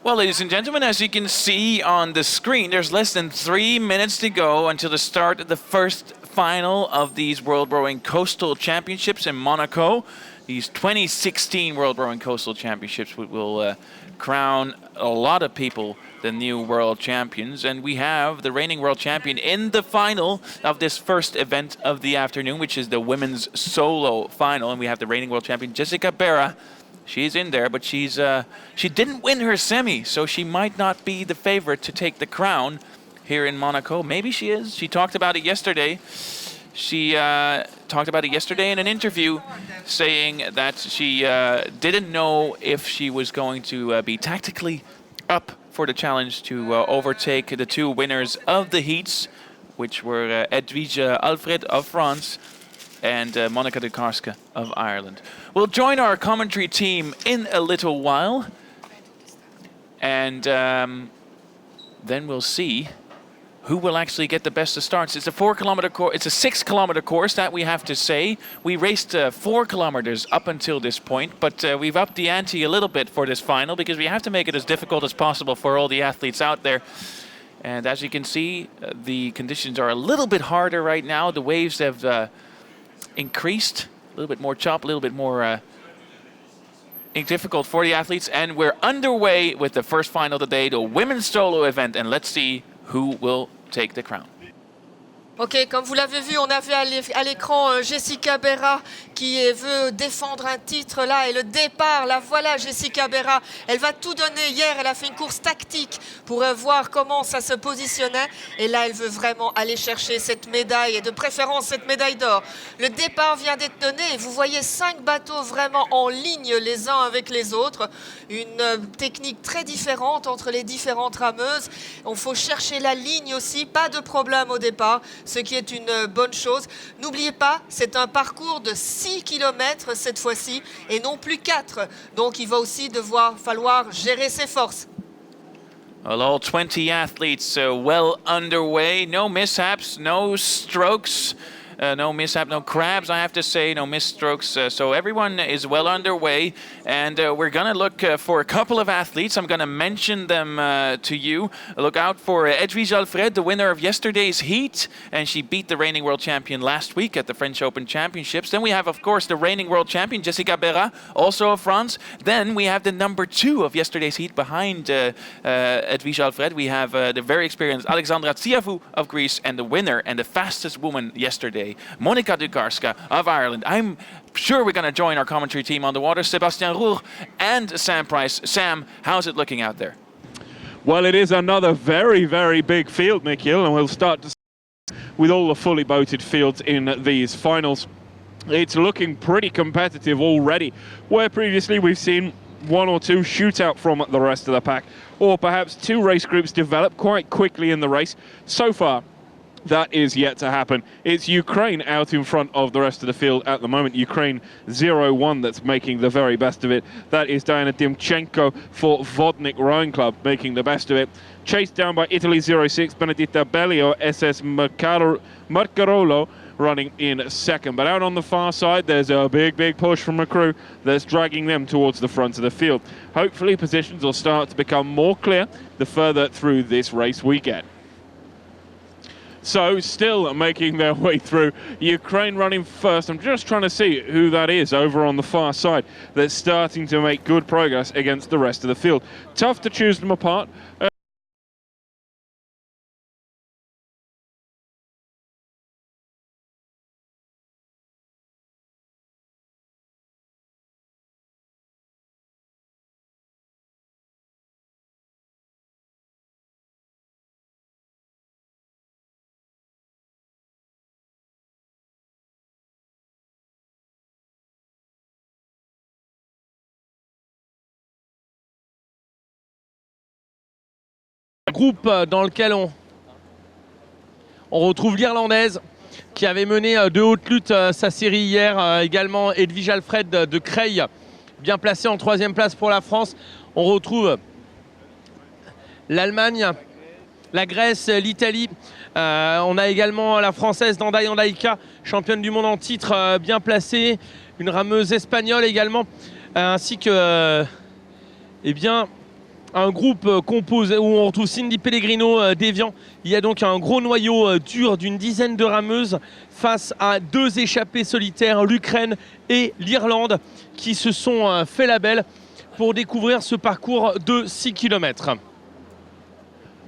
Well, ladies and gentlemen, as you can see on the screen, there's less than 3 minutes to go until the start of the first final of these World Rowing Coastal Championships in Monaco. These 2016 World Rowing Coastal Championships will crown a lot of people the new world champions. And we have the reigning world champion in the final of this first event of the afternoon, which is the women's solo final. And we have the reigning world champion, Jessica Berra. She's in there, but she didn't win her semi, so she might not be the favorite to take the crown here in Monaco. Maybe she is. She talked about it yesterday. She talked about it yesterday in an interview, saying that she didn't know if she was going to be tactically up for the challenge to overtake the 2 winners of the heats, which were Edwige Alfred of France and Monica de Karska of Ireland. We'll join our commentary team in a little while, and then we'll see who will actually get the best of starts. It's a 4-kilometer course. It's a 6-kilometer course, that we have to say. We raced 4 kilometers up until this point, but we've upped the ante a little bit for this final because we have to make it as difficult as possible for all the athletes out there. And as you can see, the conditions are a little bit harder right now. The waves have increased, a little bit more chop, a little bit more difficult for the athletes. And we're underway with the first final of the day, the women's solo event, and let's see who will take the crown. Ok, comme vous l'avez vu, on a vu à l'écran Jessica Berra qui veut défendre un titre là, et le départ, la voilà Jessica Berra, elle va tout donner. Hier elle a fait une course tactique pour voir comment ça se positionnait, et là elle veut vraiment aller chercher cette médaille, et de préférence cette médaille d'or. Le départ vient d'être donné et vous voyez 5 bateaux vraiment en ligne les uns avec les autres, une technique très différente entre les différentes rameuses. Il faut chercher la ligne aussi, pas de problème au départ, ce qui est une bonne chose. N'oubliez pas, c'est un parcours de 6 km cette fois-ci et non plus 4. Donc il va aussi falloir gérer ses forces. Well, all 20 athletes well underway. No mishaps, no strokes. No mishap, no crabs, I have to say, no misstrokes. So everyone is well underway, and we're going to look for a couple of athletes. I'm going to mention them to you. Look out for Edwige Alfred, the winner of yesterday's heat, and she beat the reigning world champion last week at the French Open Championships. Then we have, of course, the reigning world champion, Jessica Berra, also of France. Then we have the number 2 of yesterday's heat behind Edwige Alfred. We have the very experienced Alexandra Tsiavou of Greece, and the winner and the fastest woman yesterday, Monica de Karska of Ireland. I'm sure we're going to join our commentary team on the water, Sébastien Roure and Sam Price. Sam, how's it looking out there? Well, it is another very big field, Nikhil, and we'll start to see with all the fully boated fields in these finals. It's looking pretty competitive already, where previously we've seen 1 or 2 shoot out from the rest of the pack, or perhaps 2 race groups develop quite quickly in the race. So far, that is yet to happen. It's Ukraine out in front of the rest of the field at the moment. Ukraine 0-1 that's making the very best of it. That is Diana Dimchenko for Vodnik Rowing Club making the best of it. Chased down by Italy 06, Benedetta Bellio, SS Marcarolo running in second. But out on the far side, there's a big push from a crew that's dragging them towards the front of the field. Hopefully positions will start to become more clear the further through this race we get. So, still making their way through. Ukraine running first. I'm just trying to see who that is over on the far side that's starting to make good progress against the rest of the field. Tough to choose them apart. groupe dans lequel on retrouve l'Irlandaise qui avait mené de haute lutte sa série hier, également Edwige Alfred de Creil, bien placée en 3e place pour la France. On retrouve l'Allemagne, la Grèce, l'Italie. On a également la Française Dandaï Andaïka, championne du monde en titre, bien placée. Une rameuse espagnole également, ainsi que un groupe composé où on retrouve Cindy Pellegrino d'Evian. Il y a donc un gros noyau dur d'une dizaine de rameuses face à 2 échappées solitaires, l'Ukraine et l'Irlande, qui se sont fait la belle pour découvrir ce parcours de 6 km.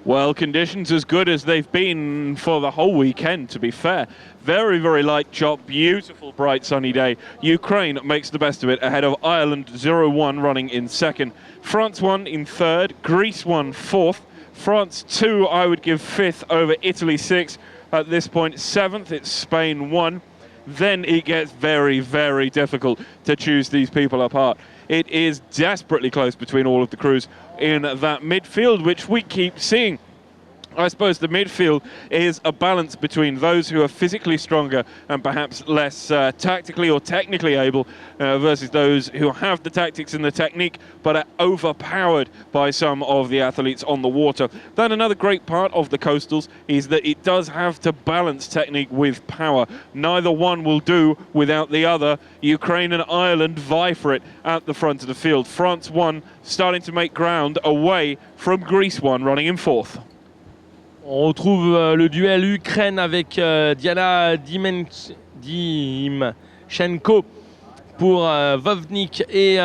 Well, conditions as good as they've been for the whole weekend, to be fair. Very, very light chop, beautiful bright sunny day. Ukraine makes the best of it ahead of Ireland 0-1 running in 2nd. France 1 in 3rd, Greece 1 4th. France 2 I would give 5th over Italy 6. At this point 7th it's Spain 1. Then it gets very, very difficult to choose these people apart. It is desperately close between all of the crews in that midfield, which we keep seeing. I suppose the midfield is a balance between those who are physically stronger and perhaps less tactically or technically able versus those who have the tactics and the technique but are overpowered by some of the athletes on the water. Then another great part of the coastals is that it does have to balance technique with power. Neither one will do without the other. Ukraine and Ireland vie for it at the front of the field. France 1 starting to make ground away from Greece 1 running in 4th. On retrouve le duel Ukraine avec Diana Dimchenko pour Vovnik et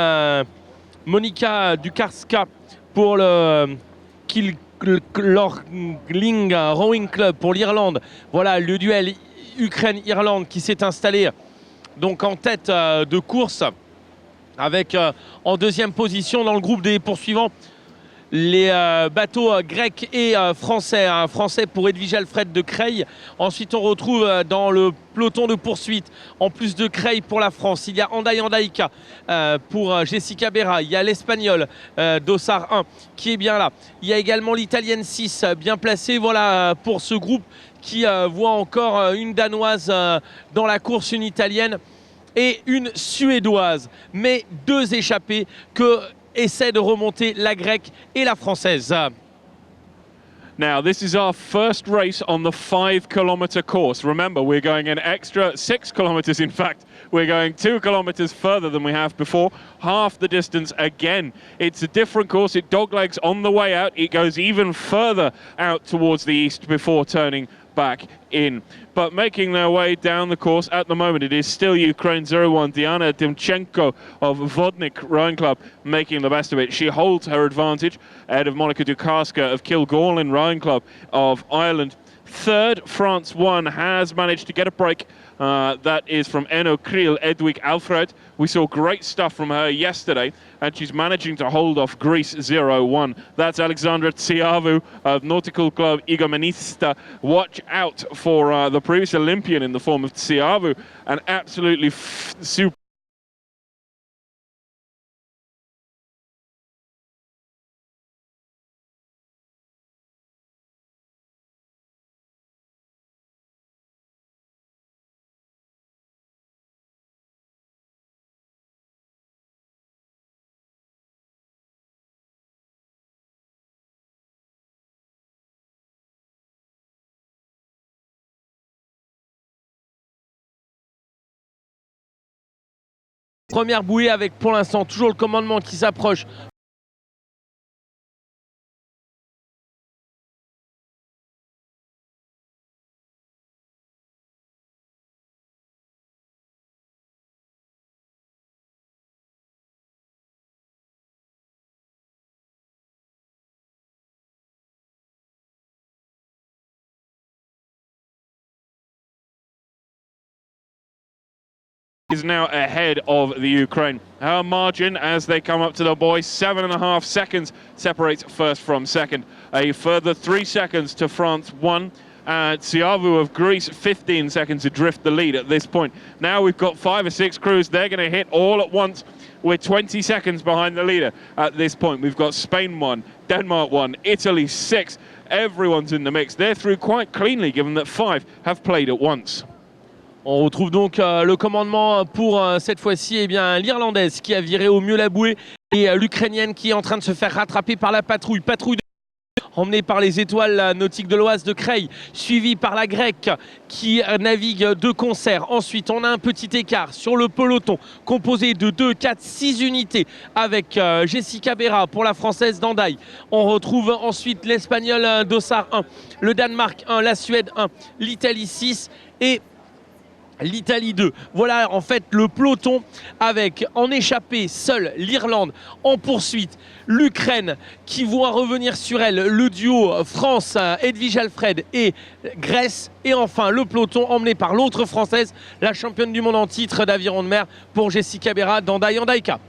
Monika Dukarska pour le Kilklorling Rowing Club pour l'Irlande. Voilà le duel Ukraine-Irlande qui s'est installé donc en tête de course avec en 2e position dans le groupe des poursuivants les bateaux grecs et français. Un français pour Edwige Alfred de Creil. Ensuite, on retrouve dans le peloton de poursuite, en plus de Creil pour la France, il y a Andaï Andaïka pour Jessica Berra. Il y a l'Espagnol Dossard 1 qui est bien là. Il y a également l'Italienne 6 bien placée. Voilà pour ce groupe qui voit encore une Danoise dans la course, une Italienne et une Suédoise. Mais 2 échappées que essaie de remonter la grecque et la française. Now, this is our first race on the 5-kilometer course. Remember, we're going an extra 6 kilometers, in fact. We're going 2 kilometers further than we have before, half the distance again. It's a different course. It doglegs on the way out. It goes even further out towards the east before turning back in. But making their way down the course at the moment, it is still Ukraine 0-1. Diana Dimchenko of Vodnik Rowing Club making the best of it. She holds her advantage ahead of Monika Dukarska of Kilgorlin Rowing Club of Ireland. 3rd, France 1 has managed to get a break. That is from Eno Kriel Edwig Alfred. We saw great stuff from her yesterday, and she's managing to hold off Greece 0-1. That's Alexandra Tsiavu of Nautical Club Igomenista. Watch out for the previous Olympian in the form of Tsiavu, an absolutely super. Première bouée avec pour l'instant toujours le commandement qui s'approche. Is now ahead of the Ukraine. Her margin as they come up to the buoy, 7.5 seconds separates first from second. A further 3 seconds to France 1. Tsiavu of Greece, 15 seconds adrift the lead at this point. Now we've got 5 or 6 crews. They're going to hit all at once. We're 20 seconds behind the leader at this point. We've got Spain 1, Denmark 1, Italy 6. Everyone's in the mix. They're through quite cleanly, given that 5 have played at once. On retrouve donc le commandement pour cette fois-ci l'Irlandaise qui a viré au mieux la bouée et l'Ukrainienne qui est en train de se faire rattraper par la patrouille. Emmenée par les étoiles nautiques de l'Oise de Creil, suivie par la Grecque qui navigue de concert. Ensuite, on a un petit écart sur le peloton composé de 2, 4, 6 unités avec Jessica Berra pour la Française d'Andaille. On retrouve ensuite l'Espagnol Dossard 1, le Danemark 1, la Suède 1, l'Italie 6 et l'Italie 2. Voilà en fait le peloton avec en échappée seule l'Irlande, en poursuite l'Ukraine qui voit revenir sur elle le duo France, Edwige Alfred et Grèce, et enfin le peloton emmené par l'autre Française, la championne du monde en titre d'aviron de mer pour Jessica Berra d'Andaille Andaïka.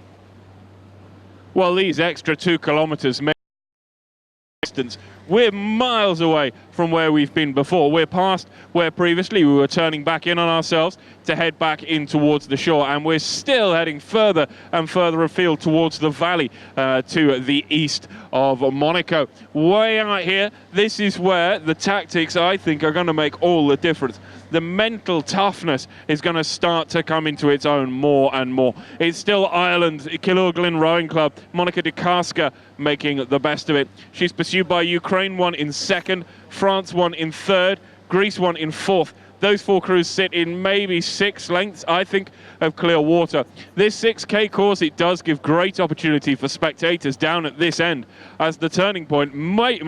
Well, these extra 2 kilometers make distance. We're miles away from where we've been before. We're past where previously we were turning back in on ourselves to head back in towards the shore, and we're still heading further and further afield towards the valley to the east of Monaco. Way out here, this is where the tactics, I think, are going to make all the difference. The mental toughness is going to start to come into its own more and more. It's still Ireland, Kilorglin Rowing Club, Monica de Karska making the best of it. She's pursued by Ukraine 1 in 2nd, France 1 in 3rd, Greece 1 in 4th. Those 4 crews sit in maybe 6 lengths, I think, of clear water. This 6K course, it does give great opportunity for spectators down at this end, as the turning point may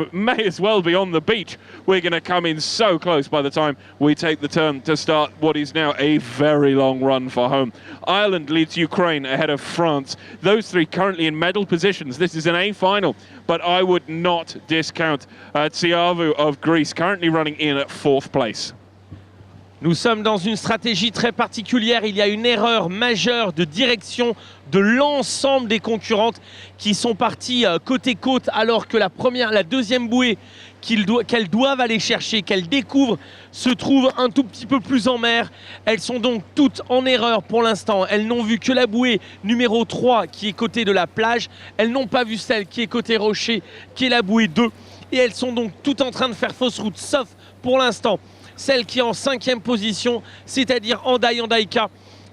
as well be on the beach. We're going to come in so close by the time we take the turn to start what is now a very long run for home. Ireland leads Ukraine ahead of France. Those 3 currently in medal positions. This is an A final, but I would not discount Tsiavu of Greece, currently running in at 4th place. Nous sommes dans une stratégie très particulière. Il y a une erreur majeure de direction de l'ensemble des concurrentes qui sont parties côte-côte, alors que la deuxième bouée qu'elles doivent aller chercher, qu'elles découvrent, se trouve un tout petit peu plus en mer. Elles sont donc toutes en erreur pour l'instant. Elles n'ont vu que la bouée numéro 3 qui est côté de la plage. Elles n'ont pas vu celle qui est côté rocher, qui est la bouée 2. Et elles sont donc toutes en train de faire fausse route, sauf pour l'instant celle qui est en 5e position, c'est-à-dire Andaille Andaïka,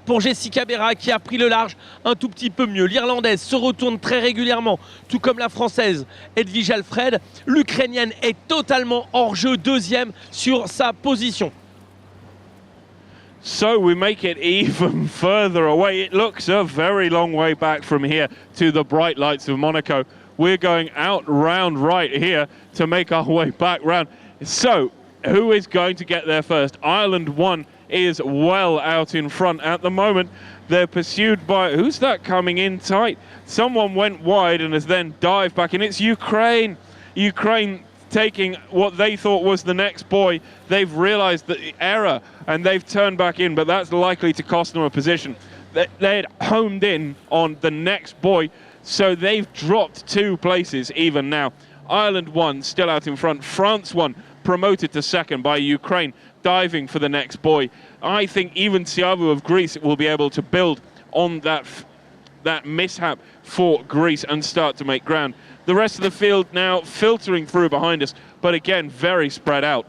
pour Jessica Berra qui a pris le large un tout petit peu mieux. L'Irlandaise se retourne très régulièrement, tout comme la Française Edwige Alfred. L'Ukrainienne est totalement hors jeu, 2e sur sa position. So we make it even further away. It looks a very long way back from here to the bright lights of Monaco. We're going out round right here to make our way back round. So who is going to get there first? Ireland 1 is well out in front at the moment. They're pursued by, who's that coming in tight? Someone went wide and has then dived back in. It's Ukraine. Ukraine taking what they thought was the next buoy. They've realized the error and they've turned back in, but that's likely to cost them a position. They had homed in on the next buoy, so they've dropped 2 places even now. Ireland 1 still out in front. France 1 promoted to 2nd by Ukraine, diving for the next buoy. I think even Tsiavu of Greece will be able to build on that mishap for Greece and start to make ground. The rest of the field now filtering through behind us, but again, very spread out.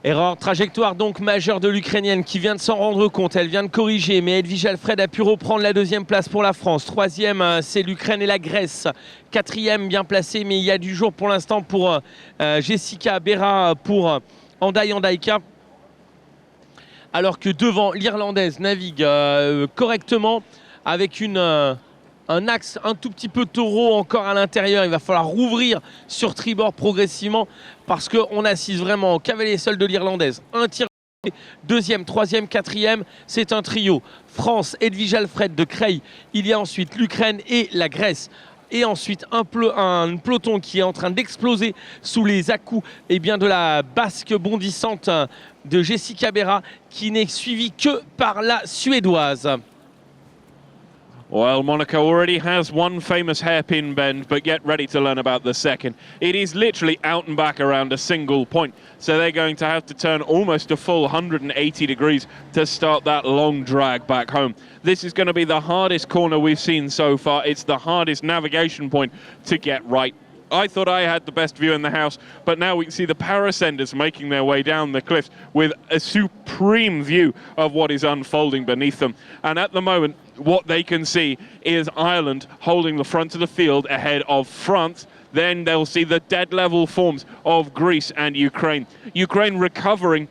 Erreur trajectoire donc majeure de l'Ukrainienne qui vient de s'en rendre compte, elle vient de corriger, mais Edwige Alfred a pu reprendre la 2e place pour la France. 3e, c'est l'Ukraine et la Grèce. 4e, bien placé, mais il y a du jour pour l'instant pour Jessica Berra pour Andaille Andaïka. Alors que devant, l'Irlandaise navigue correctement avec un axe un tout petit peu taureau encore à l'intérieur. Il va falloir rouvrir sur tribord progressivement parce qu'on assise vraiment au cavalier seul de l'Irlandaise. Un tir, 2e, 3e, 4e, c'est un trio. France, Edwige Alfred de Creil. Il y a ensuite l'Ukraine et la Grèce. Et ensuite un peloton qui est en train d'exploser sous les à-coups de la basque bondissante de Jessica Berra qui n'est suivie que par la Suédoise. Well, Monaco already has one famous hairpin bend, but get ready to learn about the second. It is literally out and back around a single point, so they're going to have to turn almost a full 180 degrees to start that long drag back home. This is going to be the hardest corner we've seen so far. It's the hardest navigation point to get right. I thought I had the best view in the house, but now we can see the parascenders making their way down the cliffs with a supreme view of what is unfolding beneath them. And at the moment, what they can see is Ireland holding the front of the field ahead of France. Then they'll see the dead level forms of Greece and Ukraine. Ukraine recovering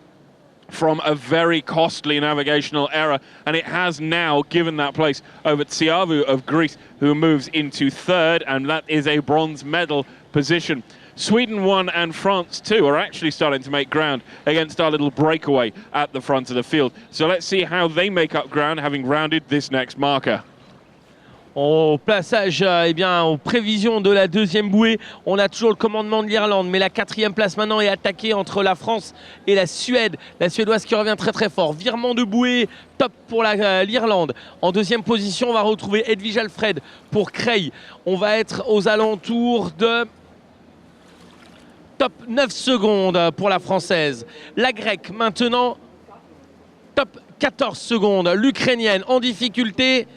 from a very costly navigational error, and it has now given that place over to Tsiavu of Greece, who moves into third, and that is a bronze medal position. Sweden 1 and France 2 are actually starting to make ground against our little breakaway at the front of the field. So let's see how they make up ground, having rounded this next marker. Au passage, eh bien, aux prévisions de la deuxième bouée, on a toujours le commandement de l'Irlande, mais la 4e place maintenant est attaquée entre la France et la Suède. La Suédoise qui revient très très fort. Virement de bouée, top pour l'Irlande. En deuxième position, on va retrouver Edwige Alfred pour Creil. On va être aux alentours de top 9 secondes pour la Française. La Grecque maintenant, top 14 secondes. L'Ukrainienne en difficulté,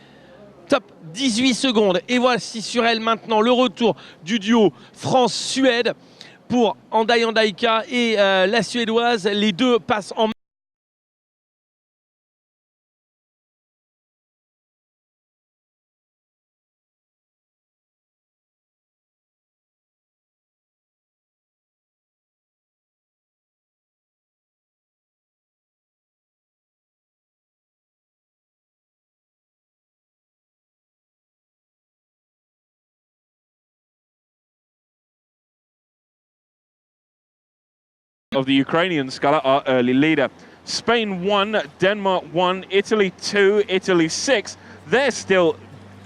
top 18 secondes. Et voici sur elle maintenant le retour du duo France-Suède pour Andai Andaika et la Suédoise. Les deux passent en of the Ukrainian sculler, our early leader. Spain 1, Denmark 1, Italy 2, Italy 6. They're still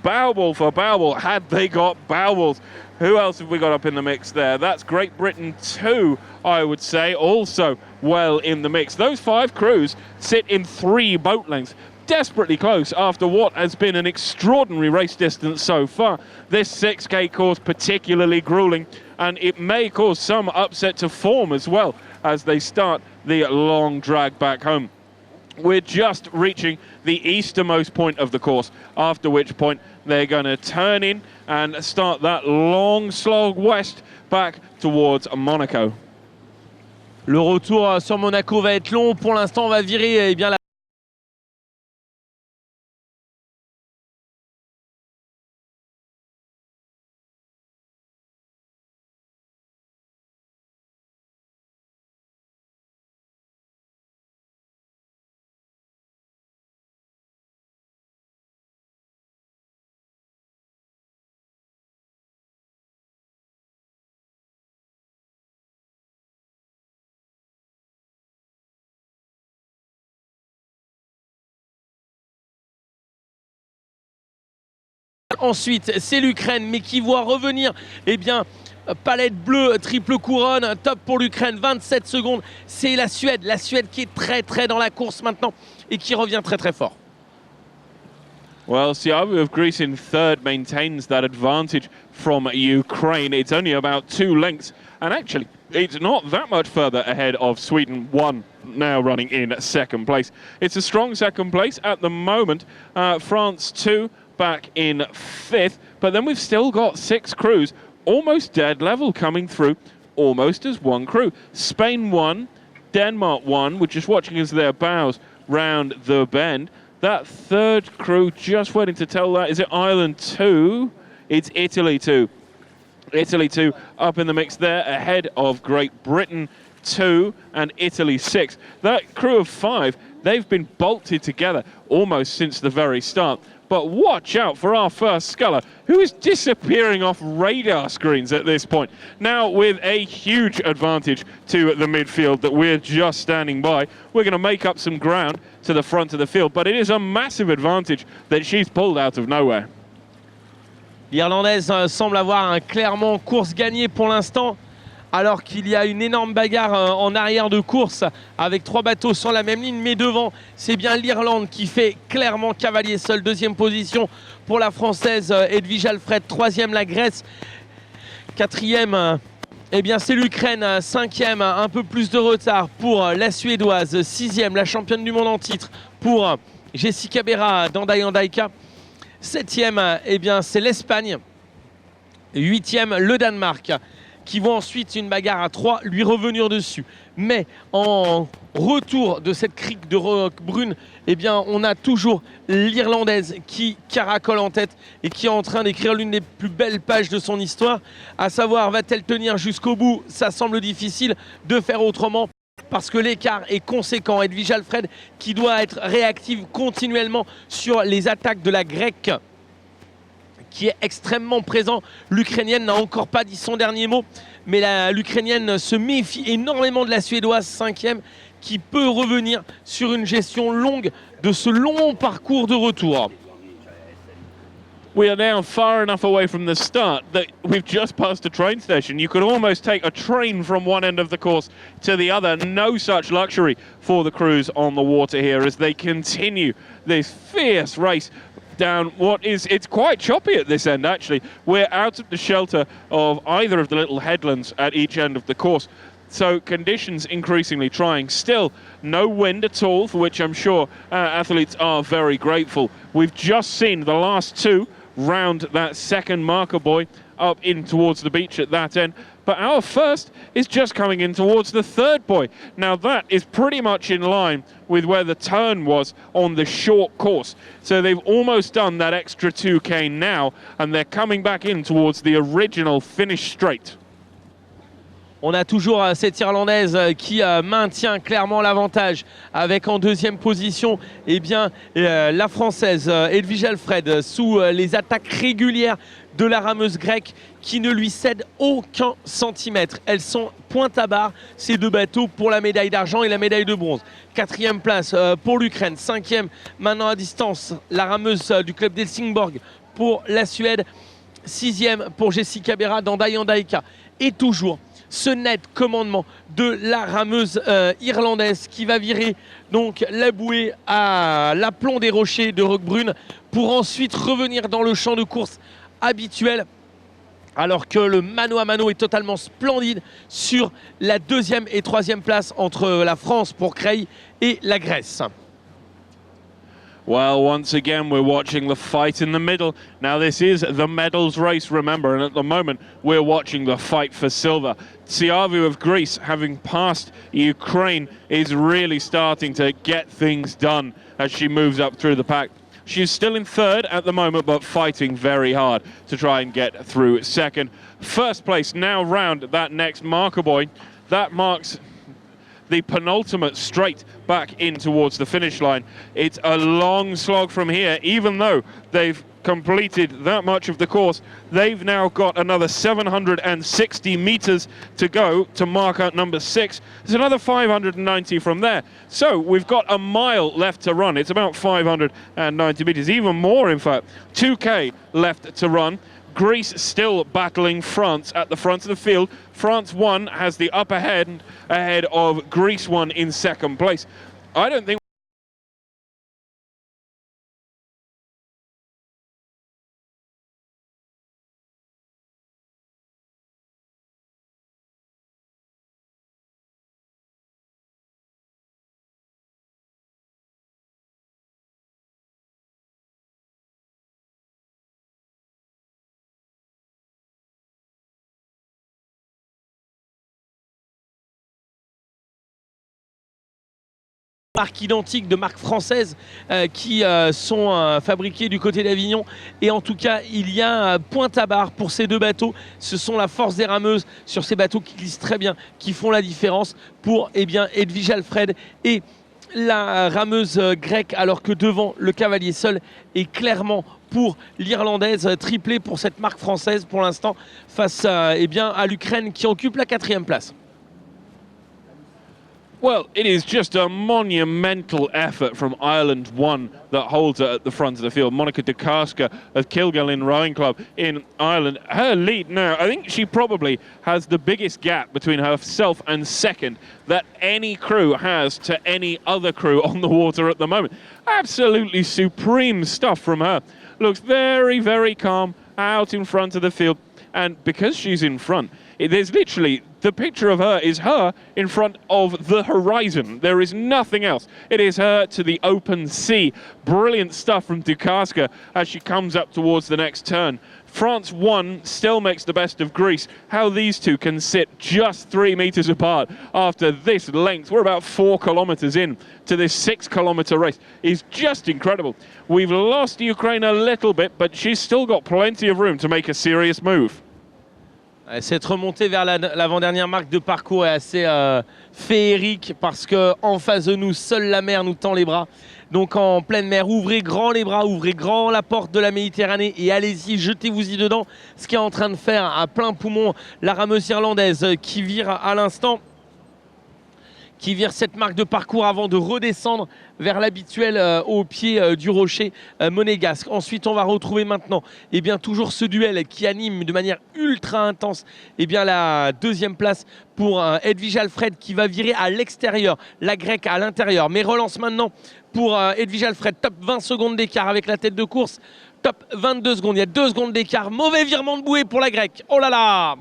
bow for bow. Had they got bow. Who else have we got up in the mix there? That's Great Britain 2, I would say, also well in the mix. Those 5 crews sit in 3 boat lengths. Desperately close after what has been an extraordinary race distance so far. This 6K course particularly grueling, and it may cause some upset to form as well as they start the long drag back home. We're just reaching the easternmost point of the course, after which point they're going to turn in and start that long slog west back towards Monaco. Le retour sur Monaco va être long. Pour l'instant, on va virer bien la Ensuite, c'est l'Ukraine, mais qui voit revenir, eh bien, palette bleue, triple couronne, top pour l'Ukraine, 27 secondes. C'est la Suède qui est très dans la course maintenant et qui revient très fort. Well, Tsiavu of Greece in third maintains that advantage from Ukraine. It's only about 2 lengths, and actually, it's not that much further ahead of Sweden 1, now running in second place. It's a strong second place at the moment. France 2, back in 5th, but then we've still got 6 crews almost dead level coming through, almost as 1 crew. Spain 1, Denmark 1, we're just watching as their bows round the bend. That 3rd crew just waiting to tell that, is it Ireland 2? It's Italy 2. Italy 2 up in the mix there, ahead of Great Britain 2 and Italy 6. That crew of 5, they've been bolted together almost since the very start. But watch out for our first sculler, who is disappearing off radar screens at this point. Now with a huge advantage to the midfield that we're just standing by. We're going to make up some ground to the front of the field, but it is a massive advantage that she's pulled out of nowhere. L'Irlandaise semble avoir clairement course gagnée pour l'instant, alors qu'il y a une énorme bagarre en arrière de course avec 3 bateaux sur la même ligne, mais devant c'est bien l'Irlande qui fait clairement cavalier seul. 2e position pour la Française Edwige Alfred, 3e la Grèce, 4e eh bien c'est l'Ukraine, 5e un peu plus de retard pour la Suédoise, 6e la championne du monde en titre pour Jessica Berra d'Andai Andaika, 7e eh bien c'est l'Espagne 8e, le Danemark, qui voit ensuite une bagarre à 3 lui revenir dessus. Mais en retour de cette crique de Roquebrune, eh bien, on a toujours l'Irlandaise qui caracole en tête et qui est en train d'écrire l'une des plus belles pages de son histoire. À savoir, va-t-elle tenir jusqu'au bout? Ça semble difficile de faire autrement, parce que l'écart est conséquent. Edwige Alfred qui doit être réactive continuellement sur les attaques de la Grecque, qui est extrêmement présent. L'Ukrainienne n'a encore pas dit son dernier mot, mais l'Ukrainienne se méfie énormément de la Suédoise 5e, qui peut revenir sur une gestion longue de ce long parcours de retour. We are now far enough away from the start that we've just passed a train station. You could almost take a train from one end of the course to the other. No such luxury for the crews on the water here as they continue this fierce race down it's quite choppy at this end actually. We're out of the shelter of either of the little headlands at each end of the course. So conditions increasingly trying. Still no wind at all, for which I'm sure athletes are very grateful. We've just seen the last two round that second marker buoy up in towards the beach at that end, but our first is just coming in towards the third buoy. Now that is pretty much in line with where the turn was on the short course, so they've almost done that extra 2k now, and they're coming back in towards the original finish straight. On a toujours cette Irlandaise qui maintient clairement l'avantage, avec en deuxième position eh bien, la Française Edwige Alfred, sous les attaques régulières de la rameuse grecque qui ne lui cède aucun centimètre. Elles sont pointe à barre, ces deux bateaux, pour la médaille d'argent et la médaille de bronze. 4e place pour l'Ukraine, 5e maintenant à distance, la rameuse du club d'Helsingborg pour la Suède, 6e pour Jessica Berra dans Daika. Et toujours ce net commandement de la rameuse irlandaise qui va virer donc la bouée à l'aplomb des rochers de Roquebrune pour ensuite revenir dans le champ de course habituel, alors que le mano à mano est totalement splendide sur la 2e et 3e place entre la France pour Creil et la Grèce. Well, once again, we're watching the fight in the middle. Now, this is the medals race, remember, and at the moment, we're watching the fight for silver. Tsiavu of Greece, having passed Ukraine, is really starting to get things done as she moves up through the pack. She's still in third at the moment, but fighting very hard to try and get through second. First place now round that next marker buoy. That marks the penultimate straight back in towards the finish line. It's a long slog from here, even though they've completed that much of the course. They've now got another 760 meters to go to marker number 6. There's another 590 from there. So we've got a mile left to run. It's about 590 meters, even more in fact. 2k left to run. Greece still battling France at the front of the field. France 1 has the upper hand ahead of Greece 1 in second place. I don't think marques identiques de marques françaises qui sont fabriquées du côté d'Avignon, et en tout cas il y a pointe à barre pour ces deux bateaux. Ce sont la force des rameuses sur ces bateaux qui glissent très bien, qui font la différence pour Edwige Alfred et la rameuse grecque, alors que devant le cavalier seul est clairement pour l'Irlandaise, triplée pour cette marque française pour l'instant face à l'Ukraine qui occupe la 4e place. Well, it is just a monumental effort from Ireland 1 that holds her at the front of the field. Monica de Karska of Kilgallen Rowing Club in Ireland. Her lead now, I think she probably has the biggest gap between herself and second that any crew has to any other crew on the water at the moment. Absolutely supreme stuff from her. Looks very, very calm out in front of the field. And because she's in front, there's literally the picture of her is her in front of the horizon. There is nothing else. It is her to the open sea. Brilliant stuff from Dukarska as she comes up towards the next turn. France 1 still makes the best of Greece. How these two can sit just 3 meters apart after this length, we're about 4 kilometers in to this 6 kilometer race, is just incredible. We've lost Ukraine a little bit, but she's still got plenty of room to make a serious move. Cette remontée vers l'avant-dernière marque de parcours est assez féerique parce qu'en face de nous, seule la mer nous tend les bras. Donc en pleine mer, ouvrez grand les bras, ouvrez grand la porte de la Méditerranée et allez-y, jetez-vous-y dedans. Ce qu'est en train de faire à plein poumon la rameuse irlandaise qui vire à l'instant, qui vire cette marque de parcours avant de redescendre vers l'habituel au pied du rocher monégasque. Ensuite, on va retrouver maintenant toujours ce duel qui anime de manière ultra intense la deuxième place pour Edwige Alfred qui va virer à l'extérieur, la grecque à l'intérieur. Mais relance maintenant pour Edwige Alfred, top 20 secondes d'écart avec la tête de course, top 22 secondes, il y a 2 secondes d'écart, mauvais virement de bouée pour la grecque, oh là là!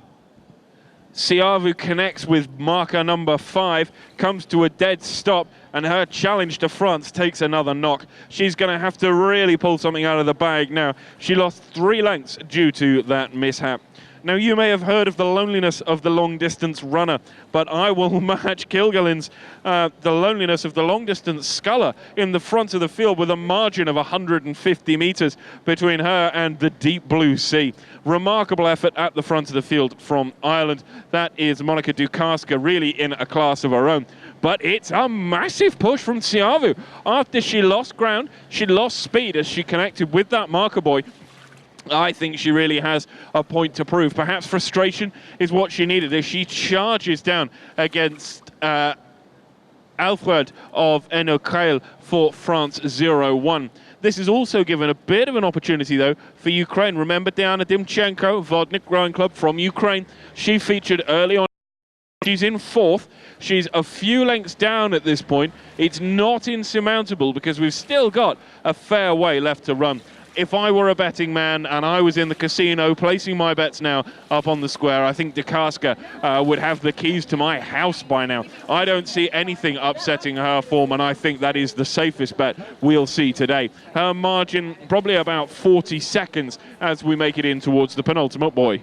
Siavu connects with marker number 5, comes to a dead stop, and her challenge to France takes another knock. She's going to have to really pull something out of the bag now. She lost 3 lengths due to that mishap. Now, you may have heard of the loneliness of the long-distance runner, but I will match Kilgallen's the loneliness of the long-distance sculler in the front of the field with a margin of 150 meters between her and the deep blue sea. Remarkable effort at the front of the field from Ireland. That is Monika Dukarska, really in a class of her own. But it's a massive push from Siavu. After she lost ground, she lost speed as she connected with that marker boy. I think she really has a point to prove. Perhaps frustration is what she needed as she charges down against Alfred of Enokail for France 0-1. This is also given a bit of an opportunity, though, for Ukraine. Remember Diana Dimchenko, Vodnik Rowing Club from Ukraine. She featured early on. She's in 4th. She's a few lengths down at this point. It's not insurmountable because we've still got a fair way left to run. If I were a betting man and I was in the casino placing my bets now up on the square, I think Dukarska would have the keys to my house by now. I don't see anything upsetting her form, and I think that is the safest bet we'll see today. Her margin probably about 40 seconds as we make it in towards the penultimate buoy.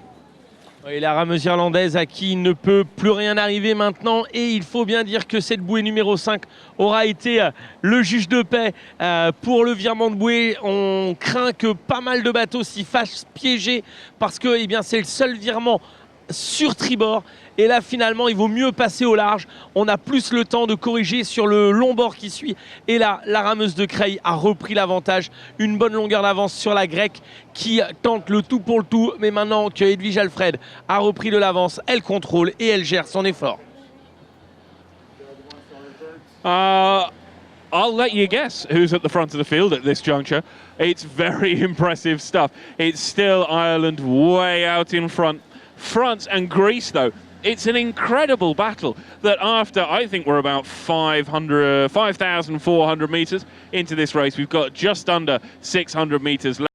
Et la rameuse irlandaise à qui il ne peut plus rien arriver maintenant, et il faut bien dire que cette bouée numéro 5 aura été le juge de paix pour le virement de bouée. On craint que pas mal de bateaux s'y fassent piéger parce que c'est le seul virement sur tribord, et là finalement il vaut mieux passer au large. On a plus le temps de corriger sur le long bord qui suit, et là la rameuse de Creil a repris l'avantage, une bonne longueur d'avance sur la grecque qui tente le tout pour le tout, mais maintenant que Edwige Alfred a repris de l'avance, elle contrôle et elle gère son effort. I'll let you guess who's at the front of the field at this juncture. It's very impressive stuff. It's still Ireland way out in front. France and Greece, though, it's an incredible battle that after, I think we're about 5,400 meters into this race, we've got just under 600 meters left.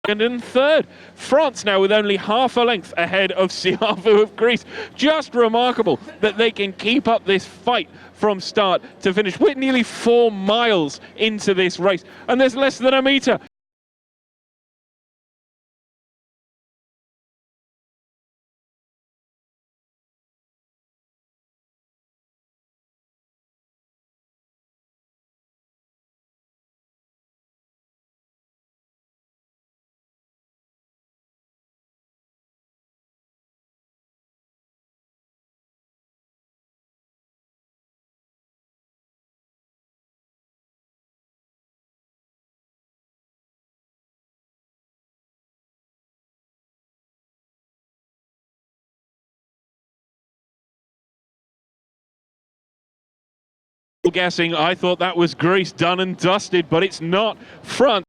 Second and third. France now with only half a length ahead of Siavu of Greece. Just remarkable that they can keep up this fight from start to finish. We're nearly 4 miles into this race, and there's less than a metre. Guessing, I thought that was Greece done and dusted, but it's not. Front